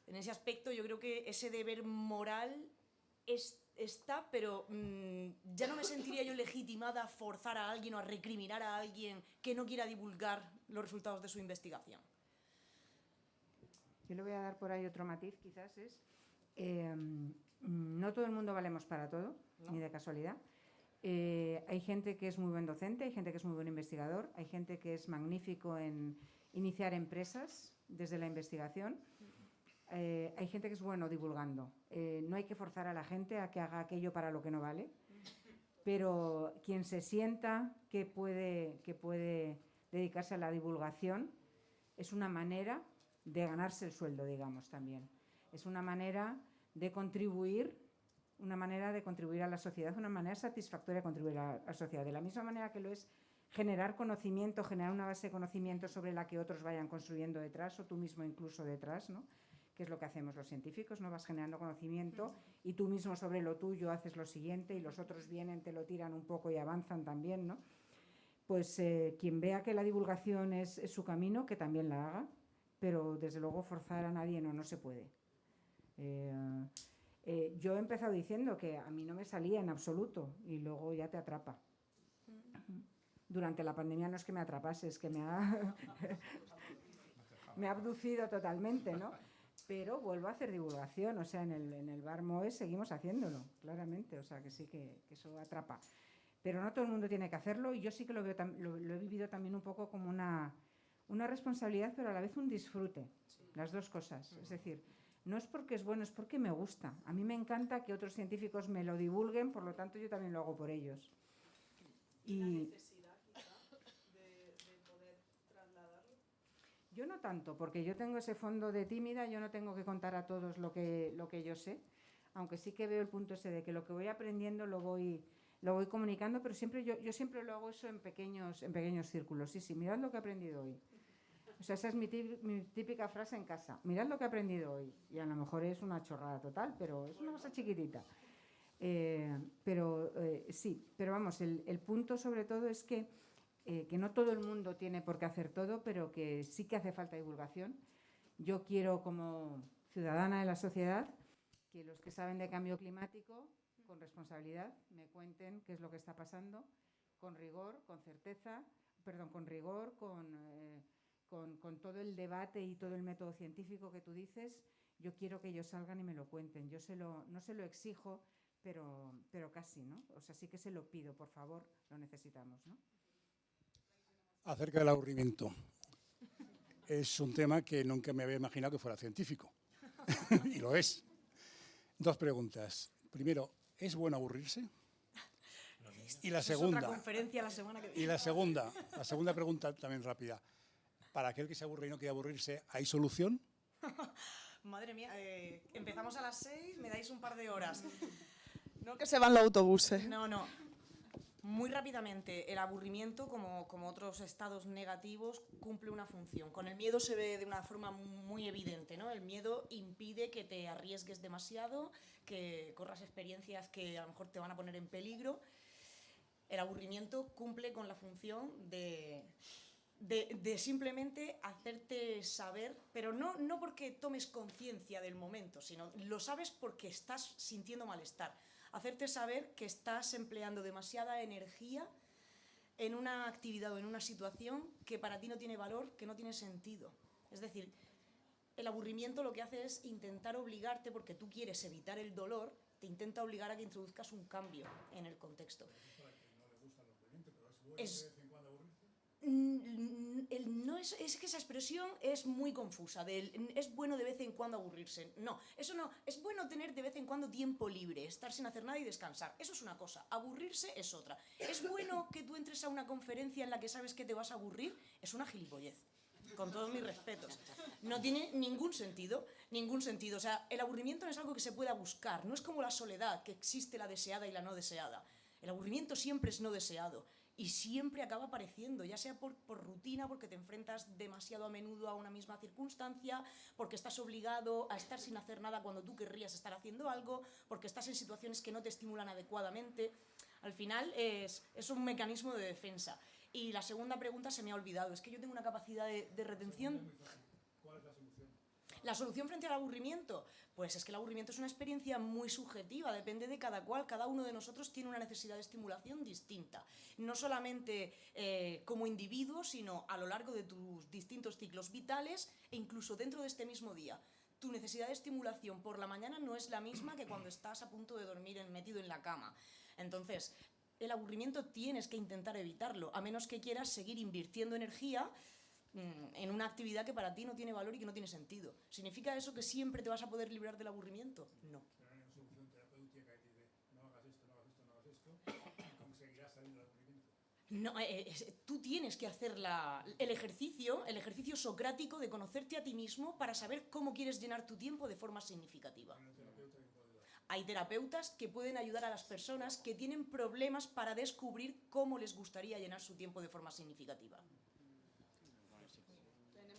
En ese aspecto yo creo que ese deber moral está, pero ya no me sentiría yo legitimada a forzar a alguien o a recriminar a alguien que no quiera divulgar los resultados de su investigación. Yo le voy a dar por ahí otro matiz, quizás es, no todo el mundo valemos para todo, ¿no? Ni de casualidad. Hay gente que es muy buen docente, hay gente que es muy buen investigador, hay gente que es magnífico en iniciar empresas desde la investigación. Hay gente que es bueno divulgando. No hay que forzar a la gente a que haga aquello para lo que no vale, pero quien se sienta que puede dedicarse a la divulgación es una manera de ganarse el sueldo, digamos, también. Es una manera de contribuir, a la sociedad, una manera satisfactoria de contribuir a la sociedad. De la misma manera que lo es generar conocimiento, generar una base de conocimiento sobre la que otros vayan construyendo detrás, o tú mismo incluso detrás, ¿no? Que es lo que hacemos los científicos, ¿no? Vas generando conocimiento y tú mismo sobre lo tuyo haces lo siguiente y los otros vienen, te lo tiran un poco y avanzan también, ¿no? Pues quien vea que la divulgación es su camino, que también la haga, pero desde luego forzar a nadie no se puede. Yo he empezado diciendo que a mí no me salía en absoluto y luego ya te atrapa. Durante la pandemia no es que me atrapase, es que me ha abducido totalmente, ¿no? Pero vuelvo a hacer divulgación, o sea, en el Bar Moe seguimos haciéndolo, claramente, o sea, que sí que eso atrapa. Pero no todo el mundo tiene que hacerlo, y yo sí que lo he vivido también un poco como una responsabilidad, pero a la vez un disfrute, las dos cosas. Es decir, no es porque es bueno, es porque me gusta. A mí me encanta que otros científicos me lo divulguen, por lo tanto yo también lo hago por ellos. Y yo no tanto, porque yo tengo ese fondo de tímida, yo no tengo que contar a todos lo que yo sé, aunque sí que veo el punto ese de que lo que voy aprendiendo lo voy comunicando, pero siempre yo siempre lo hago eso en pequeños círculos. Sí, mirad lo que he aprendido hoy. O sea, esa es mi típica frase en casa. Mirad lo que he aprendido hoy. Y a lo mejor es una chorrada total, pero es una cosa chiquitita. Sí, pero vamos, el punto sobre todo es que no todo el mundo tiene por qué hacer todo, pero que sí que hace falta divulgación. Yo quiero, como ciudadana de la sociedad, que los que saben de cambio climático, con responsabilidad, me cuenten qué es lo que está pasando, con rigor, con certeza, con rigor, con todo el debate y todo el método científico que tú dices. Yo quiero que ellos salgan y me lo cuenten. Yo no se lo exijo, pero casi, ¿no? O sea, sí que se lo pido, por favor, lo necesitamos, ¿no? Acerca del aburrimiento. Es un tema que nunca me había imaginado que fuera científico. Y lo es. Dos preguntas. Primero, ¿es bueno aburrirse? Y la segunda. Es otra conferencia la semana que viene. Y la segunda pregunta también rápida. Para aquel que se aburre y no quiere aburrirse, ¿hay solución? Madre mía, empezamos a las 6, me dais un par de horas. No que se van los autobuses. No. Muy rápidamente, el aburrimiento, como otros estados negativos, cumple una función. Con el miedo se ve de una forma muy evidente, ¿no? El miedo impide que te arriesgues demasiado, que corras experiencias que a lo mejor te van a poner en peligro. El aburrimiento cumple con la función de de simplemente hacerte saber, pero no porque tomes conciencia del momento, sino lo sabes porque estás sintiendo malestar. Hacerte saber que estás empleando demasiada energía en una actividad o en una situación que para ti no tiene valor, que no tiene sentido. Es decir, el aburrimiento lo que hace es intentar obligarte, porque tú quieres evitar el dolor, te intenta obligar a que introduzcas un cambio en el contexto. No es que esa expresión es muy confusa, es bueno de vez en cuando aburrirse. No, eso no, es bueno tener de vez en cuando tiempo libre, estar sin hacer nada y descansar. Eso es una cosa, aburrirse es otra. Es bueno que tú entres a una conferencia en la que sabes que te vas a aburrir, es una gilipollez. Con todos mis respetos. No tiene ningún sentido, ningún sentido. O sea, el aburrimiento no es algo que se pueda buscar, no es como la soledad, que existe la deseada y la no deseada. El aburrimiento siempre es no deseado y siempre acaba apareciendo, ya sea por rutina, porque te enfrentas demasiado a menudo a una misma circunstancia, porque estás obligado a estar sin hacer nada cuando tú querrías estar haciendo algo, porque estás en situaciones que no te estimulan adecuadamente. Al final es un mecanismo de defensa. Y la segunda pregunta se me ha olvidado, es que yo tengo una capacidad de retención. ¿Cuál es la solución? La solución frente al aburrimiento, pues es que el aburrimiento es una experiencia muy subjetiva, depende de cada cual, cada uno de nosotros tiene una necesidad de estimulación distinta, no solamente como individuo, sino a lo largo de tus distintos ciclos vitales e incluso dentro de este mismo día. Tu necesidad de estimulación por la mañana no es la misma que cuando estás a punto de dormir metido en la cama. Entonces, el aburrimiento tienes que intentar evitarlo, a menos que quieras seguir invirtiendo energía en una actividad que para ti no tiene valor y que no tiene sentido. ¿Significa eso que siempre te vas a poder librar del aburrimiento? No. Pero no hay una solución terapéutica que dice, no hagas esto, no hagas esto, no hagas esto, y conseguirás salir del aburrimiento. No, tú tienes que hacer el ejercicio socrático de conocerte a ti mismo para saber cómo quieres llenar tu tiempo de forma significativa. Hay terapeutas que pueden ayudar a las personas que tienen problemas para descubrir cómo les gustaría llenar su tiempo de forma significativa.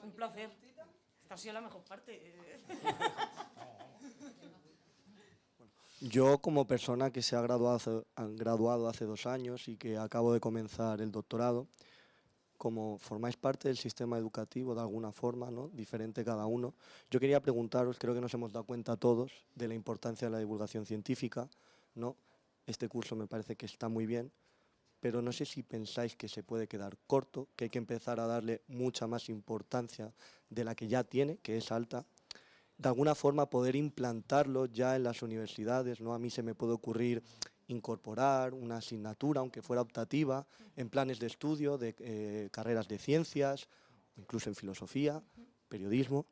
Un placer. Esta ha sido la mejor parte. Yo, como persona que se ha graduado hace 2 años y que acabo de comenzar el doctorado, como formáis parte del sistema educativo de alguna forma, ¿no?, diferente cada uno, yo quería preguntaros, creo que nos hemos dado cuenta todos de la importancia de la divulgación científica, ¿no? Este curso me parece que está muy bien, pero no sé si pensáis que se puede quedar corto, que hay que empezar a darle mucha más importancia de la que ya tiene, que es alta, de alguna forma poder implantarlo ya en las universidades, ¿no? A mí se me puede ocurrir incorporar una asignatura, aunque fuera optativa, en planes de estudio de carreras de ciencias, incluso en filosofía, periodismo.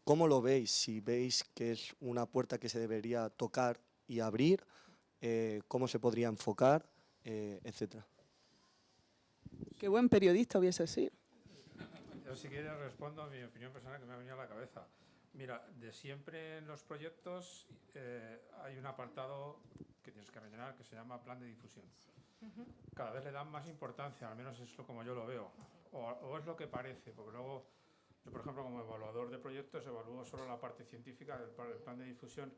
¿Cómo lo veis? Si veis que es una puerta que se debería tocar y abrir, ¿cómo se podría enfocar? Etcétera. Qué buen periodista hubiese sido. Yo si quieres respondo a mi opinión personal que me ha venido a la cabeza. Mira, de siempre en los proyectos hay un apartado que tienes que rellenar que se llama plan de difusión. Cada vez le dan más importancia, al menos es como yo lo veo, o es lo que parece, porque luego yo, por ejemplo, como evaluador de proyectos evalúo solo la parte científica del plan de difusión.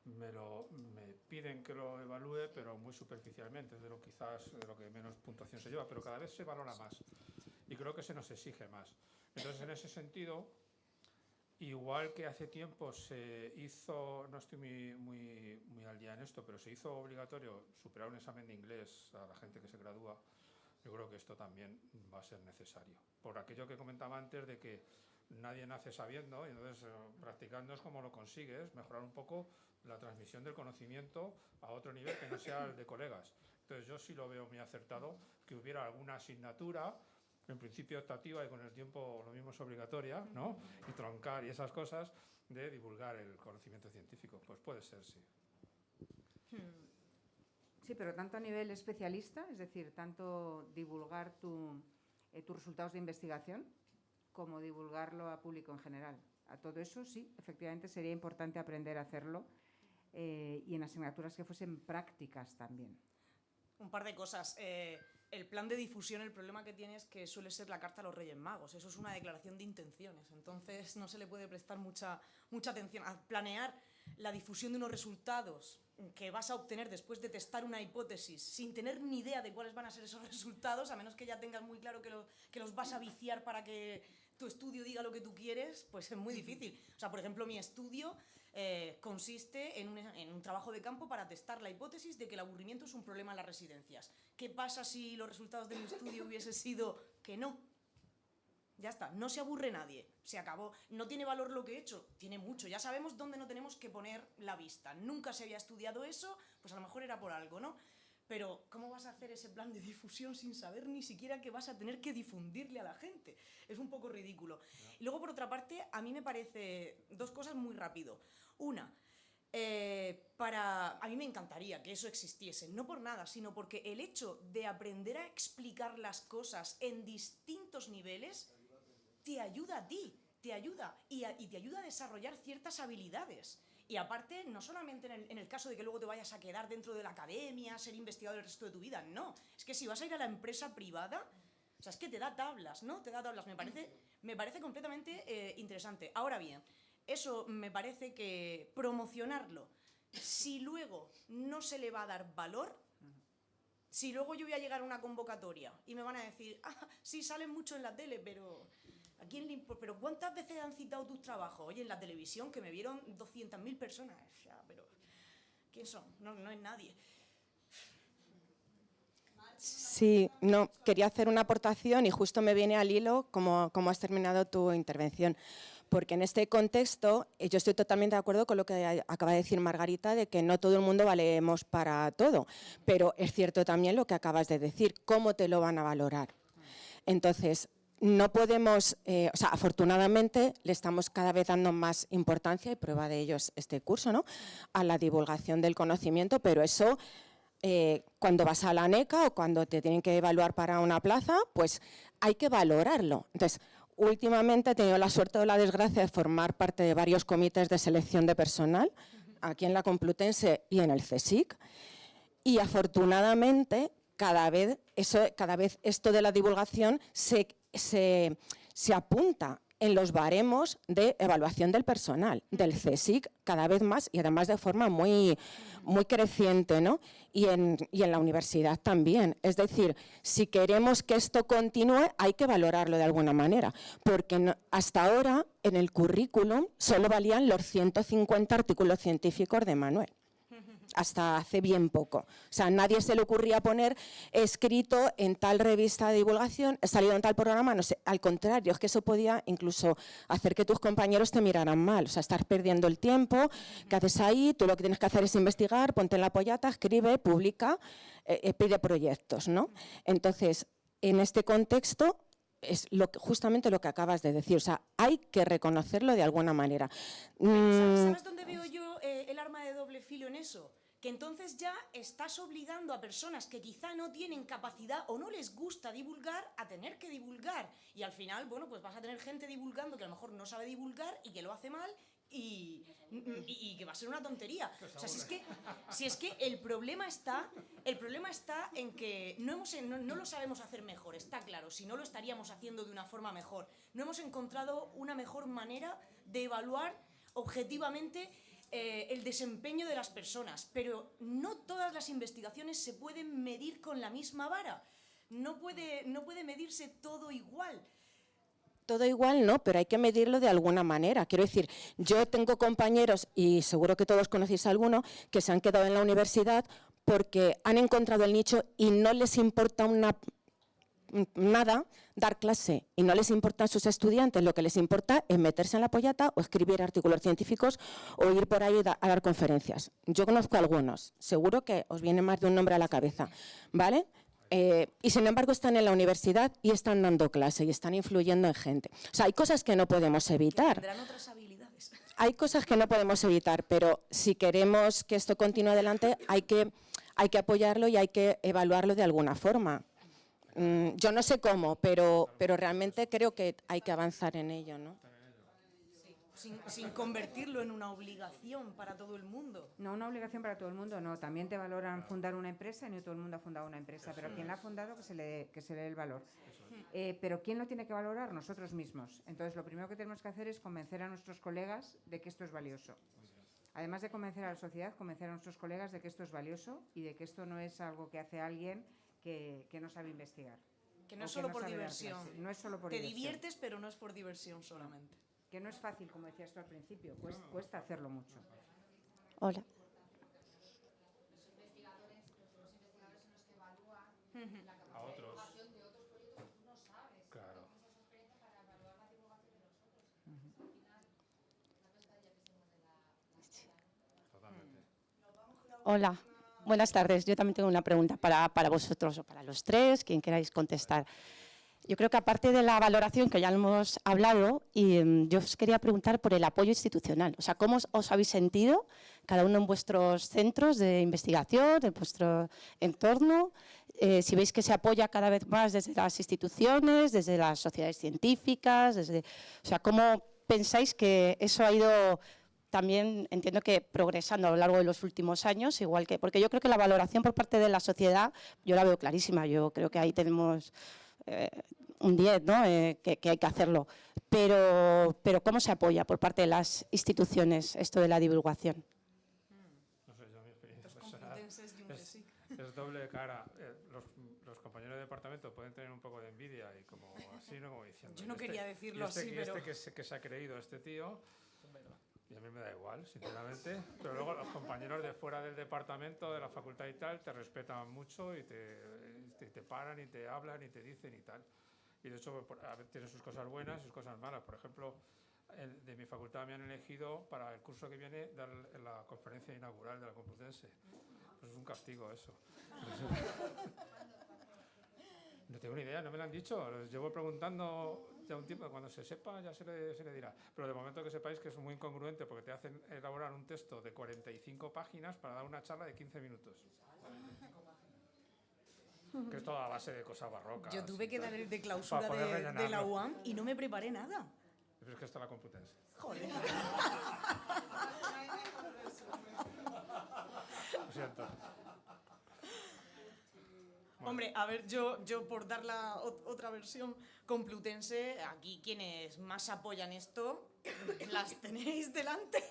Me piden que lo evalúe, pero muy superficialmente, es de lo que menos puntuación se lleva, pero cada vez se valora más y creo que se nos exige más. Entonces, en ese sentido, igual que hace tiempo se hizo, no estoy muy al día en esto, pero se hizo obligatorio superar un examen de inglés a la gente que se gradúa, yo creo que esto también va a ser necesario. Por aquello que comentaba antes de que nadie nace sabiendo, y entonces practicando es como lo consigues, mejorar un poco la transmisión del conocimiento a otro nivel que no sea el de colegas. Entonces yo sí lo veo muy acertado que hubiera alguna asignatura, en principio optativa y con el tiempo lo mismo es obligatoria, ¿no? Y troncar y esas cosas de divulgar el conocimiento científico. Pues puede ser, sí. Sí, pero tanto a nivel especialista, es decir, tanto divulgar tus resultados de investigación, como divulgarlo a público en general. A todo eso sí, efectivamente sería importante aprender a hacerlo y en asignaturas que fuesen prácticas también. Un par de cosas. El plan de difusión, el problema que tiene es que suele ser la carta a los Reyes Magos. Eso es una declaración de intenciones. Entonces no se le puede prestar mucha atención. A planear la difusión de unos resultados que vas a obtener después de testar una hipótesis sin tener ni idea de cuáles van a ser esos resultados, a menos que ya tengas muy claro que los vas a viciar para que tu estudio diga lo que tú quieres, pues es muy difícil. O sea, por ejemplo, mi estudio consiste en un trabajo de campo para testar la hipótesis de que el aburrimiento es un problema en las residencias. ¿Qué pasa si los resultados de mi estudio hubiesen sido que no? Ya está, no se aburre nadie, se acabó. ¿No tiene valor lo que he hecho? Tiene mucho, ya sabemos dónde no tenemos que poner la vista. Nunca se había estudiado eso, pues a lo mejor era por algo, ¿no? Pero ¿cómo vas a hacer ese plan de difusión sin saber ni siquiera que vas a tener que difundirle a la gente? Es un poco ridículo. Y luego, por otra parte, a mí me parece dos cosas muy rápido. Una, a mí me encantaría que eso existiese, no por nada, sino porque el hecho de aprender a explicar las cosas en distintos niveles te ayuda a ti, te ayuda y te ayuda a desarrollar ciertas habilidades. Y aparte, no solamente en el caso de que luego te vayas a quedar dentro de la academia, ser investigador el resto de tu vida, no. Es que si vas a ir a la empresa privada, o sea, es que te da tablas, ¿no? Te da tablas. Me parece completamente interesante. Ahora bien, eso me parece que promocionarlo, si luego no se le va a dar valor, si luego yo voy a llegar a una convocatoria y me van a decir, sí, salen mucho en la tele, pero ¿a quién le importa? ¿Pero cuántas veces han citado tus trabajos? Oye, en la televisión, que me vieron 200.000 personas. O sea, pero ¿quién son? No es nadie. Sí, no, quería hacer una aportación y justo me viene al hilo como has terminado tu intervención. Porque en este contexto yo estoy totalmente de acuerdo con lo que acaba de decir Margarita, de que no todo el mundo valemos para todo, pero es cierto también lo que acabas de decir, cómo te lo van a valorar. Entonces, no podemos, afortunadamente le estamos cada vez dando más importancia, y prueba de ello es este curso, ¿no?, a la divulgación del conocimiento, pero eso, cuando vas a la ANECA o cuando te tienen que evaluar para una plaza, pues hay que valorarlo. Entonces, últimamente he tenido la suerte o la desgracia de formar parte de varios comités de selección de personal, aquí en la Complutense y en el CSIC, y afortunadamente cada vez esto de la divulgación se apunta en los baremos de evaluación del personal del CSIC cada vez más y además de forma muy creciente, ¿no? Y en la universidad también. Es decir, si queremos que esto continúe hay que valorarlo de alguna manera, porque hasta ahora en el currículum solo valían los 150 artículos científicos de Manuel. Hasta hace bien poco. O sea, nadie se le ocurría poner escrito en tal revista de divulgación, salido en tal programa, no sé, al contrario, es que eso podía incluso hacer que tus compañeros te miraran mal, o sea, estar perdiendo el tiempo, ¿qué haces ahí? Tú lo que tienes que hacer es investigar, ponte en la pollata, escribe, publica, pide proyectos, ¿no? Entonces, en este contexto, es justamente lo que acabas de decir, o sea, hay que reconocerlo de alguna manera. ¿Sabes dónde veo yo el arma de doble filo en eso? Que entonces ya estás obligando a personas que quizá no tienen capacidad o no les gusta divulgar a tener que divulgar. Y al final, bueno, pues vas a tener gente divulgando que a lo mejor no sabe divulgar y que lo hace mal y que va a ser una tontería. O sea, si es que el problema está en que no lo sabemos hacer mejor, está claro. Si no, lo estaríamos haciendo de una forma mejor. No hemos encontrado una mejor manera de evaluar objetivamente el desempeño de las personas, pero no todas las investigaciones se pueden medir con la misma vara. No puede medirse todo igual. Todo igual no, pero hay que medirlo de alguna manera. Quiero decir, yo tengo compañeros, y seguro que todos conocéis a alguno, que se han quedado en la universidad porque han encontrado el nicho y no les importa nada dar clase y no les importa a sus estudiantes, lo que les importa es meterse en la pollata o escribir artículos científicos o ir por ahí a dar conferencias. Yo conozco a algunos, seguro que os viene más de un nombre a la cabeza, ¿vale? Y sin embargo están en la universidad y están dando clase y están influyendo en gente. O sea, hay cosas que no podemos evitar. Tendrán otras habilidades. Hay cosas que no podemos evitar, pero si queremos que esto continúe adelante hay que apoyarlo y hay que evaluarlo de alguna forma. Yo no sé cómo, pero realmente creo que hay que avanzar en ello, ¿no? Sin convertirlo en una obligación para todo el mundo. No, una obligación para todo el mundo, no. También te valoran fundar una empresa y no todo el mundo ha fundado una empresa, pero quien la ha fundado que se le dé el valor. Pero ¿quién lo tiene que valorar? Nosotros mismos. Entonces, lo primero que tenemos que hacer es convencer a nuestros colegas de que esto es valioso. además de convencer a la sociedad, convencer a nuestros colegas de que esto es valioso y de que esto no es algo que hace alguien que no sabe investigar. Que no es solo por sabe dar diversión. clase. No es solo por Te diversión. diviertes, pero no es por diversión solamente. Que no es fácil, como decías tú al principio, cuesta hacerlo mucho. Hola. A otros. Claro. Totalmente. Hola, buenas tardes. Yo también tengo una pregunta para vosotros o para los tres, quien queráis contestar. Yo creo que aparte de la valoración que ya hemos hablado, yo os quería preguntar por el apoyo institucional. O sea, ¿cómo os habéis sentido cada uno en vuestros centros de investigación, en vuestro entorno? Si veis que se apoya cada vez más desde las instituciones, desde las sociedades científicas, o sea, ¿cómo pensáis que eso ha ido también, entiendo que progresando a lo largo de los últimos años, igual que, porque yo creo que la valoración por parte de la sociedad, yo la veo clarísima, yo creo que ahí tenemos un 10, ¿no? Que hay que hacerlo, pero ¿cómo se apoya por parte de las instituciones esto de la divulgación? No sé, yo mi experiencia personal es doble cara. Los compañeros de departamento pueden tener un poco de envidia y como así, ¿no? Como diciendo, yo no quería decirlo así, pero... que se ha creído este tío, y a mí me da igual, sinceramente, pero luego los compañeros de fuera del departamento, de la facultad y tal, te respetan mucho y te paran y te hablan y te dicen y tal. Y de hecho, a veces tiene sus cosas buenas y sus cosas malas. Por ejemplo, de mi facultad me han elegido para el curso que viene dar la conferencia inaugural de la Complutense. Pues es un castigo eso. No tengo ni idea, no me lo han dicho. Les llevo preguntando ya un tiempo. Cuando se sepa ya se le dirá. Pero de momento que sepáis que es muy incongruente porque te hacen elaborar un texto de 45 páginas para dar una charla de 15 minutos. Que es toda a base de cosas barrocas. Yo tuve que dar el de clausura de la UAM y no me preparé nada. Pero es que está la Complutense. Joder. Lo siento. Hombre, a ver, yo por dar la otra versión complutense, aquí quienes más apoyan esto, las tenéis delante,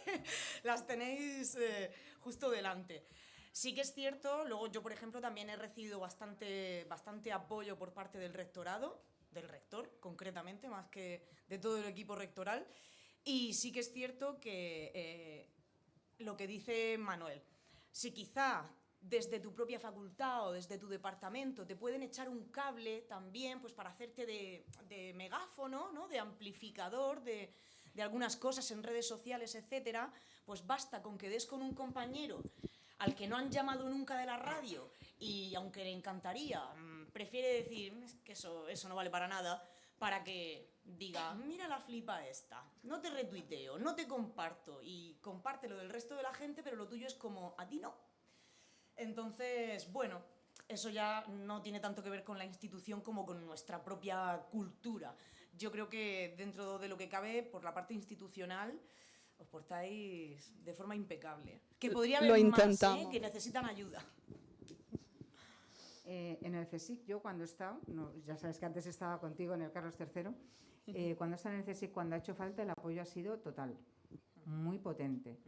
las tenéis justo delante. Sí que es cierto, luego yo, por ejemplo, también he recibido bastante apoyo por parte del rectorado, del rector concretamente, más que de todo el equipo rectoral, y sí que es cierto que lo que dice Manuel, si quizá desde tu propia facultad o desde tu departamento te pueden echar un cable también pues para hacerte de megáfono, ¿no? De amplificador de algunas cosas en redes sociales, etcétera, pues basta con que des con un compañero al que no han llamado nunca de la radio y aunque le encantaría, prefiere decir es que eso no vale para nada, para que diga, mira la flipa esta, no te retuiteo, no te comparto y compártelo del resto de la gente, pero lo tuyo es como, a ti no. Entonces, bueno, eso ya no tiene tanto que ver con la institución como con nuestra propia cultura. Yo creo que dentro de lo que cabe, por la parte institucional, os portáis de forma impecable. Que podría haber más, que necesitan ayuda. En el CSIC, yo cuando he estado, ya sabes que antes estaba contigo en el Carlos III, cuando he estado en el CSIC, cuando ha hecho falta, el apoyo ha sido total, muy potente.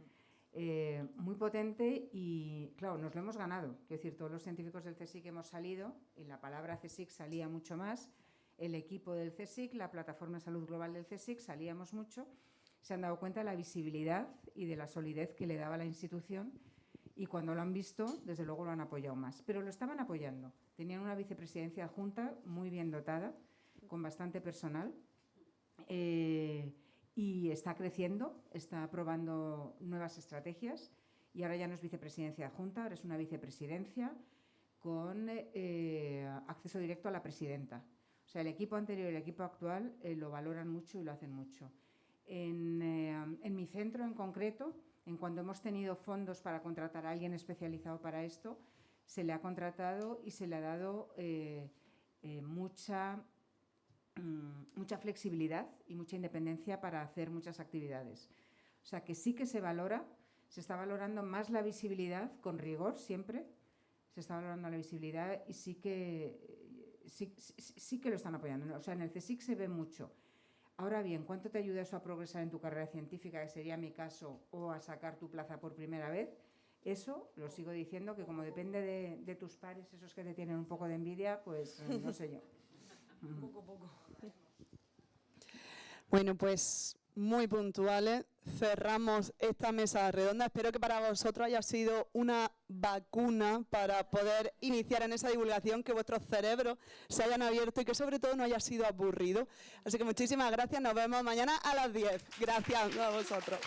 Muy potente y, claro, nos lo hemos ganado. Quiero decir, todos los científicos del CSIC hemos salido, y la palabra CSIC salía mucho más, el equipo del CSIC, la plataforma de salud global del CSIC, salíamos mucho, se han dado cuenta de la visibilidad y de la solidez que le daba la institución y cuando lo han visto, desde luego lo han apoyado más. Pero lo estaban apoyando. Tenían una vicepresidencia adjunta muy bien dotada, con bastante personal, y está creciendo, está probando nuevas estrategias y ahora ya no es vicepresidencia adjunta, ahora es una vicepresidencia con acceso directo a la presidenta. O sea, el equipo anterior y el equipo actual lo valoran mucho y lo hacen mucho. En mi centro en concreto, en cuanto hemos tenido fondos para contratar a alguien especializado para esto, se le ha contratado y se le ha dado mucha flexibilidad y mucha independencia para hacer muchas actividades. O sea, que sí que se valora, se está valorando más la visibilidad, con rigor siempre, se está valorando la visibilidad y sí que lo están apoyando. O sea, en el CSIC se ve mucho. Ahora bien, ¿cuánto te ayuda eso a progresar en tu carrera científica, que sería mi caso, o a sacar tu plaza por primera vez? Eso, lo sigo diciendo, que como depende de tus pares, esos que te tienen un poco de envidia, pues no sé yo. Poco. Bueno, pues muy puntuales. Cerramos esta mesa redonda. Espero que para vosotros haya sido una vacuna para poder iniciar en esa divulgación, que vuestros cerebros se hayan abierto y que sobre todo no haya sido aburrido. Así que muchísimas gracias. Nos vemos mañana a las 10. Gracias a vosotros.